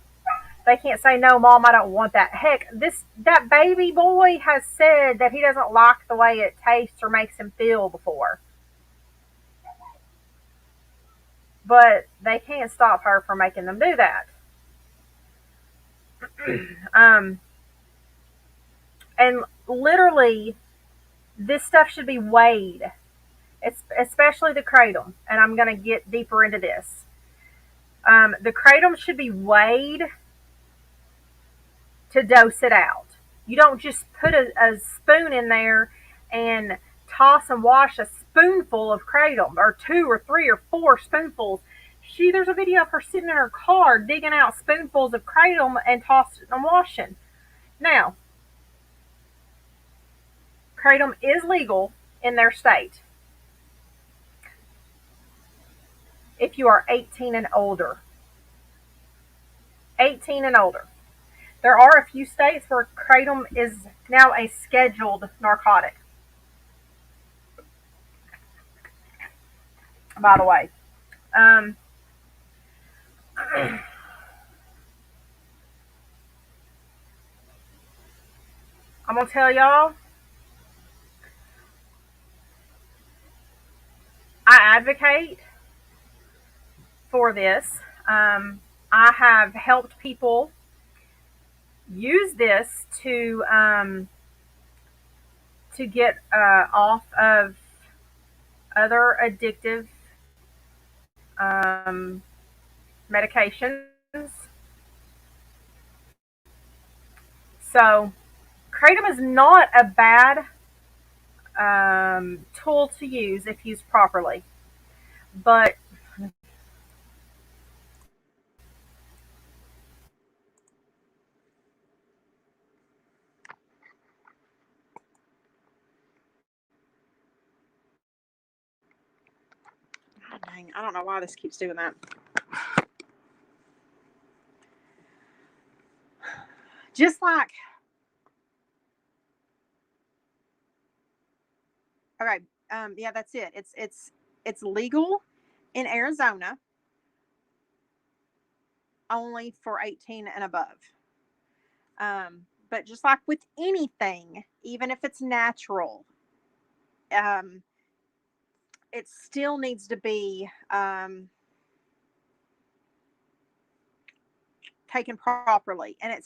They can't say, no, Mom, I don't want that. Heck, that baby boy has said that he doesn't like the way it tastes or makes him feel before. But they can't stop her from making them do that. um, and literally, this stuff should be weighed. It's especially the kratom, and I'm going to get deeper into this. The kratom should be weighed to dose it out. You don't just put a spoon in there and toss and wash a spoonful of kratom, or 2 or 3 or 4 spoonfuls. There's a video of her sitting in her car digging out spoonfuls of kratom and tossing and washing. Now, kratom is legal in their state if you are 18 and older. 18 and older. There are a few states where kratom is now a scheduled narcotic, by the way. Um, I'm going to tell y'all, I advocate for this. I have helped people use this to get off of other addictive medications. So, kratom is not a bad tool to use if used properly, but God dang, I don't know why this keeps doing that. Just like Okay. Yeah, that's it. It's legal in Arizona only for 18 and above. But just like with anything, even if it's natural, um, it still needs to be taken properly, and it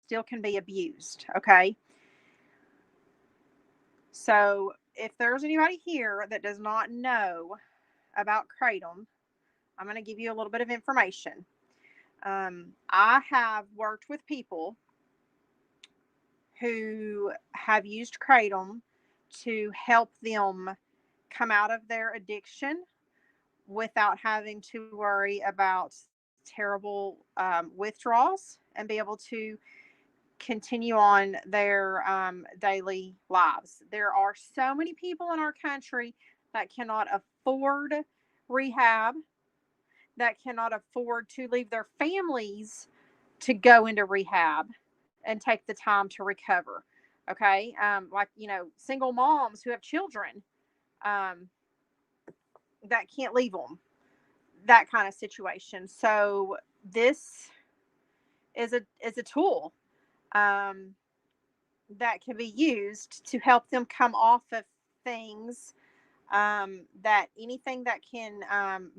still can be abused. Okay. So if there's anybody here that does not know about kratom, I'm going to give you a little bit of information. I have worked with people who have used kratom to help them come out of their addiction without having to worry about terrible withdrawals and be able to continue on their daily lives. There are so many people in our country that cannot afford rehab, that cannot afford to leave their families to go into rehab and take the time to recover. Okay. Like, single moms who have children um, that can't leave them, that kind of situation. So this is a tool um, that can be used to help them come off of things, that anything that can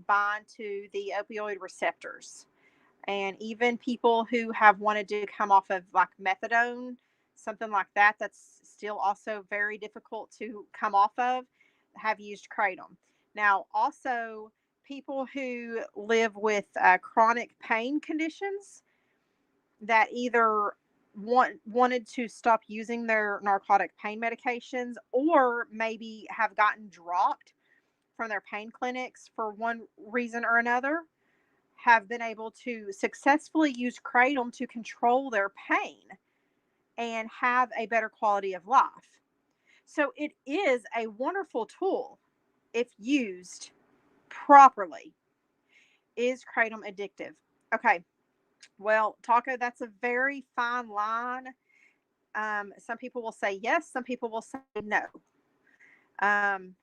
bind to the opioid receptors. And even people who have wanted to come off of like methadone, something like that, that's still also very difficult to come off of, have used kratom. Now, also people who live with chronic pain conditions that either wanted to stop using their narcotic pain medications, or maybe have gotten dropped from their pain clinics for one reason or another, have been able to successfully use kratom to control their pain and have a better quality of life. So it is a wonderful tool if used properly. Is kratom addictive? Okay, well, Taco, that's a very fine line. Some people will say yes, some people will say no.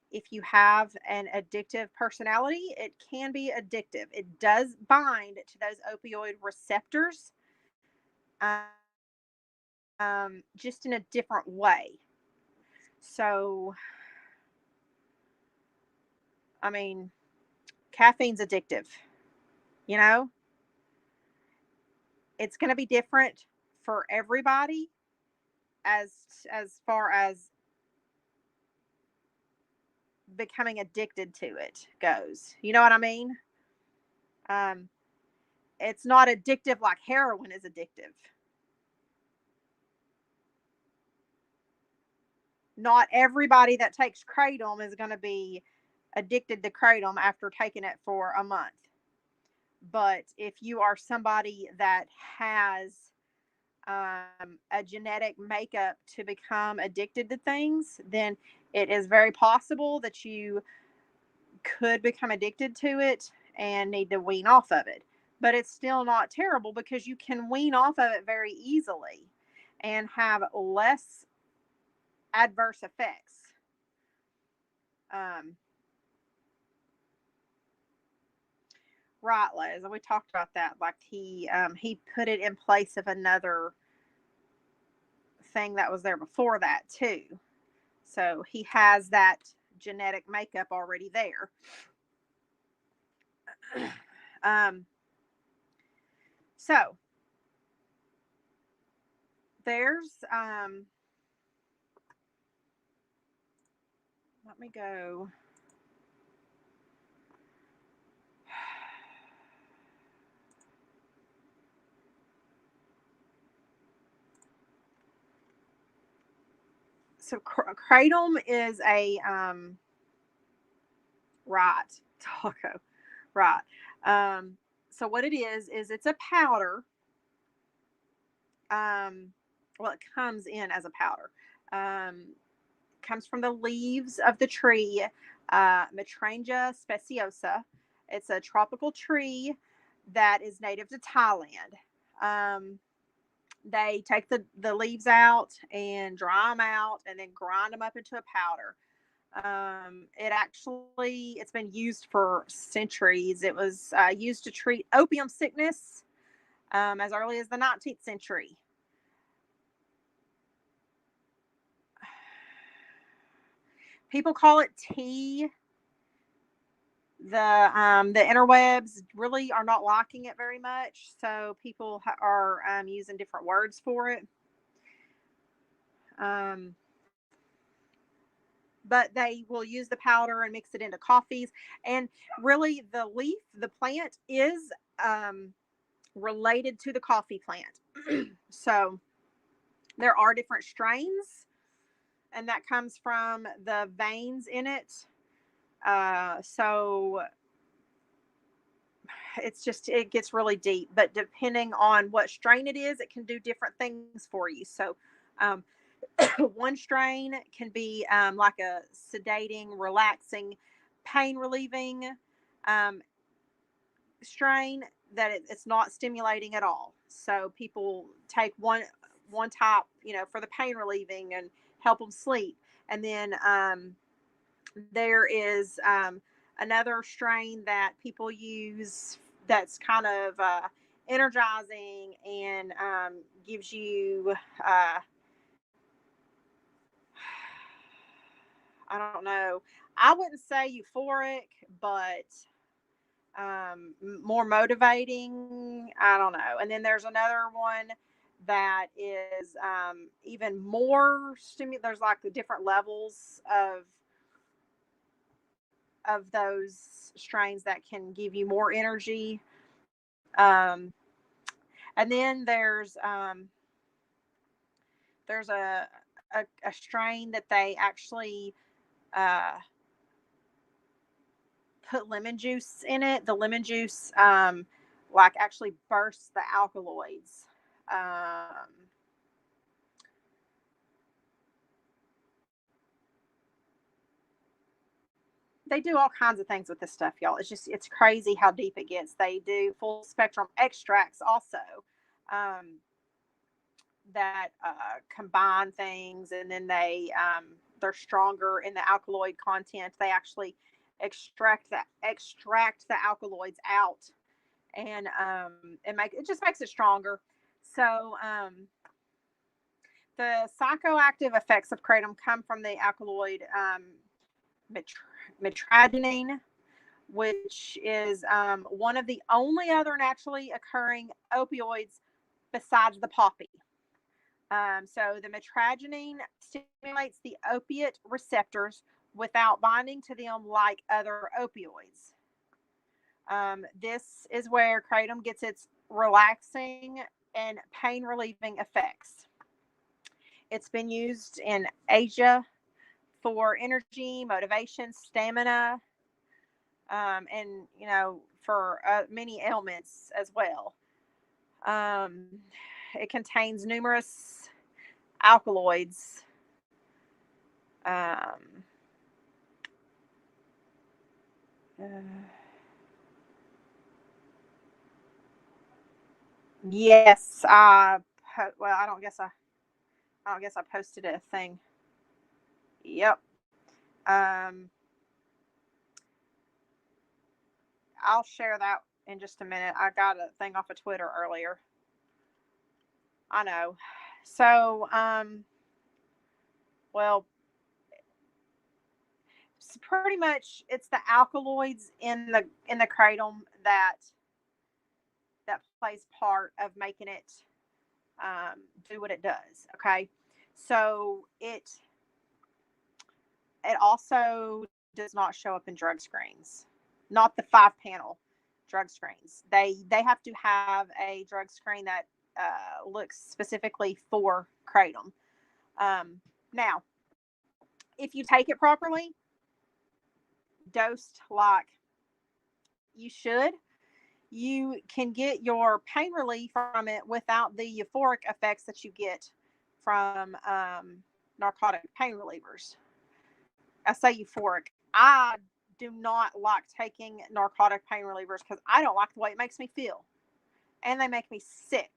If you have an addictive personality, it can be addictive. It does bind to those opioid receptors, just in a different way. So, I mean, caffeine's addictive. You know, it's going to be different for everybody as as far as becoming addicted to it goes. You know what I mean? Um, it's not addictive like heroin is addictive. Not everybody that takes kratom is going to be addicted to kratom after taking it for a month. But if you are somebody that has a genetic makeup to become addicted to things, then it is very possible that you could become addicted to it and need to wean off of it. But it's still not terrible because you can wean off of it very easily and have less adverse effects. Um, right, Les, we talked about that. Like he put it in place of another thing that was there before that too. So he has that genetic makeup already there. um, so there's let me go. So kratom is a right taco, right. Um, so what it is it's a powder. Um, well, it comes in as a powder. Comes from the leaves of the tree, Matranga speciosa. It's a tropical tree that is native to Thailand. Um, they take the leaves out and dry them out and then grind them up into a powder. It's been used for centuries. It was used to treat opium sickness as early as the 19th century. People call it tea. The interwebs really are not liking it very much, so people are using different words for it. Um, but they will use the powder and mix it into coffees. And really, the leaf, the plant, is related to the coffee plant. So there are different strains, and that comes from the veins in it. So it gets really deep, but depending on what strain it is, it can do different things for you. So um, one strain can be like a sedating, relaxing, pain relieving um, strain that it's not stimulating at all. So people take one type, for the pain relieving and help them sleep. And then there is another strain that people use that's kind of energizing and gives you I don't know. I wouldn't say euphoric, but more motivating. I don't know. And then there's another one that is even more stimulating. There's like the different levels of those strains that can give you more energy. And then there's a strain that they actually uh, put lemon juice in it. The lemon juice like actually bursts the alkaloids. They do all kinds of things with this stuff, y'all. It's crazy how deep it gets. They do full spectrum extracts also. Um, that combine things, and then they're stronger in the alkaloid content. They actually extract the alkaloids out, and it just makes it stronger. So the psychoactive effects of kratom come from the alkaloid mitragynine, which is one of the only other naturally occurring opioids besides the poppy. So the mitragynine stimulates the opiate receptors without binding to them like other opioids. This is where kratom gets its relaxing and pain relieving effects. It's been used in Asia for energy, motivation, stamina, and for many ailments as well. Um, it contains numerous alkaloids. Um, uh, yes, well, I don't guess I posted a thing. Yep. Um, I'll share that in just a minute. I got a thing off of Twitter earlier. I know. So, well, it's pretty much it's the alkaloids in the kratom that plays part of making it do what it does. Okay, so it also does not show up in drug screens, not the 5 panel drug screens. They have to have a drug screen that looks specifically for kratom. Now, if you take it properly, dosed like you should, you can get your pain relief from it without the euphoric effects that you get from narcotic pain relievers. I say euphoric. I do not like taking narcotic pain relievers because I don't like the way it makes me feel, and they make me sick.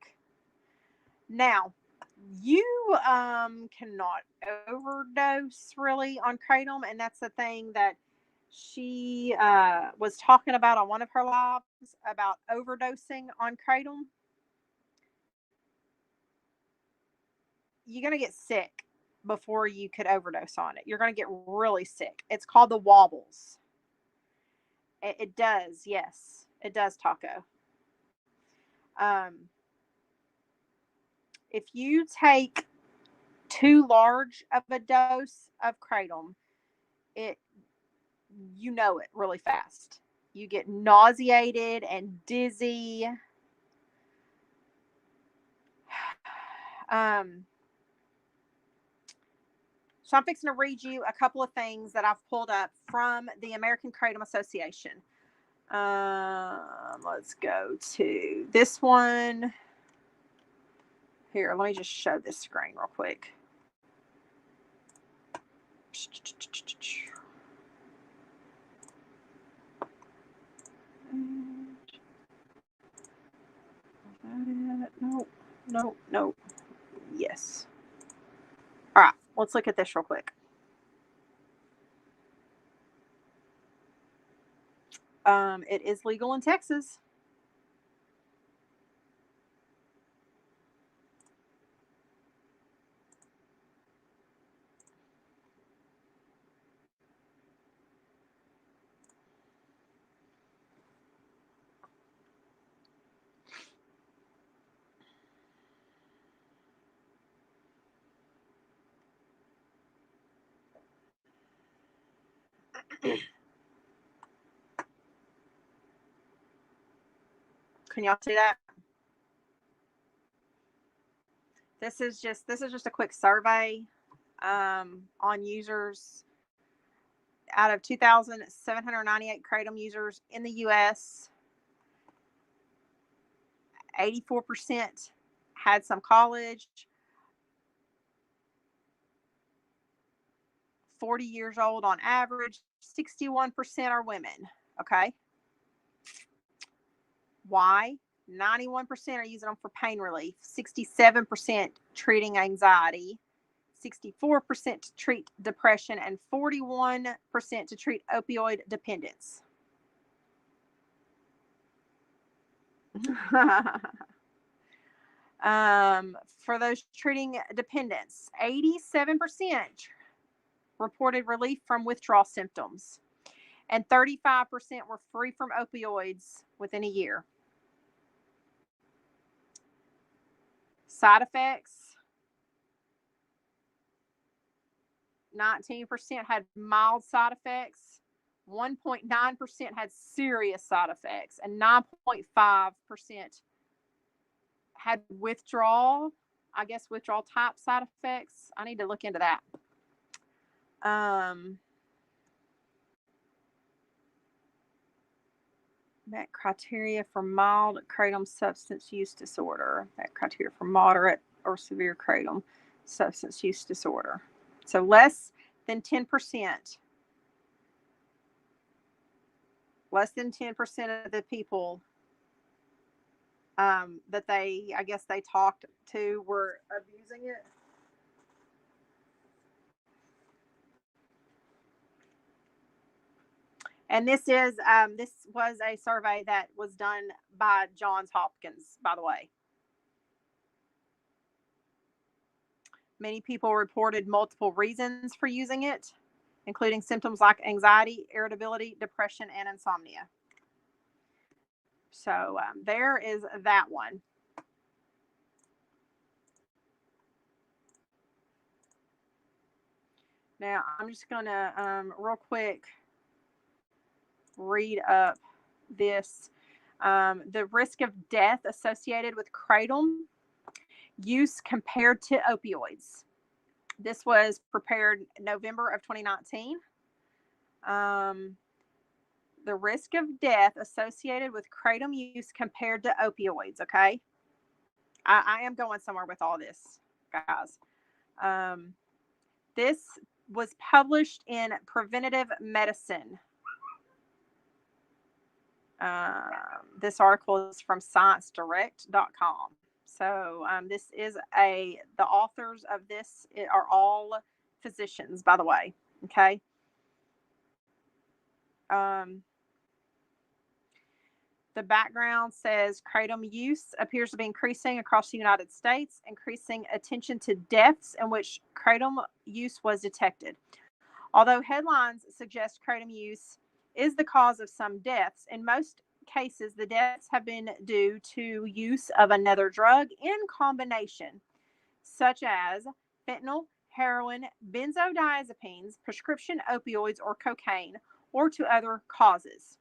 Now, You cannot overdose really on kratom, and that's the thing that she was talking about on one of her lives about overdosing on kratom. You're going to get sick before you could overdose on it. You're going to get really sick. It's called the wobbles. It does, yes, it does, Taco. Um, if you take too large of a dose of kratom, it you know it really fast. You get nauseated and dizzy. Um, so I'm fixing to read you a couple of things that I've pulled up from the American Kratom Association. Let's go to this one. Here, let me just show this screen real quick. Nope, nope, nope. Yes. All right, let's look at this real quick. It is legal in Texas. Can y'all see that? This is just a quick survey on users. Out of 2,798 kratom users in the U.S., 84% had some college. 40 years old on average. 61% are women. Okay. Why? 91% are using them for pain relief. 67% treating anxiety. 64% to treat depression, and 41% to treat opioid dependence. For those treating dependence, 87% reported relief from withdrawal symptoms, and 35% were free from opioids within a year. Side effects, 19% had mild side effects, 1.9% had serious side effects, and 9.5% had withdrawal type side effects. I need to look into that. That criteria for mild kratom substance use disorder. That criteria for moderate or severe kratom substance use disorder. So less than 10%. Less than 10% of the people that they talked to were abusing it. And this was a survey that was done by Johns Hopkins, by the way. Many people reported multiple reasons for using it, including symptoms like anxiety, irritability, depression, and insomnia. So there is that one. Now, I'm just going to real quick read up this. The risk of death associated with kratom use compared to opioids. This was prepared November of 2019. The risk of death associated with kratom use compared to opioids, okay? I am going somewhere with all this, guys. This was published in Preventative Medicine. This article is from ScienceDirect.com. So this is the authors of this are all physicians, by the way. Okay. Um, the background says kratom use appears to be increasing across the United States, increasing attention to deaths in which kratom use was detected. Although headlines suggest kratom use is the cause of some deaths, in most cases, the deaths have been due to use of another drug in combination, such as fentanyl, heroin, benzodiazepines, prescription opioids, or cocaine, or to other causes,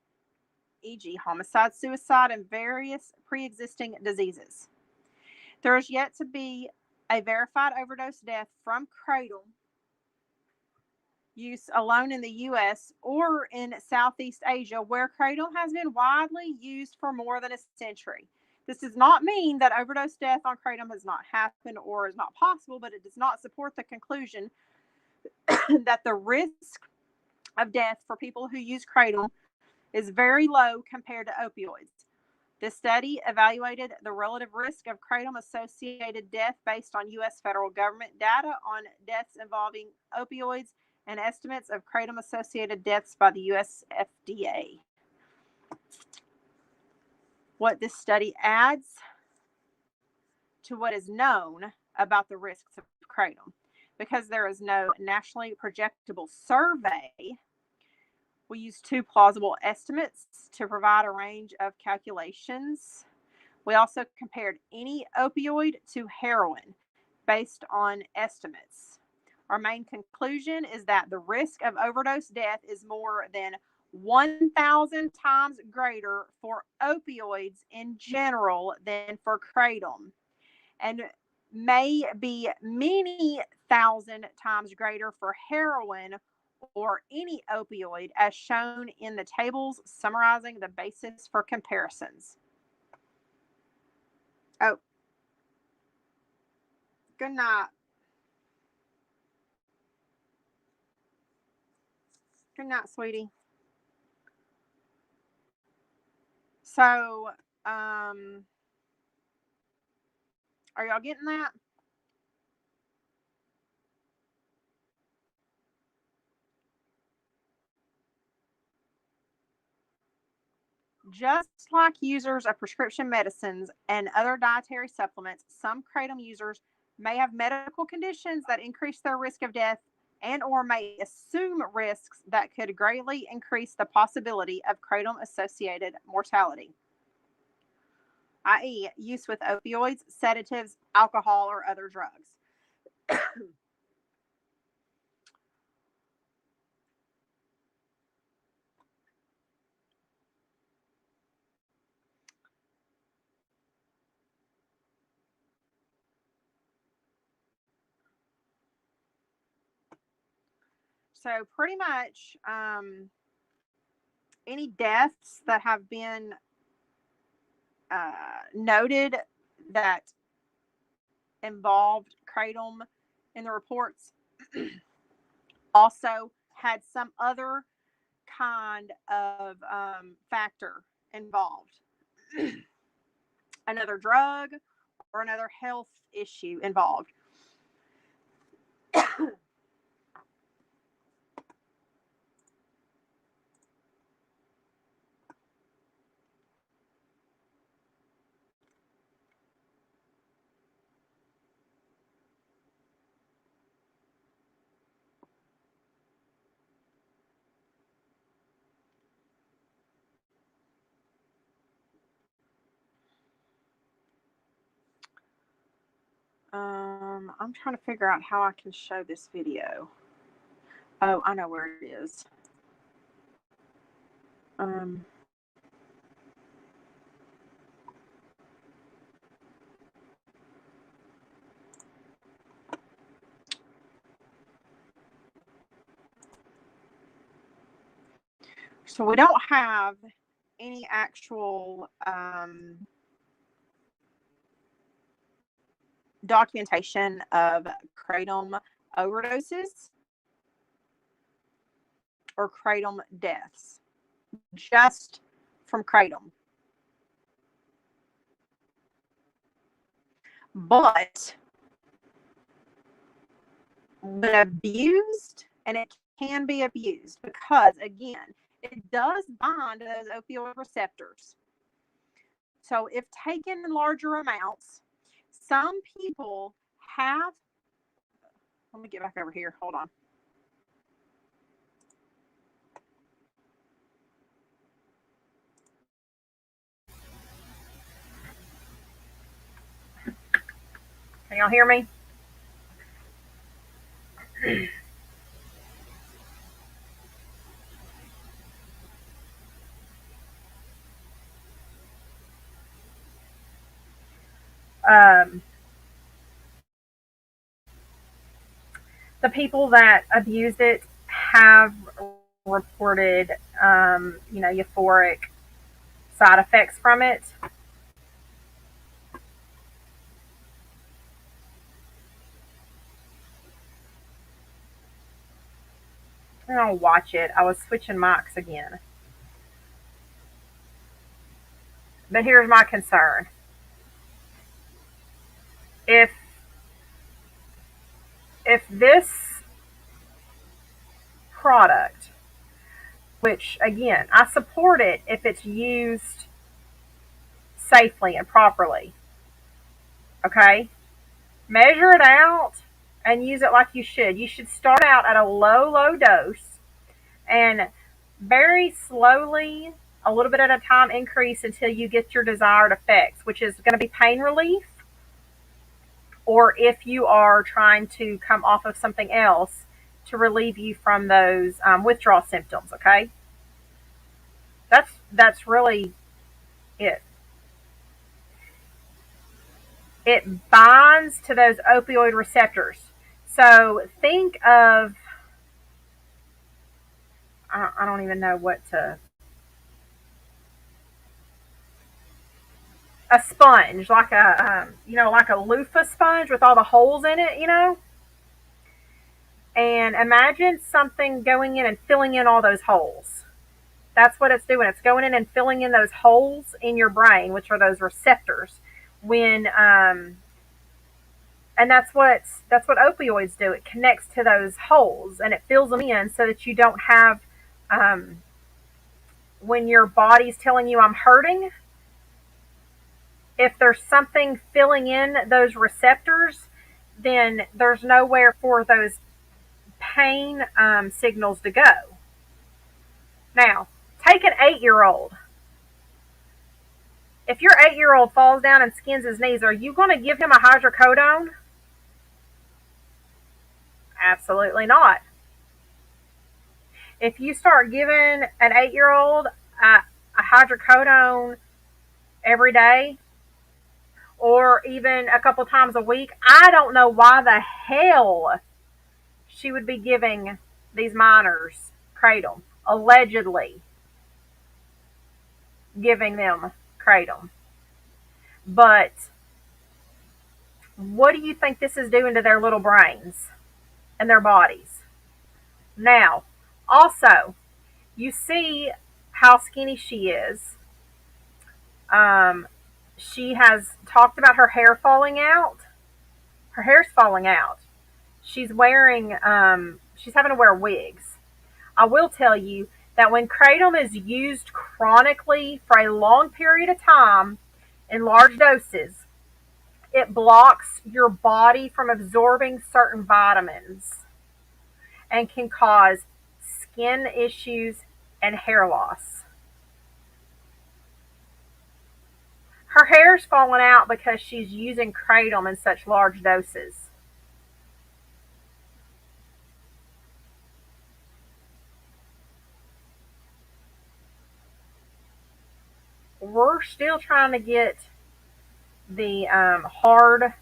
e.g., homicide, suicide, and various pre existing diseases. There is yet to be a verified overdose death from kratom use alone in the U.S. or in Southeast Asia, where kratom has been widely used for more than a century. This does not mean that overdose death on kratom has not happened or is not possible, but it does not support the conclusion that the risk of death for people who use kratom is very low compared to opioids. This study evaluated the relative risk of kratom associated death based on U.S. federal government data on deaths involving opioids and estimates of kratom associated deaths by the U.S. FDA. What this study adds to what is known about the risks of kratom, because there is no nationally projectable survey, we use two plausible estimates to provide a range of calculations. We also compared any opioid to heroin based on estimates. Our main conclusion is that the risk of overdose death is more than 1,000 times greater for opioids in general than for kratom, and may be many thousand times greater for heroin or any opioid, as shown in the tables summarizing the basis for comparisons. Oh, good night. Good night, sweetie. So, are y'all getting that? Just like users of prescription medicines and other dietary supplements, some kratom users may have medical conditions that increase their risk of death and or may assume risks that could greatly increase the possibility of kratom associated mortality, i.e., use with opioids, sedatives, alcohol, or other drugs. So pretty much any deaths that have been noted that involved kratom in the reports also had some other kind of factor involved, another drug or another health issue involved. I'm trying to figure out how I can show this video. Oh, I know where it is. Um, so we don't have any actual documentation of kratom overdoses or kratom deaths, just from kratom. But when abused, and it can be abused because, again, it does bind to those opioid receptors. So, if taken in larger amounts, some people have. Let me get back over here. Hold on. Can y'all hear me? Um, the people that abused it have reported, euphoric side effects from it. I don't watch it. I was switching mics again. But here's my concern. If this product, which again, I support it if it's used safely and properly, okay? Measure it out and use it like you should. You should start out at a low dose and very slowly, a little bit at a time, increase until you get your desired effects, which is going to be pain relief, or if you are trying to come off of something else to relieve you from those withdrawal symptoms. Okay, that's really it. It binds to those opioid receptors. So think of, I don't even know what to, a sponge, like like a loofah sponge with all the holes in it, and imagine something going in and filling in all those holes. That's what it's doing. It's going in and filling in those holes in your brain, which are those receptors. When and that's what opioids do. It connects to those holes and it fills them in so that you don't have, um, when your body's telling you I'm hurting. If there's something filling in those receptors, then there's nowhere for those pain signals to go. Now, take an 8-year-old. If your 8-year-old falls down and skins his knees, are you going to give him a hydrocodone? Absolutely not. If you start giving an 8-year-old a hydrocodone every day or even a couple times a week, I don't know why the hell she would be giving these minors kratom, allegedly giving them kratom. But what do you think this is doing to their little brains and their bodies? Now, also, you see how skinny she is. Um, she has talked about her hair falling out. Her hair's falling out. She's having to wear wigs. I will tell you that when kratom is used chronically for a long period of time in large doses, it blocks your body from absorbing certain vitamins and can cause skin issues and hair loss. Her hair's falling out because she's using kratom in such large doses. We're still trying to get the hard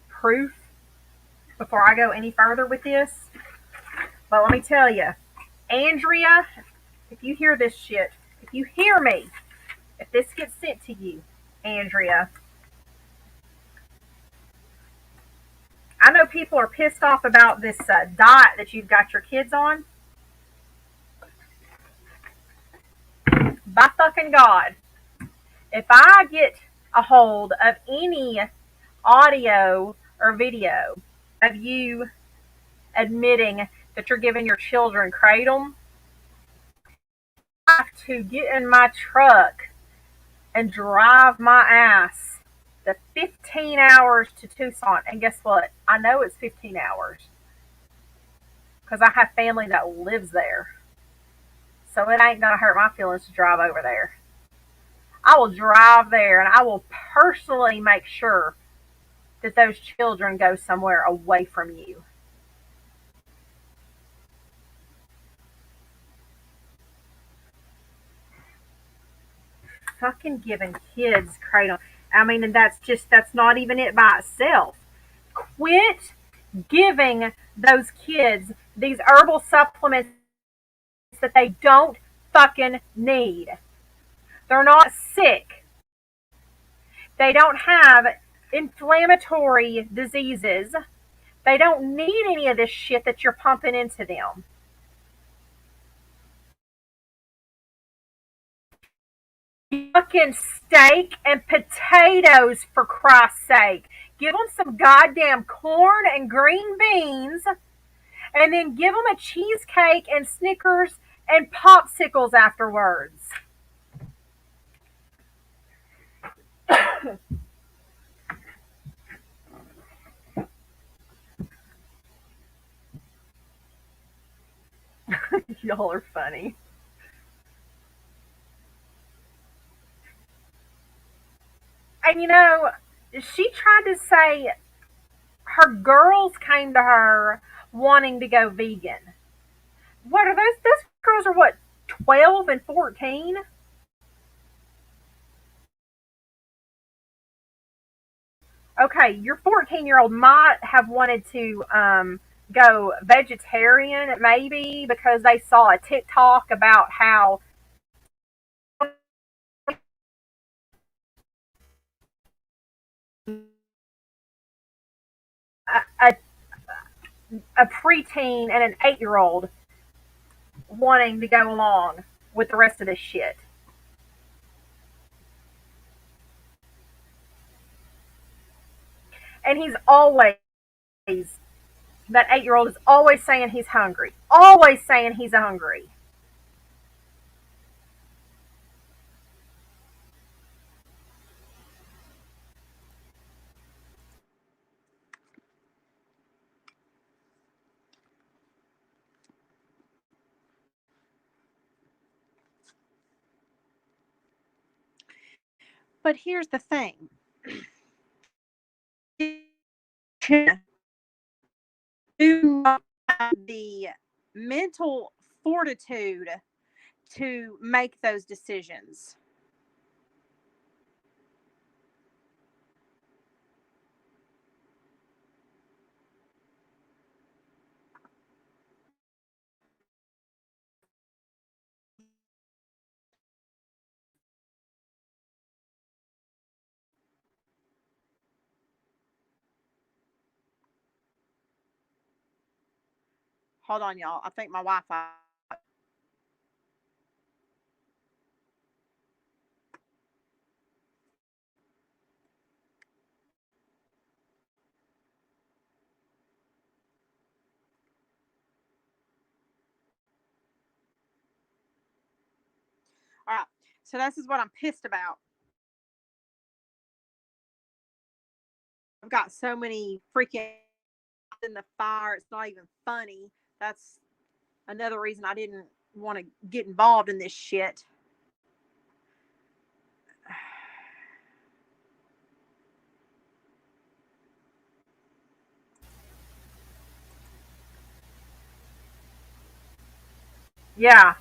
proof before I go any further with this. But let me tell you, Andrea, if you hear this shit, if you hear me, if this gets sent to you, Andrea, I know people are pissed off about this diet that you've got your kids on. By fucking God, if I get a hold of any audio or video of you admitting that you're giving your children kratom, I have to get in my truck and drive my ass the 15 hours to Tucson. And guess what? I know it's 15 hours because I have family that lives there. So it ain't going to hurt my feelings to drive over there. I will drive there and I will personally make sure that those children go somewhere away from you. Fucking giving kids kratom. I mean, and that's not even it by itself. Quit giving those kids these herbal supplements that they don't fucking need. They're not sick. They don't have inflammatory diseases. They don't need any of this shit that you're pumping into them. Fucking steak and potatoes, for Christ's sake. Give them some goddamn corn and green beans, and then give them a cheesecake and Snickers and popsicles afterwards. Y'all are funny. And she tried to say her girls came to her wanting to go vegan. What are those? Those girls are what, 12 and 14? Okay, your 14-year-old might have wanted to go vegetarian, maybe because they saw a TikTok about how a, a preteen and an 8-year-old wanting to go along with the rest of this shit. And he's always, that 8-year-old is always saying he's hungry, always saying he's hungry. But here's the thing. Do not have the mental fortitude to make those decisions. Hold on, y'all. I think my Wi-Fi. All right. So this is what I'm pissed about. I've got so many freaking in the fire. It's not even funny. That's another reason I didn't want to get involved in this shit. Yeah,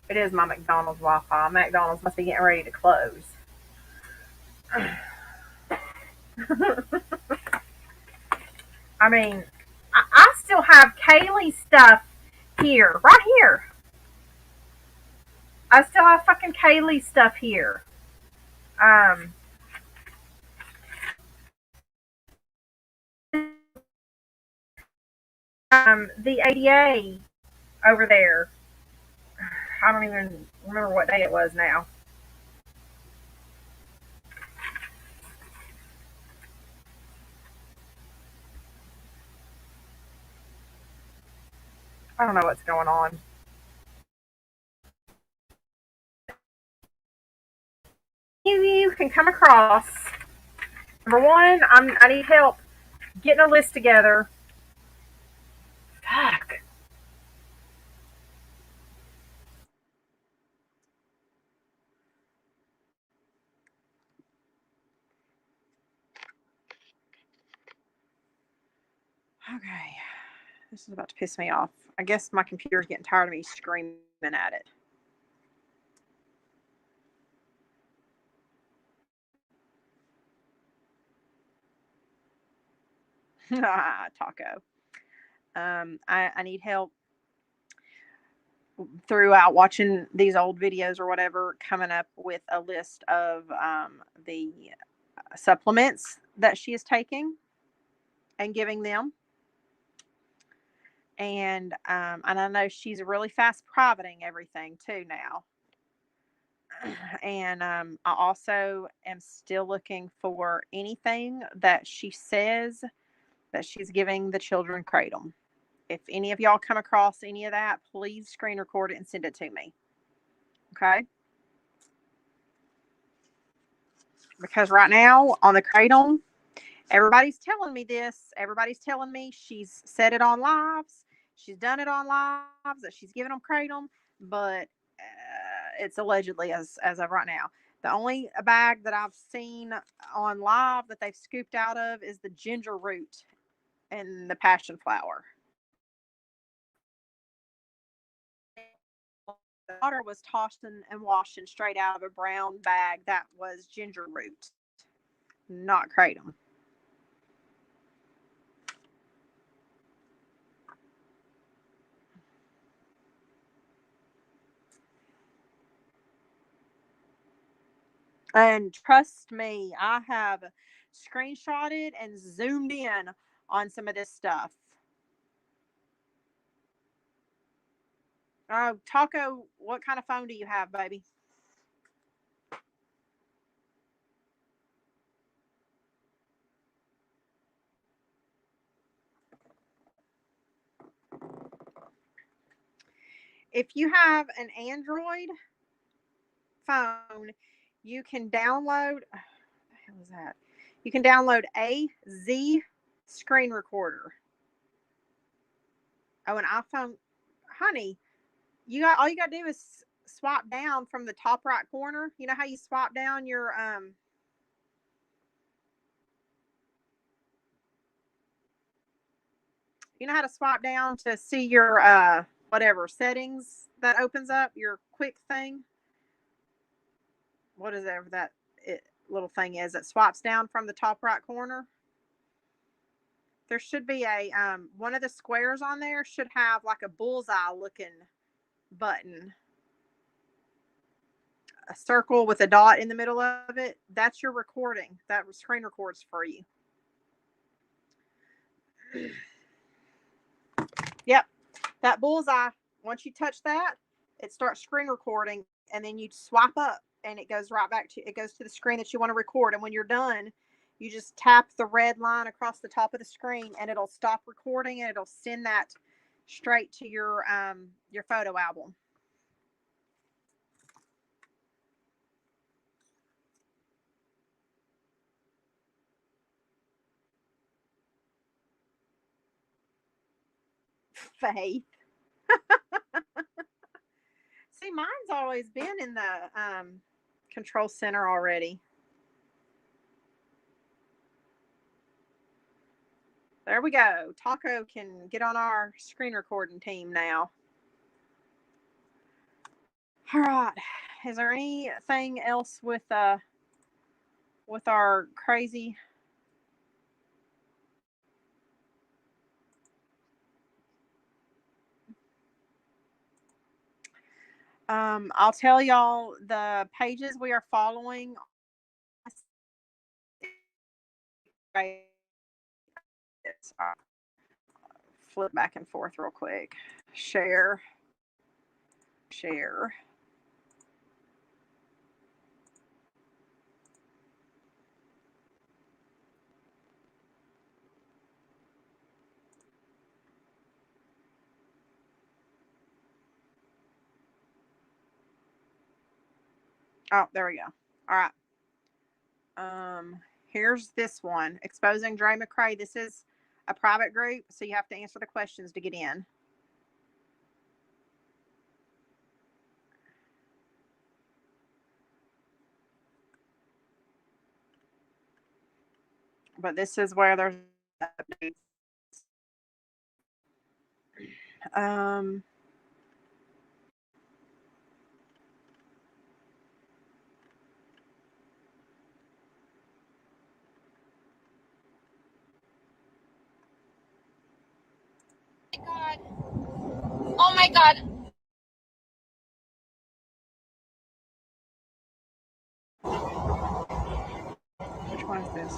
it is my McDonald's Wi-Fi. McDonald's must be getting ready to close. I mean, I still have Kaylee's stuff here, right here. I still have fucking Kaylee's stuff here. Um, the ADA over there. I don't even remember what day it was now. I don't know what's going on. You can come across. Number one, I need help getting a list together. Fuck. Okay. This is about to piss me off. I guess my computer's getting tired of me screaming at it. Taco. I need help throughout watching these old videos or whatever, coming up with a list of the supplements that she is taking and giving them. And I know she's really fast privating everything too now. And I also am still looking for anything that she says that she's giving the children kratom. If any of y'all come across any of that, please screen record it and send it to me. Okay? Because right now on the kratom, everybody's telling me this. Everybody's telling me she's said it on lives. She's done it on lives, that she's given them kratom, but it's allegedly as of right now. The only bag that I've seen on live that they've scooped out of is the ginger root and the passion flower. The water was tossed and washed and straight out of a brown bag that was ginger root, not kratom. And trust me, I have screenshotted and zoomed in on some of this stuff. Taco, what kind of phone do you have, baby? If you have an Android phone, you can download. What the hell is that? You can download AZ screen recorder. Oh, an iPhone, honey. All you got to do is swipe down from the top right corner. You know how you swipe down your you know how to swipe down to see your whatever settings that opens up your quick thing. What is that little thing is that swipes down from the top right corner? There should be a one of the squares on there should have like a bullseye looking button, a circle with a dot in the middle of it. That's your recording. That screen records for you. Yep, that bullseye. Once you touch that, it starts screen recording, and then you swipe up, and it goes to the screen that you want to record. And when you're done, you just tap the red line across the top of the screen, and it'll stop recording, and it'll send that straight to your photo album. Faith. See, mine's always been in the control center already. There we go. Taco can get on our screen recording team now. All right. Is there anything else with our crazy? I'll tell y'all the pages we are following. Flip back and forth real quick. Share. Oh, there we go. All right. Here's this one. Exposing Dre McCrae. This is a private group, so you have to answer the questions to get in. But this is where there's updates. Um, God. Oh my God. which one is this?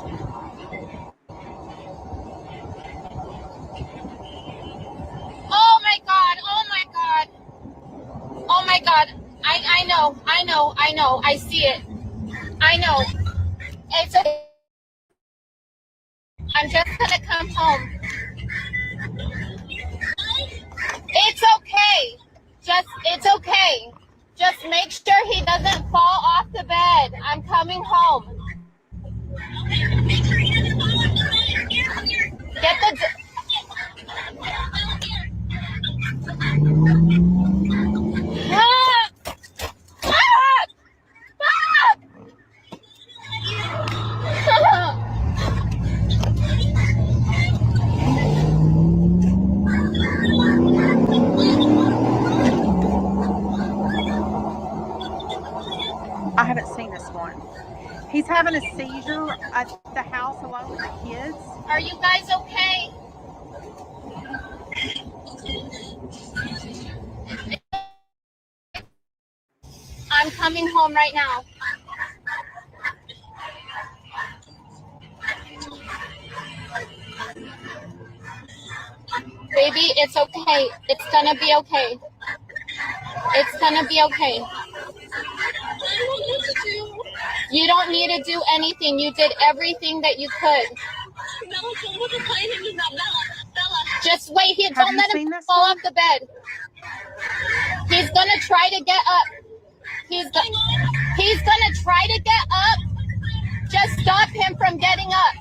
Oh my God. Oh my God. Oh my God. I know. I know. I know. I see it. I know. It's okay. I'm just gonna come home. It's okay. It's okay. Just make sure he doesn't fall off the bed. I'm coming home. Get the. Ah! Ah! Ah! I haven't seen this one. He's having a seizure at the house alone with the kids. Are you guys okay? I'm coming home right now. Baby, it's okay. It's gonna be okay. It's gonna be okay. You don't need to do anything. You did everything that you could. Just wait here. Have Don't you let him seen this fall one? off the bed. He's gonna try to get up. He's gonna try to get up. Just stop him from getting up.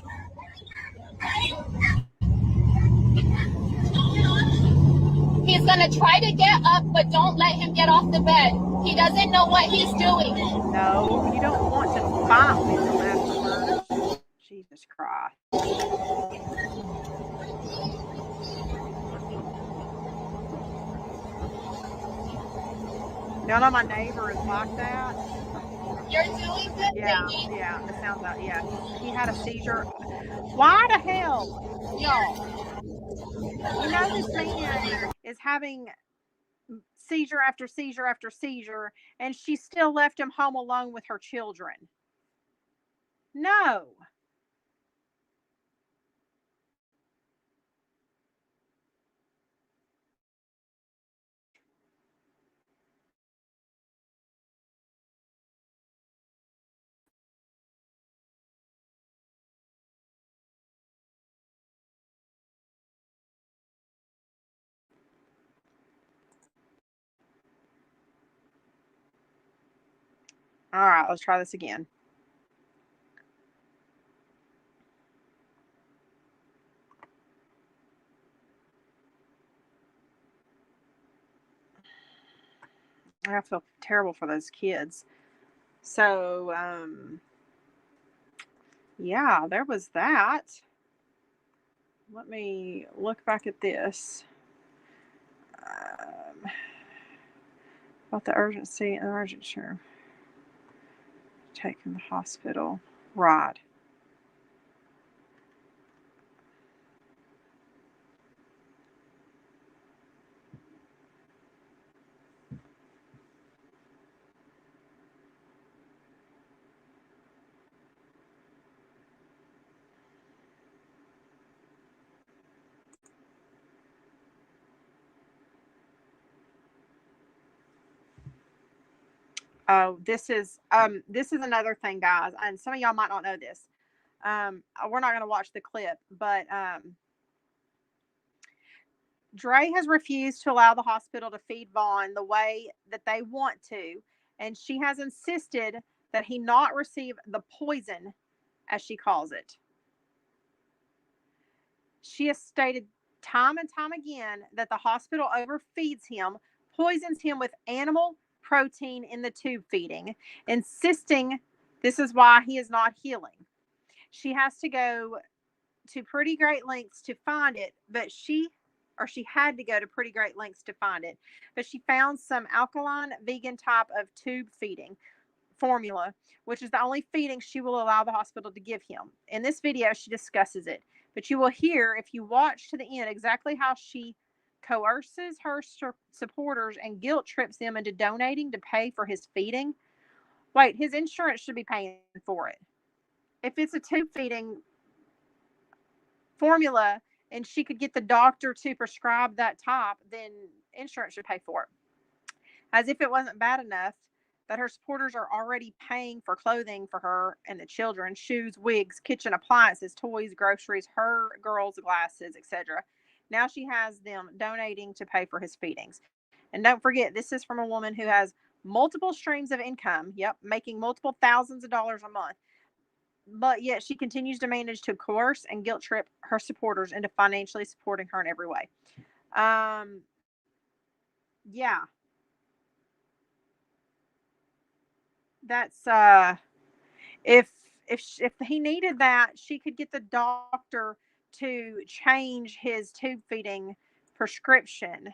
He's gonna try to get up, but don't let him get off the bed. He doesn't know what he's doing. No, you don't want to fight with him afterwards. Jesus Christ. Y'all know my neighbor is like that. You're doing good, Yeah, baby. yeah. It sounds like yeah. He had a seizure. Why the hell, y'all? You know this man is having seizure after seizure after seizure, and she still left him home alone with her children. No. All right, let's try this again. I feel terrible for those kids. So, yeah, there was that. Let me look back at this. About the urgency and urgent care. Taken to the hospital. Right. Oh, this is another thing, guys, and some of y'all might not know this. We're not going to watch the clip, but Dre has refused to allow the hospital to feed Vaughn the way that they want to, and she has insisted that he not receive the poison, as she calls it. She has stated time and time again that the hospital overfeeds him, poisons him with animal protein in the tube feeding, insisting this is why he is not healing. She has to go to pretty great lengths to find it, but she had to go to pretty great lengths to find it. But she found some alkaline vegan type of tube feeding formula, which is the only feeding she will allow the hospital to give him. In this video, she discusses it, but you will hear, if you watch to the end, exactly how she coerces her supporters and guilt trips them into donating to pay for his feeding. Wait, his insurance should be paying for it. If it's a tube feeding formula and she could get the doctor to prescribe that type, then insurance should pay for it. As if it wasn't bad enough that her supporters are already paying for clothing for her and the children, shoes, wigs, kitchen appliances, toys, groceries, her girls' glasses, etc. Now she has them donating to pay for his feedings. And don't forget, this is from a woman who has multiple streams of income, making multiple thousands of dollars a month. But yet she continues to manage to coerce and guilt trip her supporters into financially supporting her in every way. Yeah. That's if he needed that, she could get the doctor to change his tube feeding prescription.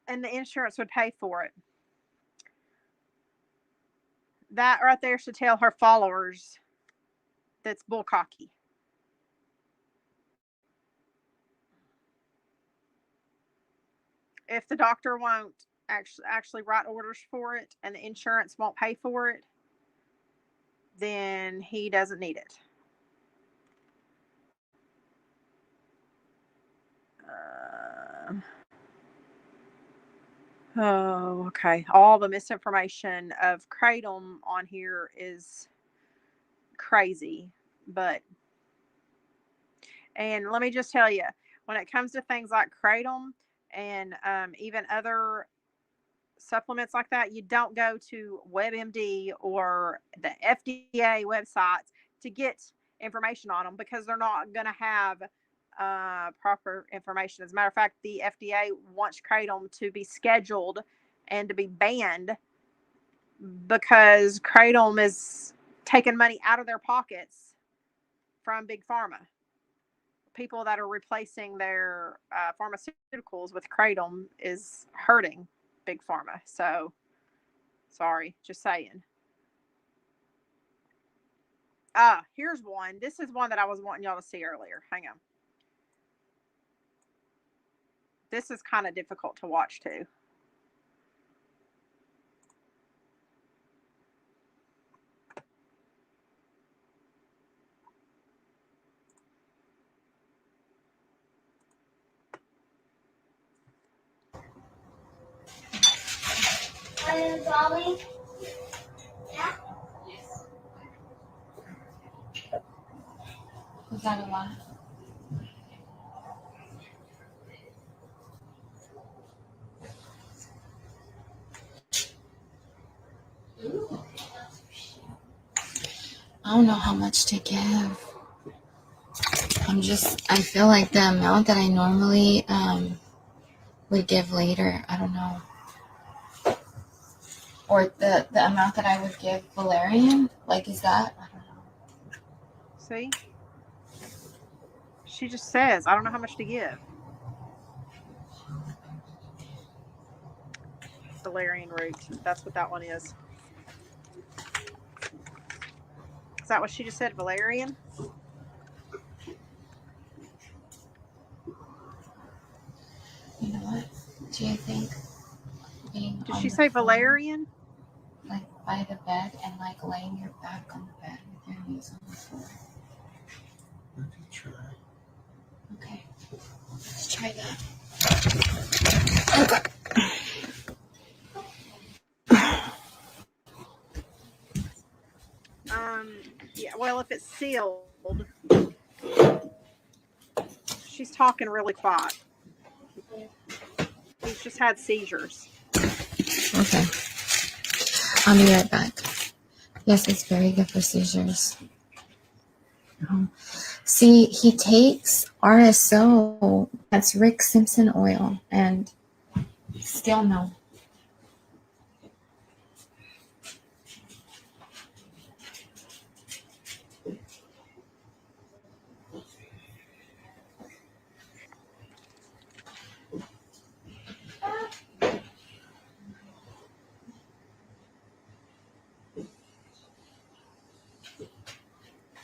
And the insurance would pay for it. That right there should tell her followers that's bullcocky. If the doctor won't actually write orders for it and the insurance won't pay for it, then he doesn't need it. Oh, okay. All the misinformation of Kratom on here is crazy, and let me just tell you, when it comes to things like Kratom and even other supplements like that, you don't go to WebMD or the FDA websites to get information on them, because they're not going to have proper information. As a matter of fact, the FDA wants Kratom to be scheduled and to be banned because Kratom is taking money out of their pockets from Big Pharma. People that are replacing their pharmaceuticals with Kratom is hurting Big Pharma. So, sorry, just saying. Here's one. This is one that I was wanting y'all to see earlier. Hang on. This is kind of difficult to watch too. Dolly? Yeah? Was that a lot? I don't know how much to give. I feel like the amount that I normally would give later, I don't know. Or the amount that I would give Valerian, like, is that? I don't know. See? She just says, I don't know how much to give. Valerian root. That's what that one is. Is that what she just said, Valerian? You know what? Do you think being Did on she the say phone, Valerian? like by the bed and like laying your back on the bed with your knees on the floor? I can try. Okay. Let's try that. Yeah, well, if it's sealed, she's talking really quiet. just had seizures. Okay. I'll be right back. Yes, it's very good for seizures. See, he takes RSO. That's Rick Simpson oil, and still no.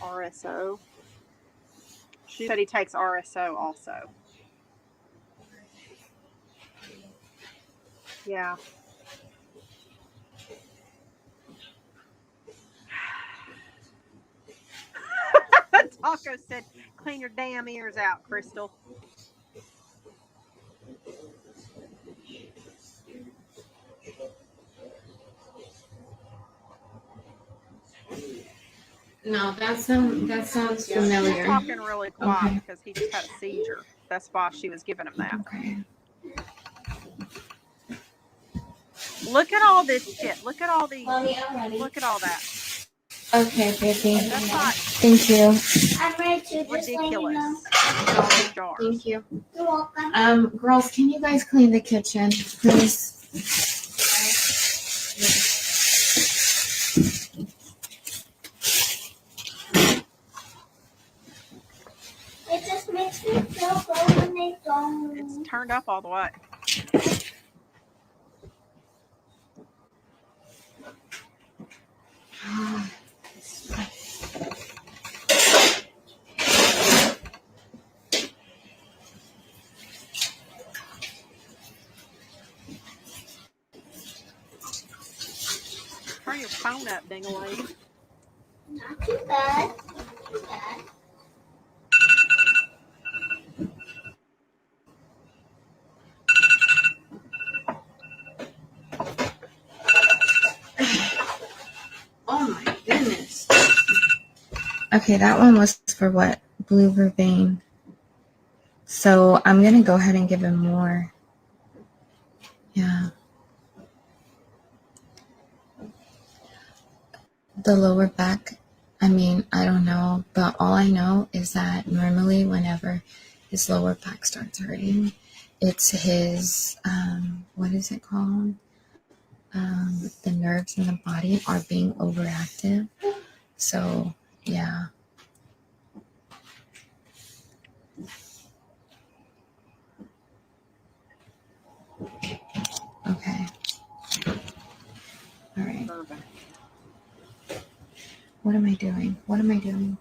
RSO. She said he takes RSO also. Yeah. Taco said, clean your damn ears out, Crystal. No, that sounds familiar. He's talking really quiet Okay. because he just had a seizure. That's why she was giving him that. Okay. Look at all this shit. Look at all these. Mommy, I'm ready. Look at all that. Okay, baby. That's not Thank you. I'm ready to just let you ridiculous. know. Look at all these jars. Thank you. You're welcome. Girls, can you guys clean the kitchen, please? It just makes me feel good when they don't. It's turned up all the way. Turn your phone up, ding-a-ling. Not too bad. Not too bad. Oh my goodness. Okay, that one was for what? Blue vervain. So I'm going to go ahead and give him more. Yeah. The lower back, I mean, I don't know, but all I know is that normally whenever his lower back starts hurting, it's his, what is it called? The nerves in the body are being overactive. So, yeah. Okay. All right. What am I doing? What am I doing?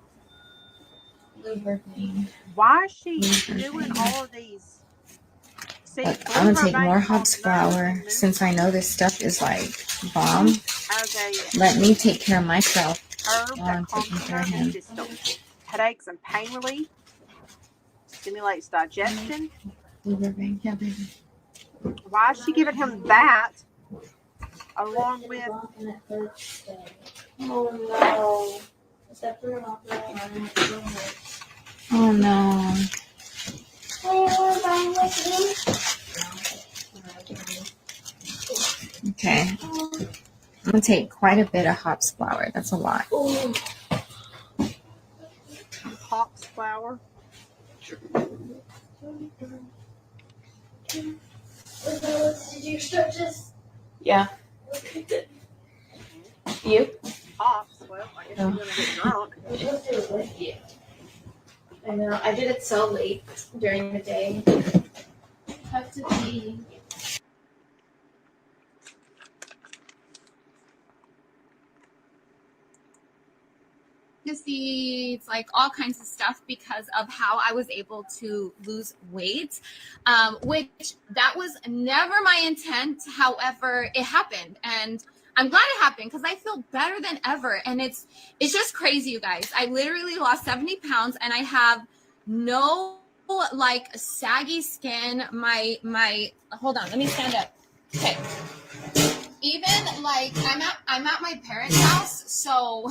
Blue vervain. Why is she doing all of these? See, I'm going to take more hops flour since I know this stuff is like bomb. as a Let me take care of myself herb while that I'm calms taking the care of nervous him. system, headaches and pain relief, stimulates digestion. Blue vervain. Yeah, baby. Why is she giving him that along with? Oh no. Oh no. Wait, we're fine with you. Okay. I'm going to take quite a bit of hops flour. That's a lot. Hops flour. Did you start just? Yeah. You? Hops. Well, I guess you're gonna get drunk. Let's do it with you. I know. I did it so late during the day. Have to pee. Seeds, like all kinds of stuff because of how I was able to lose weight, which that was never my intent. However, it happened, and I'm glad it happened because I feel better than ever. And it's just crazy, you guys. I literally lost 70 pounds, and I have no like saggy skin. My hold on, let me stand up. Okay. Even like I'm at my parents' house, so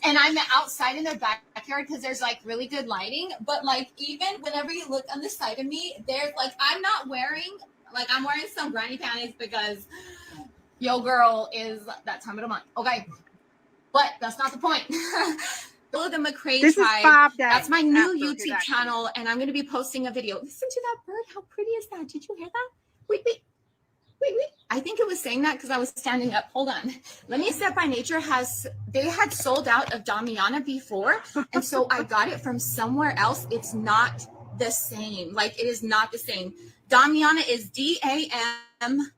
and I'm outside in their backyard because there's like really good lighting. But like even whenever you look on the side of me, there's like I'm not wearing Like I'm wearing some granny panties because yo girl is that time of the month. Okay. But that's not the point. Follow the McCray This tribe. is 5 days. That's my new after his YouTube accident. channel, and I'm going to be posting a video. Listen to that bird. How pretty is that? Did you hear that? Wait. I think it was saying that because I was standing up. Hold on. Let Me Set by Nature they had sold out of Damiana before, and so I got it from somewhere else. It's not the same. Like it is not the same. Damiana is Damiana.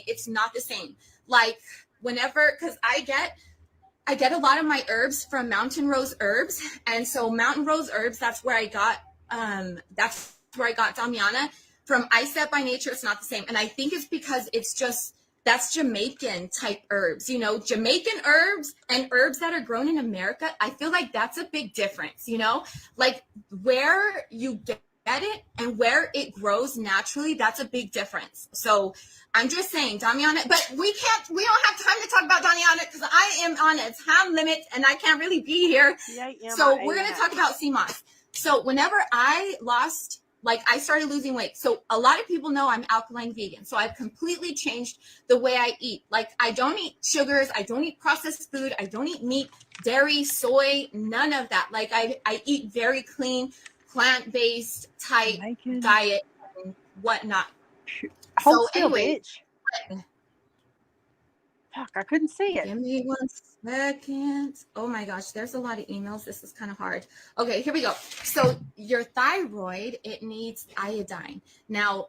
It's not the same. Like whenever, because I get a lot of my herbs from Mountain Rose Herbs, and so Mountain Rose Herbs, that's where I got Damiana. From I Set by Nature, it's not the same, and I think it's because that's Jamaican type herbs, you know, Jamaican herbs and herbs that are grown in America. I feel like that's a big difference, you know, like where you get it and where it grows naturally, that's a big difference. So I'm just saying, Damiana, but we don't have time to talk about Damiana because I am on a time limit and I can't really be here. So we're going to talk about CMOS. So whenever I started losing weight. So a lot of people know I'm alkaline vegan. So I've completely changed the way I eat. Like I don't eat sugars. I don't eat processed food. I don't eat meat, dairy, soy, none of that. Like I eat very clean, plant-based type diet and whatnot. Hold So still, anyway, bitch. Fuck, I couldn't see it. Give me 1 second. Oh my gosh, there's a lot of emails. This is kind of hard. Okay, here we go. So your thyroid, it needs iodine. Now,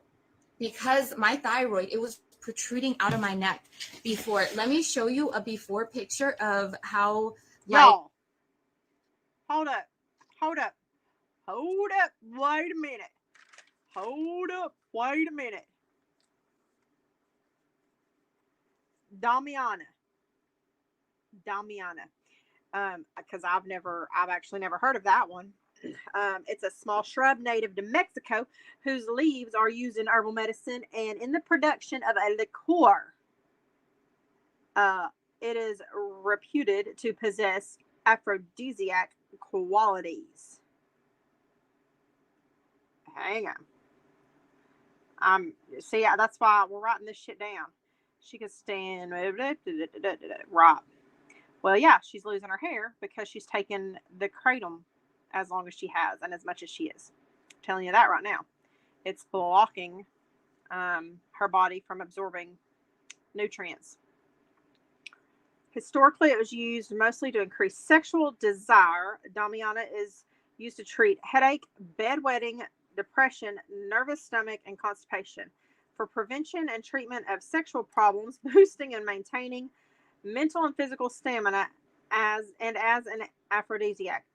because my thyroid, it was protruding out of my neck before. Let me show you a before picture of how, y'all. Hold up. Wait a minute. Damiana. Because I've actually never heard of that one. It's a small shrub native to Mexico whose leaves are used in herbal medicine and in the production of a liqueur. It is reputed to possess aphrodisiac qualities. Hang on. See, that's why we're writing this shit down. She could stand. Right. Well, yeah, she's losing her hair because she's taken the kratom as long as she has and as much as she is. I'm telling you that right now. It's blocking her body from absorbing nutrients. Historically, it was used mostly to increase sexual desire. Damiana is used to treat headache, bedwetting, depression, nervous stomach, and constipation. For prevention and treatment of sexual problems, boosting and maintaining mental and physical stamina as an aphrodisiac.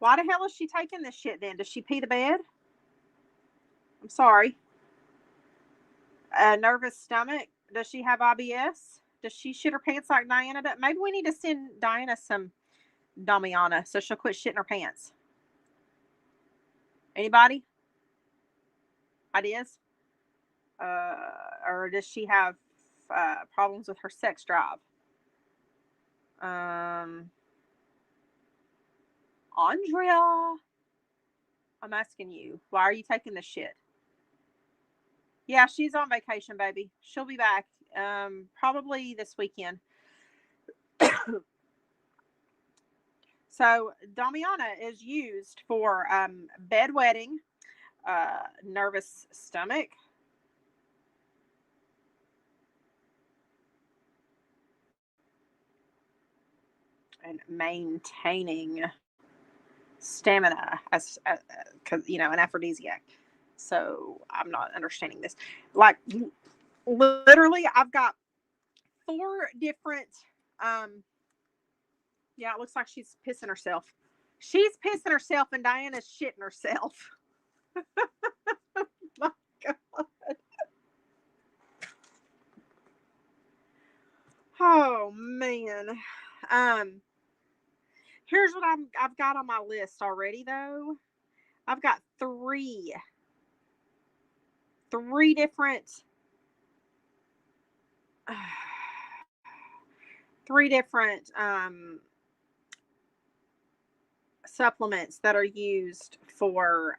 Why the hell is she taking this shit then? Does she pee the bed? I'm sorry. Nervous stomach. Does she have IBS? Does she shit her pants like Diana does? Maybe we need to send Diana some Damiana so she'll quit shitting her pants. Anybody? Ideas? Or does she have problems with her sex drive? Andrea, I'm asking you, why are you taking this shit? Yeah, she's on vacation, baby. She'll be back probably this weekend. So Damiana is used for bedwetting, nervous stomach, and maintaining stamina as you know, an aphrodisiac. So I'm not understanding this. Like literally, I've got 4 different. Yeah, it looks like she's pissing herself. She's pissing herself, and Diana's shitting herself. My God. Oh man. Here's what I've got on my list already though. I've got 3 different 3 different supplements that are used for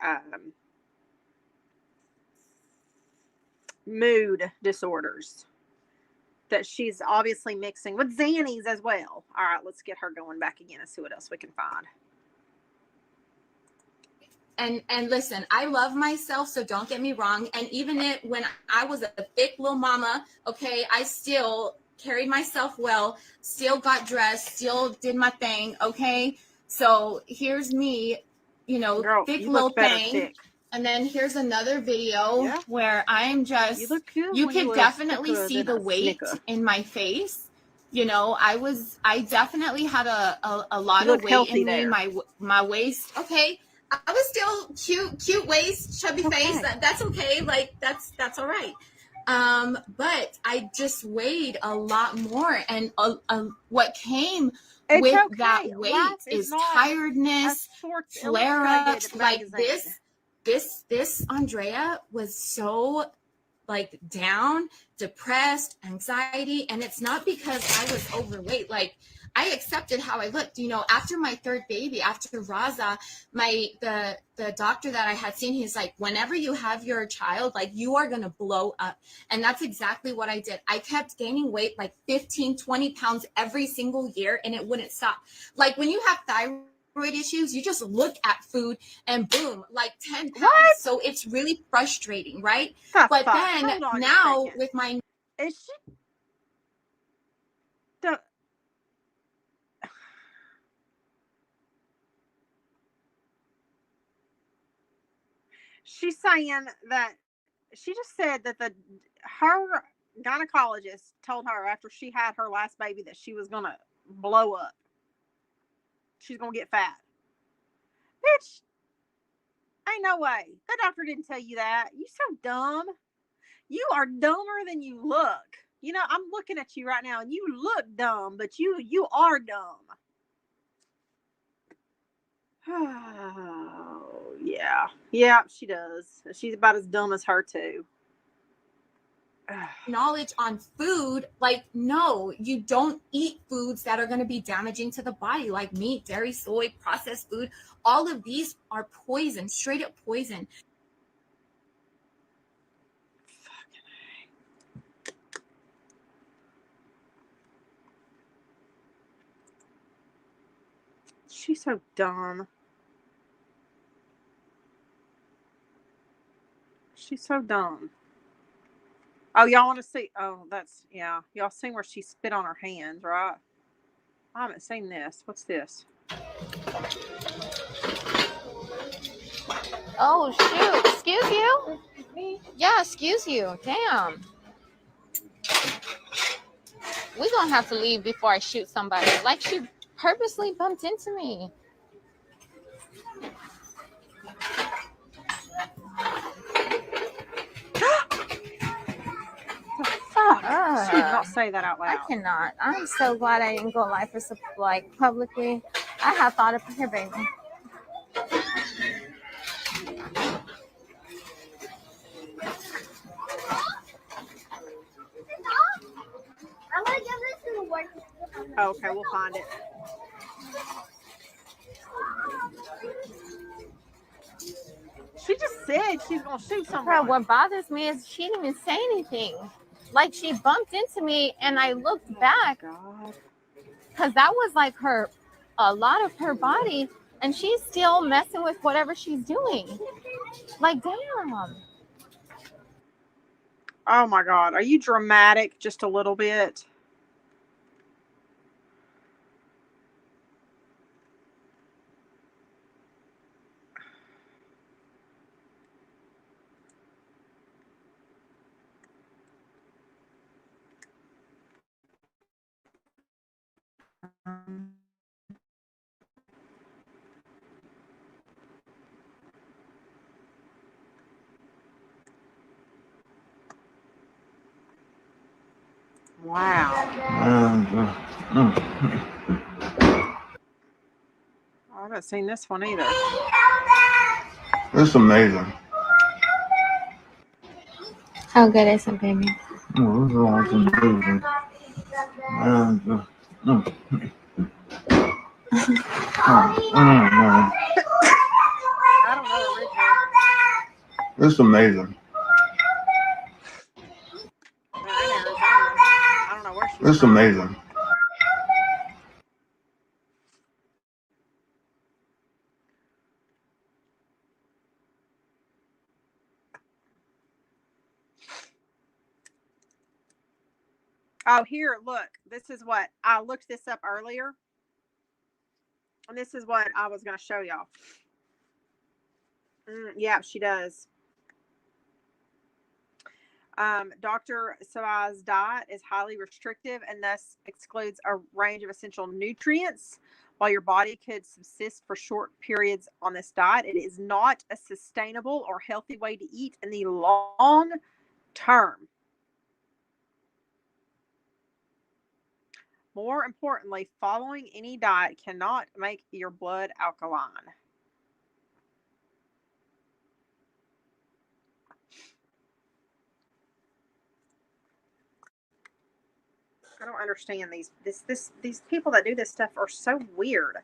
mood disorders that she's obviously mixing with Xannies as well. All right, let's get her going back again and see what else we can find. And listen, I love myself, so don't get me wrong. And even when I was a thick little mama, okay, I still carried myself well, still got dressed, still did my thing, okay? So here's me, Girl, thick you little look better thing. thick. And then here's another video where I'm just, You look good. you when can you definitely thicker see than the a weight Snicker. in my face. I definitely had a lot You of look weight healthy in me. there. My waist, okay. I was still cute waist, chubby face. That's okay. Like that's all right. But I just weighed a lot more, and what came It's with okay. that weight Life is not tiredness, Sports flare-ups. Illustrated Like magazine. this Andrea was so like down, depressed, anxiety, and it's not because I was overweight. Like I accepted how I looked. After my third baby, after Raza, the doctor that I had seen, he's like, whenever you have your child, like you are gonna blow up. And that's exactly what I did. I kept gaining weight, like 15, 20 pounds every single year, and it wouldn't stop. Like when you have thyroid issues, you just look at food and boom, like 10 pounds. What? So it's really frustrating, right? But then now with my is she she's saying that she just said that her gynecologist told her after she had her last baby that she was gonna blow up. She's gonna get fat. Bitch, ain't no way. That doctor didn't tell you that. You so dumb. You are dumber than you look. I'm looking at you right now and you look dumb, but you are dumb. Oh, yeah. Yeah, she does. She's about as dumb as her too. knowledge on food, like no, you don't eat foods that are going to be damaging to the body, like meat, dairy, soy, processed food. All of these are poison, straight up poison. She's so dumb. She's so dumb. Oh, y'all want to see? Oh, that's, yeah. Y'all seen where she spit on her hands, right? I haven't seen this. What's this? Oh, shoot. Excuse you? Yeah, excuse you. Damn. We're going to have to leave before I shoot somebody. Like, she purposely bumped into me. She did not say that out loud. I cannot. I'm so glad I didn't go live for like publicly. I have thought of her baby. Oh, okay, we'll find it. She just said she's gonna shoot someone. Bro, what bothers me is she didn't even say anything. Like she bumped into me and I looked back because that was like a lot of her body, and she's still messing with whatever she's doing. Like, damn. Oh my God, are you dramatic just a little bit? Wow. I haven't seen this one either. It's amazing. How good is it, baby? Oh, this is amazing. I don't know originally. It's amazing. It's amazing. Oh, here, look. This is what I looked this up earlier, and this is what I was going to show y'all. Yeah, she does. Dr. Sawai's diet is highly restrictive and thus excludes a range of essential nutrients. While your body could subsist for short periods on this diet, it is not a sustainable or healthy way to eat in the long term. More importantly, following any diet cannot make your blood alkaline. I don't understand these people that do this stuff are so weird.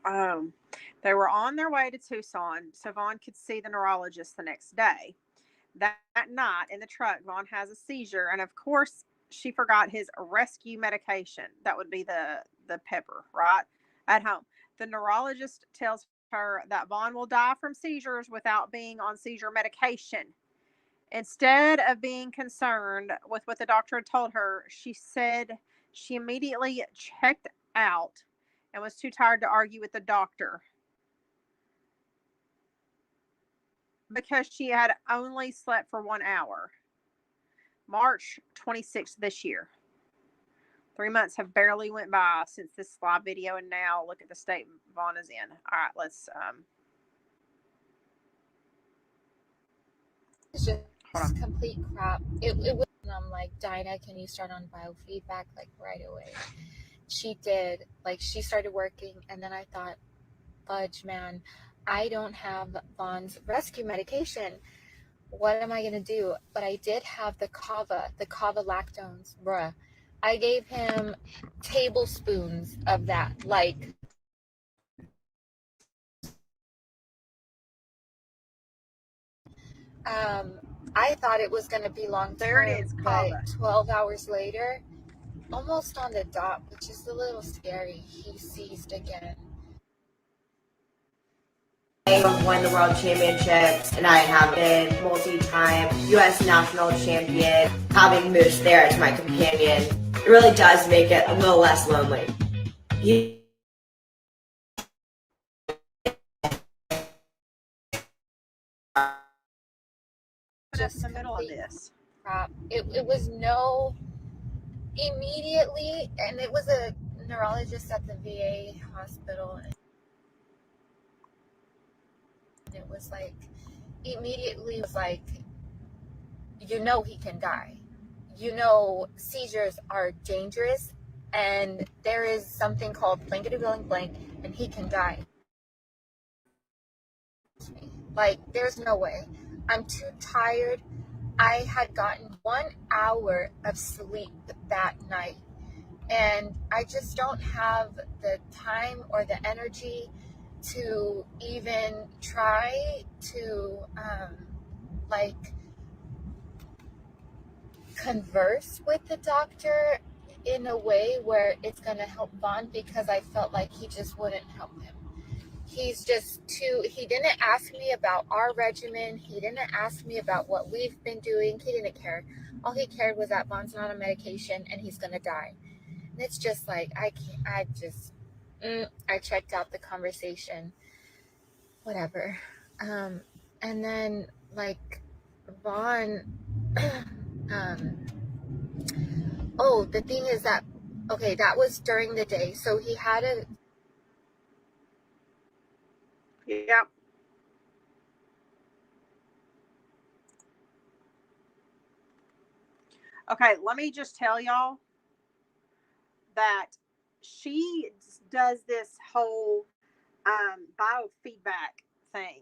Um, they were on their way to Tucson so Vaughn could see the neurologist the next day. That night in the truck, Vaughn has a seizure, and of course, she forgot his rescue medication. That would be the pepper, right? At home. The neurologist tells her that Vaughn will die from seizures without being on seizure medication. Instead of being concerned with what the doctor had told her, she said she immediately checked out and was too tired to argue with the doctor because she had only slept for 1 hour. March 26th this year. 3 months have barely went by since this live video, and now look at the state Vaughn is in. All right, let's It's just hold on. complete crap. It was. I'm like, Dinah, can you start on biofeedback like right away? She did. Like she started working, and then I thought, fudge, man, I don't have Vaughn's rescue medication. What am I gonna do? But I did have the kava lactones, bruh. I gave him tablespoons of that, like I thought it was going to be long There it term, is, but Kava. 12 hours later, almost on the dot, which is a little scary, he seized again. I won the world championships, and I have been multi-time U.S. national champion. Having Moose there as my companion, it really does make it a little less lonely. Just in the middle of this. Crap. It was no immediately, and it was a neurologist at the VA hospital. And it was like, immediately was like, you know he can die. You know seizures are dangerous, and there is something called blankety blank, and he can die. Like, there's no way. I'm too tired. I had gotten 1 hour of sleep that night, and I just don't have the time or the energy to even try to like converse with the doctor in a way where it's going to help Vaughn, because I felt like he just wouldn't help him. He's just he didn't ask me about our regimen. He didn't ask me about what we've been doing. He didn't care. All he cared was that Vaughn's not on medication and he's going to die. And it's just like, I checked out the conversation, whatever. And then like Vaughn, oh, the thing is that, okay, that was during the day. So he had a. Yep. Okay, let me just tell y'all, that she does this whole biofeedback thing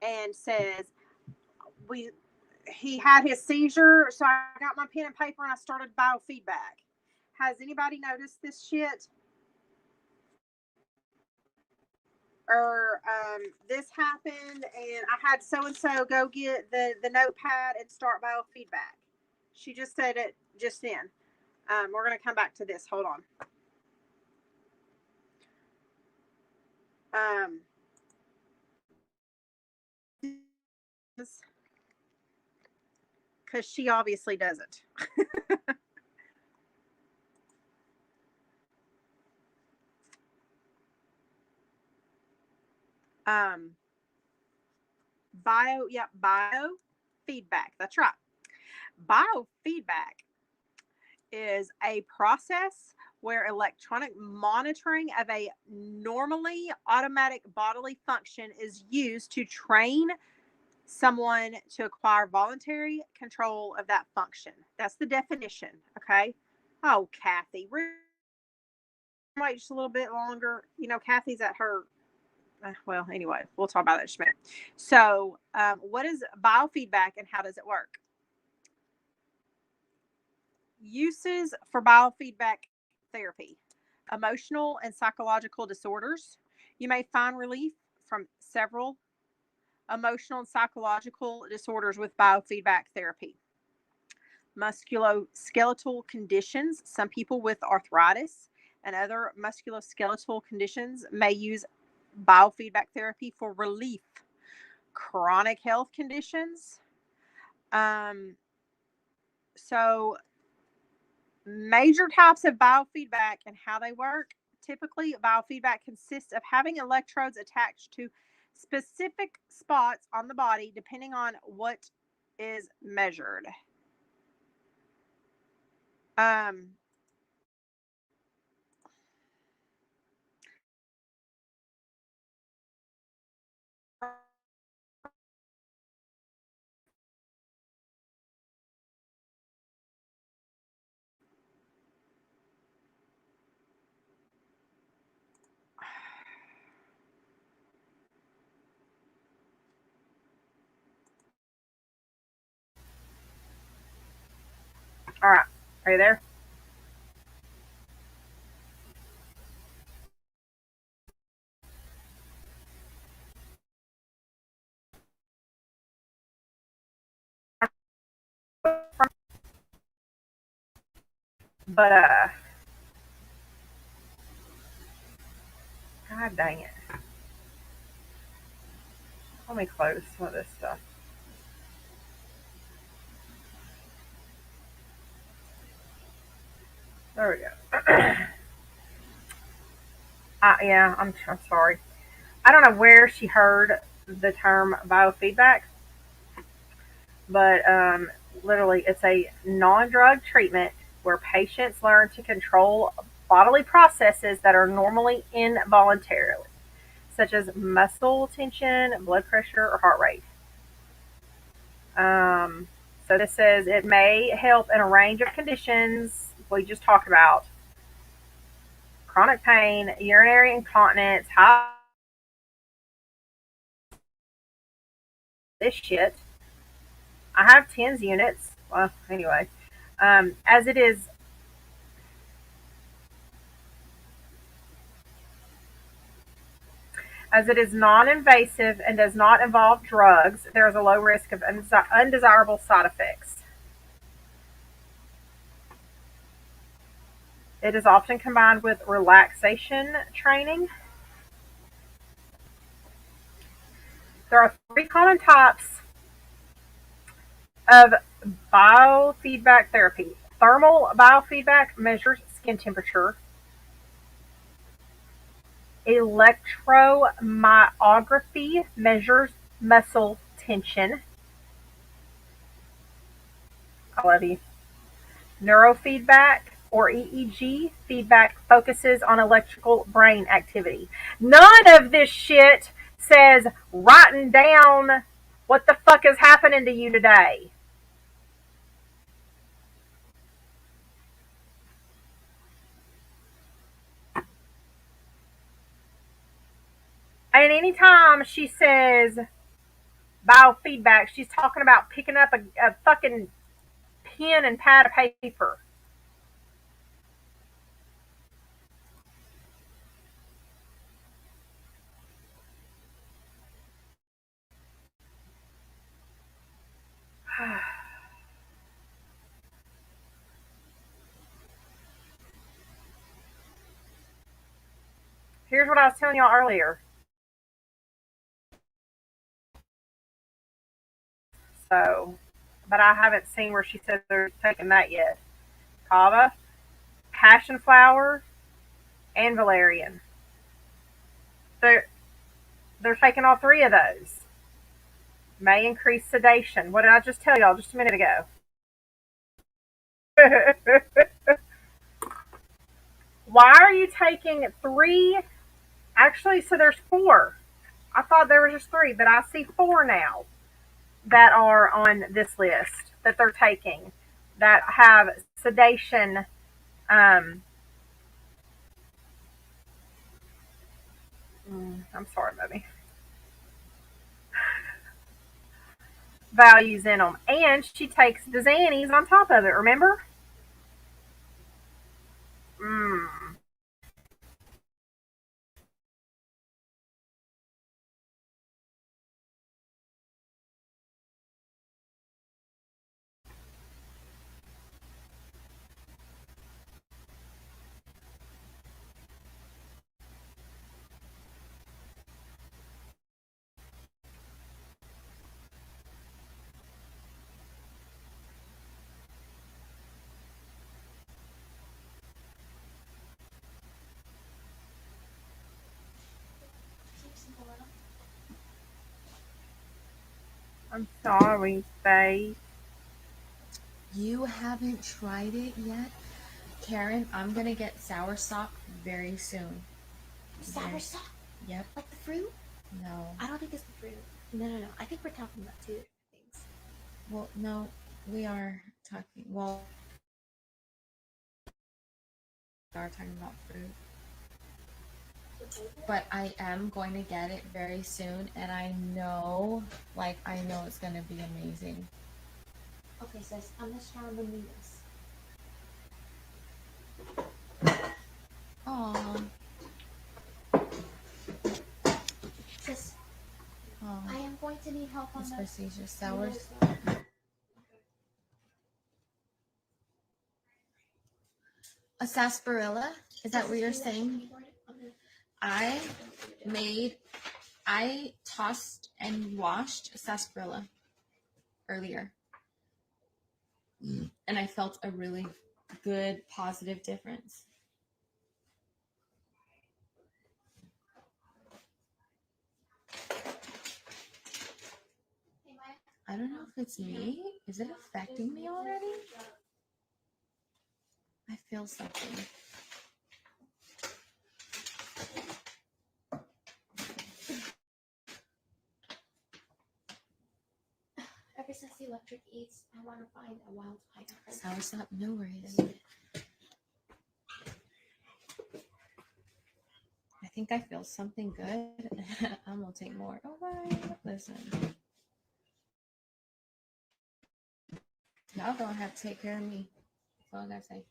and says we he had his seizure, so I got my pen and paper and I started biofeedback. Has anybody noticed this shit? Or this happened and I had so and so go get the notepad and start biofeedback. She just said it just then. We're gonna come back to this. Hold on. Because she obviously doesn't. um, biofeedback. That's right. Biofeedback is a process where electronic monitoring of a normally automatic bodily function is used to train someone to acquire voluntary control of that function. That's the definition. Okay. Oh, Kathy, wait just a little bit longer. You know, Kathy's at her. Well, anyway, we'll talk about that in just a minute. So, what is biofeedback and how does it work? Uses for biofeedback therapy: emotional and psychological disorders. You may find relief from several emotional and psychological disorders with biofeedback therapy. Musculoskeletal conditions. Some people with arthritis and other musculoskeletal conditions may use biofeedback therapy for relief. Chronic health conditions. So major types of biofeedback and how they work. Typically, biofeedback consists of having electrodes attached to specific spots on the body depending on what is measured. Um, all right. Are you there? But, God dang it. Let me close some of this stuff. There we go. Yeah, I'm sorry. I don't know where she heard the term biofeedback, but literally, it's a non drug treatment where patients learn to control bodily processes that are normally involuntary, such as muscle tension, blood pressure, or heart rate. Um, so this says it may help in a range of conditions we just talked about: chronic pain, urinary incontinence, high this shit. I have TENS units. Well, anyway, um, as it is as it is non-invasive and does not involve drugs, there is a low risk of undesirable side effects. It is often combined with relaxation training. There are three common types of biofeedback therapy. Thermal biofeedback measures skin temperature. Electromyography measures muscle tension. I love you. Neurofeedback, or EEG feedback, focuses on electrical brain activity. None of this shit says writing down what the fuck is happening to you today. And anytime she says biofeedback, she's talking about picking up a fucking pen and pad of paper. Here's what I was telling y'all earlier. So, but I haven't seen where she said they're taking that yet. Kava, passion flower, and valerian. They're they're taking all three of those. May increase sedation. What did I just tell y'all just a minute ago? Why are you taking three? Actually, so there's four. I thought there was just three, but I see four now that are on this list that they're taking that have sedation. I'm sorry, baby. Values in them, and she takes the Xannies on top of it. Remember? Mm. I'm sorry, babe. You haven't tried it yet? Karen, I'm gonna get soursop very soon. Soursop? Yep. Like the fruit? No. I don't think it's the fruit. No. I think we're talking about two different things. Well, no, we are talking. Well, we are talking about fruit. But I am going to get it very soon, and I know it's gonna be amazing. Okay, sis, I'm gonna try to remove this. Aww. Sis, Oh. I am going to need help on It's the procedure sours. A sarsaparilla? Is that what you're saying? I tossed and washed sarsaparilla earlier, and I felt a really good positive difference. I don't know if it's me. Is it affecting me already? I feel something. Ever since the electric eats, I want to find a wild pineapple. Soursop, no worries. I think I feel something good. I'm gonna take more. Oh, bye. Listen. Y'all gonna have to take care of me. That's all I gotta say.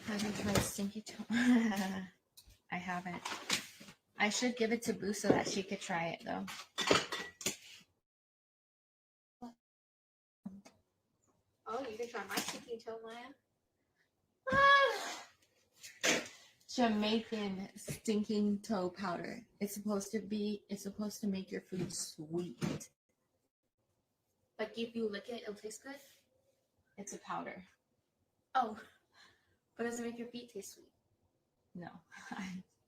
Haven't tried stinky toe. I haven't. I should give it to Boo so that she could try it though. Oh, you can try my stinky toe, Maya. Jamaican stinking toe powder. It's supposed to make your food sweet. Like if you lick it, it'll taste good? It's a powder. Oh. But does it make your feet taste sweet? No.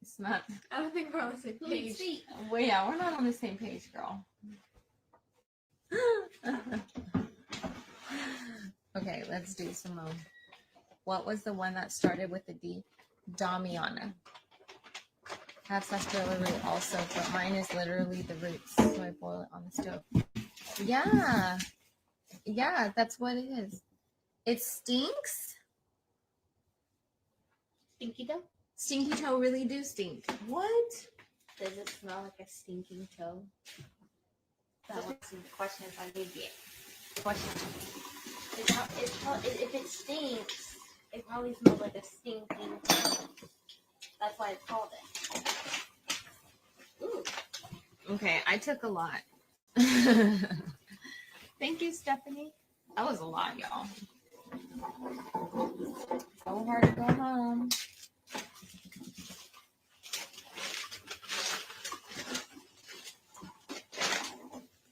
It's not. I don't think we're on the same page. Well, yeah, we're not on the same page, girl. Okay, let's do some more. What was the one that started with a D? Damiana. Have sarsaparilla root also, but mine is literally the roots, so I boil it on the stove. Yeah. Yeah, that's what it is. It stinks. Stinky toe? Stinky toe really do stink. What? Does it smell like a stinking toe? That was some questions I did get. Question. If it stinks, it probably smells like a stinking toe. That's why it's called it. Ooh. Okay, I took a lot. Thank you, Stephanie. That was a lot, y'all. So hard to go home.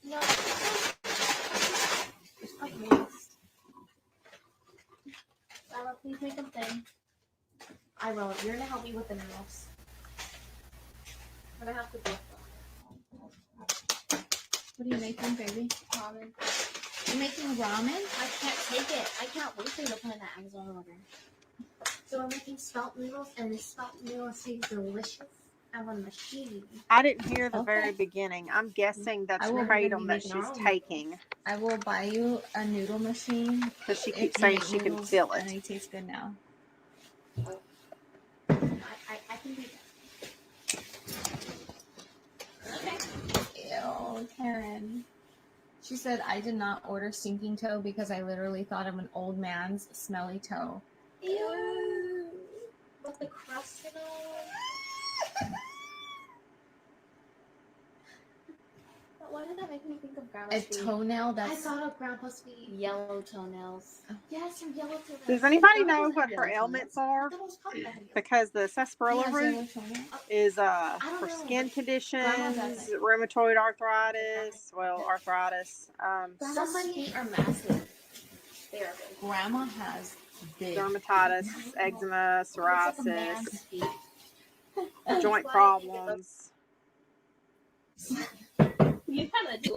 No. It's not moist. Bella, please make them thin. I will. You're gonna help me with the noodles. I'm gonna have to do it. What are you making, baby? Ramen. You're making ramen? I can't take it. I can't wait for you to put in the Amazon order. So we're making spelt noodles, and the spelt noodles taste delicious. I want a machine. I didn't hear the very beginning. I'm guessing that's I will kratom that she's taking. I will buy you a noodle machine. Because she keeps saying she can feel it. And they taste good now. I can do that. Okay. Ew, Karen. She said, I did not order stinking toe because I literally thought of an old man's smelly toe. Ew. With the crust and all. Why did that make me think of Grandma's feet? A toenail I that's... thought of Grandpa's feet. Yellow toenails. Yes, your yellow toenails. Does anybody know what her ailments are? Because the sarsaparilla root is for skin conditions, rheumatoid arthritis, arthritis. Grandma's feet are massive. They are big. Grandma has big dermatitis, eczema, psoriasis, joint problems. You kind of do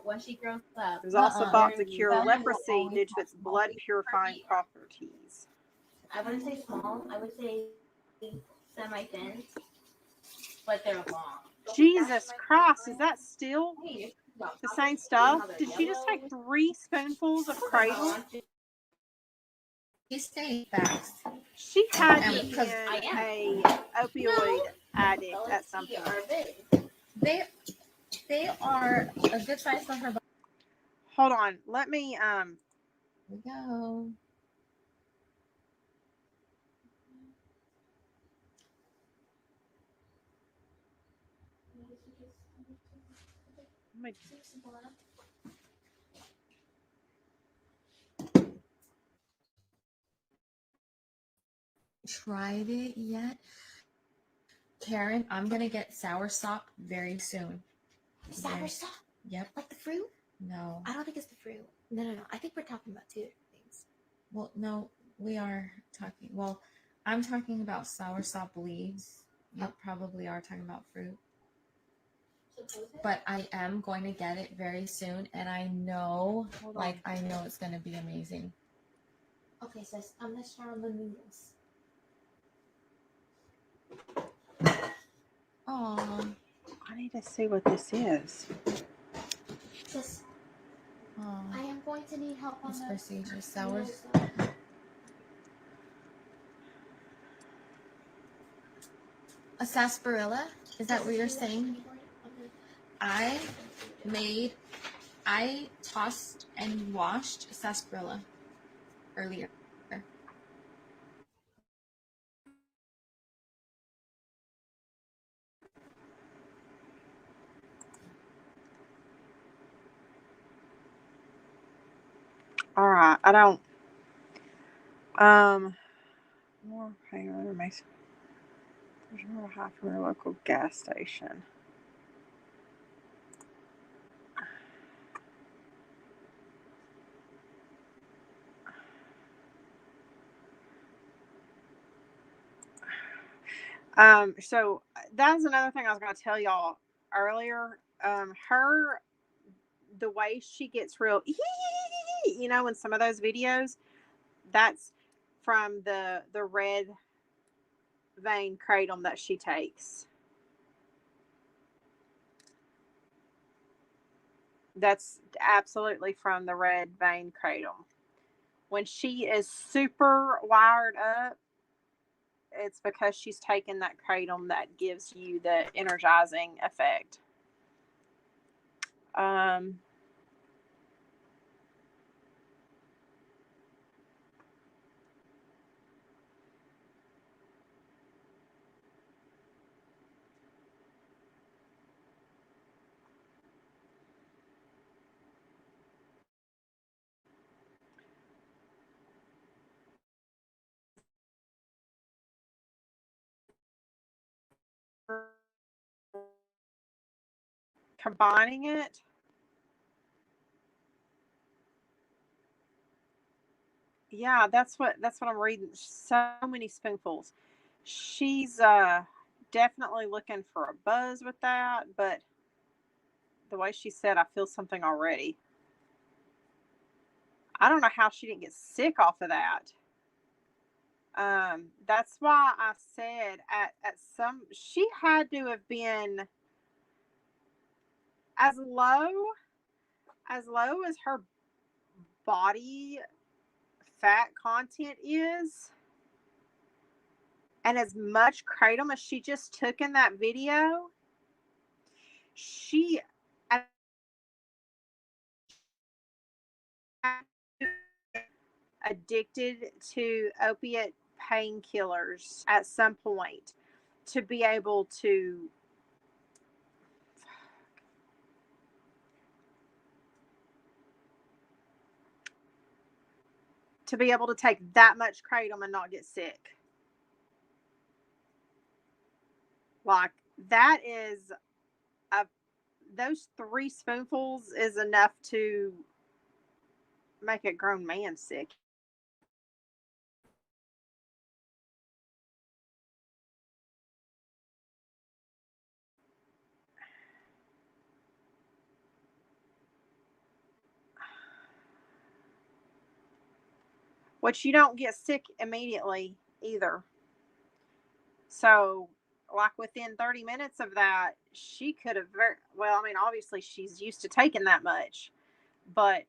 once she grows up. It was also thought to cure leprosy due to its blood purifying properties. I wouldn't say small. I would say semi-thin, but they're long. Jesus Christ, is that still the same stuff? Did she just take 3 spoonfuls of kratom? She's saying facts. She had to be an opioid addict at some point. They are a good size for her body. Hold on. Let me Here we go. Tried it yet? Karen, I'm gonna get soursop very soon. Soursop? Yep. Like the fruit? No. I don't think it's the fruit. No. I think we're talking about 2 different things. Well, no, we are talking. Well, I'm talking about soursop leaves. You probably are talking about fruit. But I am going to get it very soon, and I know, I know it's going to be amazing. Okay, sis, I'm going to start on the noodles. Oh, I need to see what this is. Sis, I am going to need help on this the procedure. Sours. A sarsaparilla? Is that what you're saying? I tossed and washed sarsaparilla earlier. All right. I don't. More payment makes. There's more high from your local gas station. So that's another thing I was going to tell y'all earlier. The way she gets real, in some of those videos, that's from the red vein kratom that she takes. That's absolutely from the red vein kratom. When she is super wired up, it's because she's taken that kratom that gives you the energizing effect. Um, Combining it, yeah, that's what I'm reading. So many spoonfuls. She's definitely looking for a buzz with that, but the way she said, I feel something already. I don't know how she didn't get sick off of that. That's why I said at some she had to have been as low as her body fat content is, and as much kratom as she just took in that video, she addicted to opiate painkillers at some point to be able to take that much kratom and not get sick. Like that is a those three spoonfuls is enough to make a grown man sick. Which you don't get sick immediately either. So, like within 30 minutes of that, she could have well, I mean, obviously she's used to taking that much, but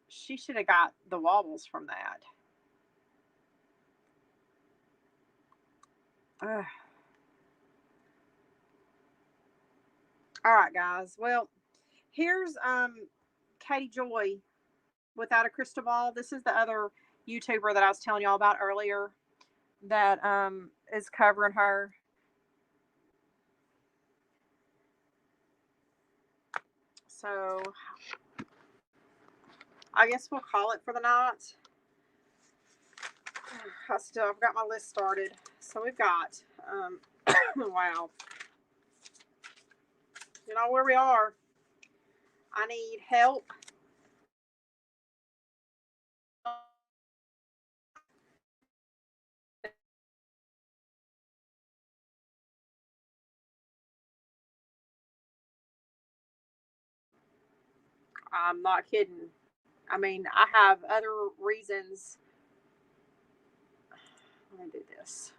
she should have got the wobbles from that. Ugh. All right, guys. Well, here's Katie Joy without a crystal ball. This is the other YouTuber that I was telling y'all about earlier that is covering her. So I guess we'll call it for the night. I've got my list started. So we've got wow, you know where we are. I need help. I'm not kidding. I mean, I have other reasons. Let me do this.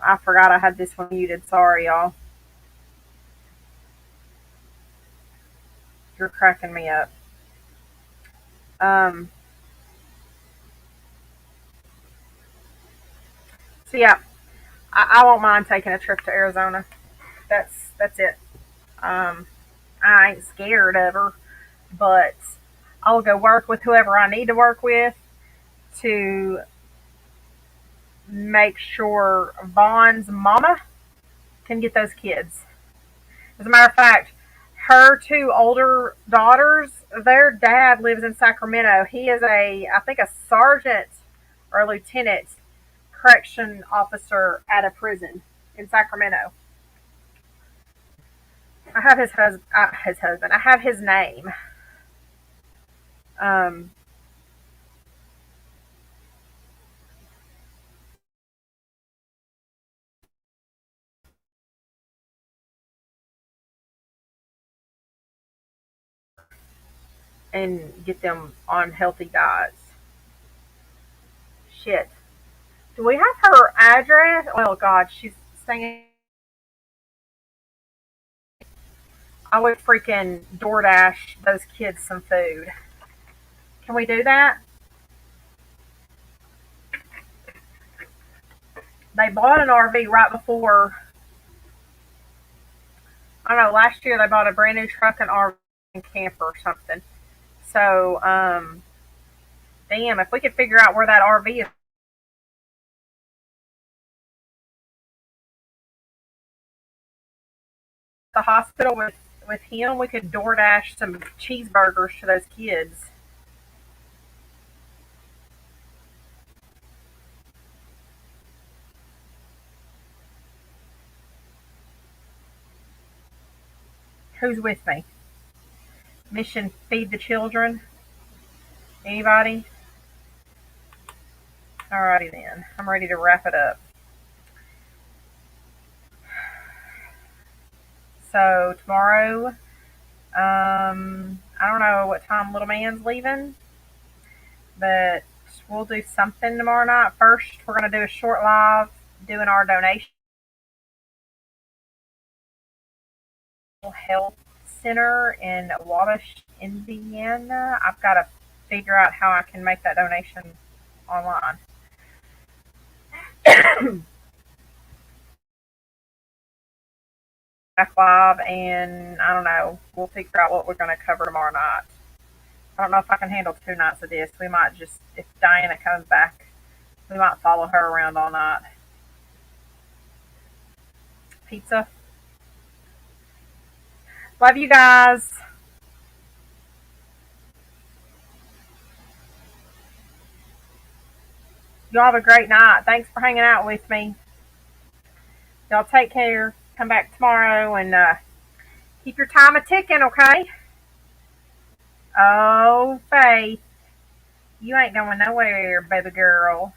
I forgot I had this one muted. Sorry, y'all. You're cracking me up. Um, so yeah, I won't mind taking a trip to Arizona. That's it. Um, I ain't scared of her, but I'll go work with whoever I need to work with to make sure Vaughn's mama can get those kids. As a matter of fact, her two older daughters, their dad lives in Sacramento. He is I think, a sergeant or a lieutenant correction officer at a prison in Sacramento. I have his husband. I have his name. Um, and get them on healthy diets. Shit. Do we have her address? Oh God, she's staying. I would freaking DoorDash those kids some food. Can we do that? They bought an RV right before. I don't know. Last year they bought a brand new truck and RV and camper or something. So, damn, if we could figure out where that RV is, the hospital with him, we could DoorDash some cheeseburgers to those kids. Who's with me? Mission Feed the Children. Anybody? Alrighty then. I'm ready to wrap it up. So tomorrow, I don't know what time little man's leaving, but we'll do something tomorrow night. First, we're gonna do a short live doing our donation health center in Wabash, Indiana. I've got to figure out how I can make that donation online. Back live, and I don't know. We'll figure out what we're going to cover tomorrow night. I don't know if I can handle 2 nights of this. We might just, if Diana comes back, we might follow her around all night. Pizza. Love you guys. Y'all have a great night. Thanks for hanging out with me. Y'all take care. Come back tomorrow and keep your time a ticking, okay? Oh, Faith, you ain't going nowhere, baby girl.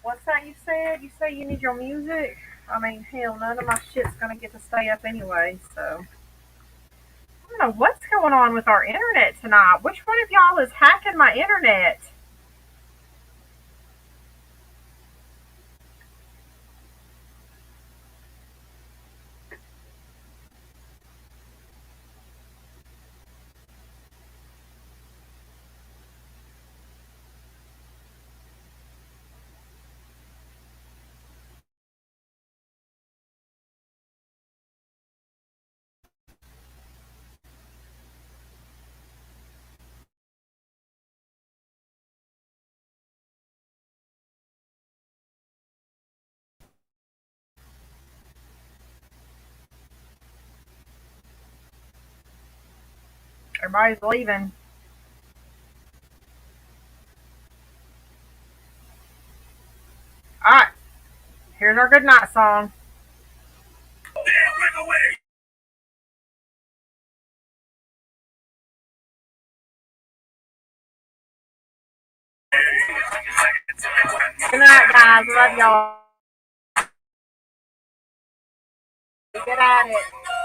What's that you said? You say you need your music? I mean, hell, none of my shit's gonna get to stay up anyway, so. I don't know what's going on with our internet tonight. Which one of y'all is hacking my internet? Everybody's leaving. Alright, here's our good night song. Good night, guys. Love y'all. Get at it.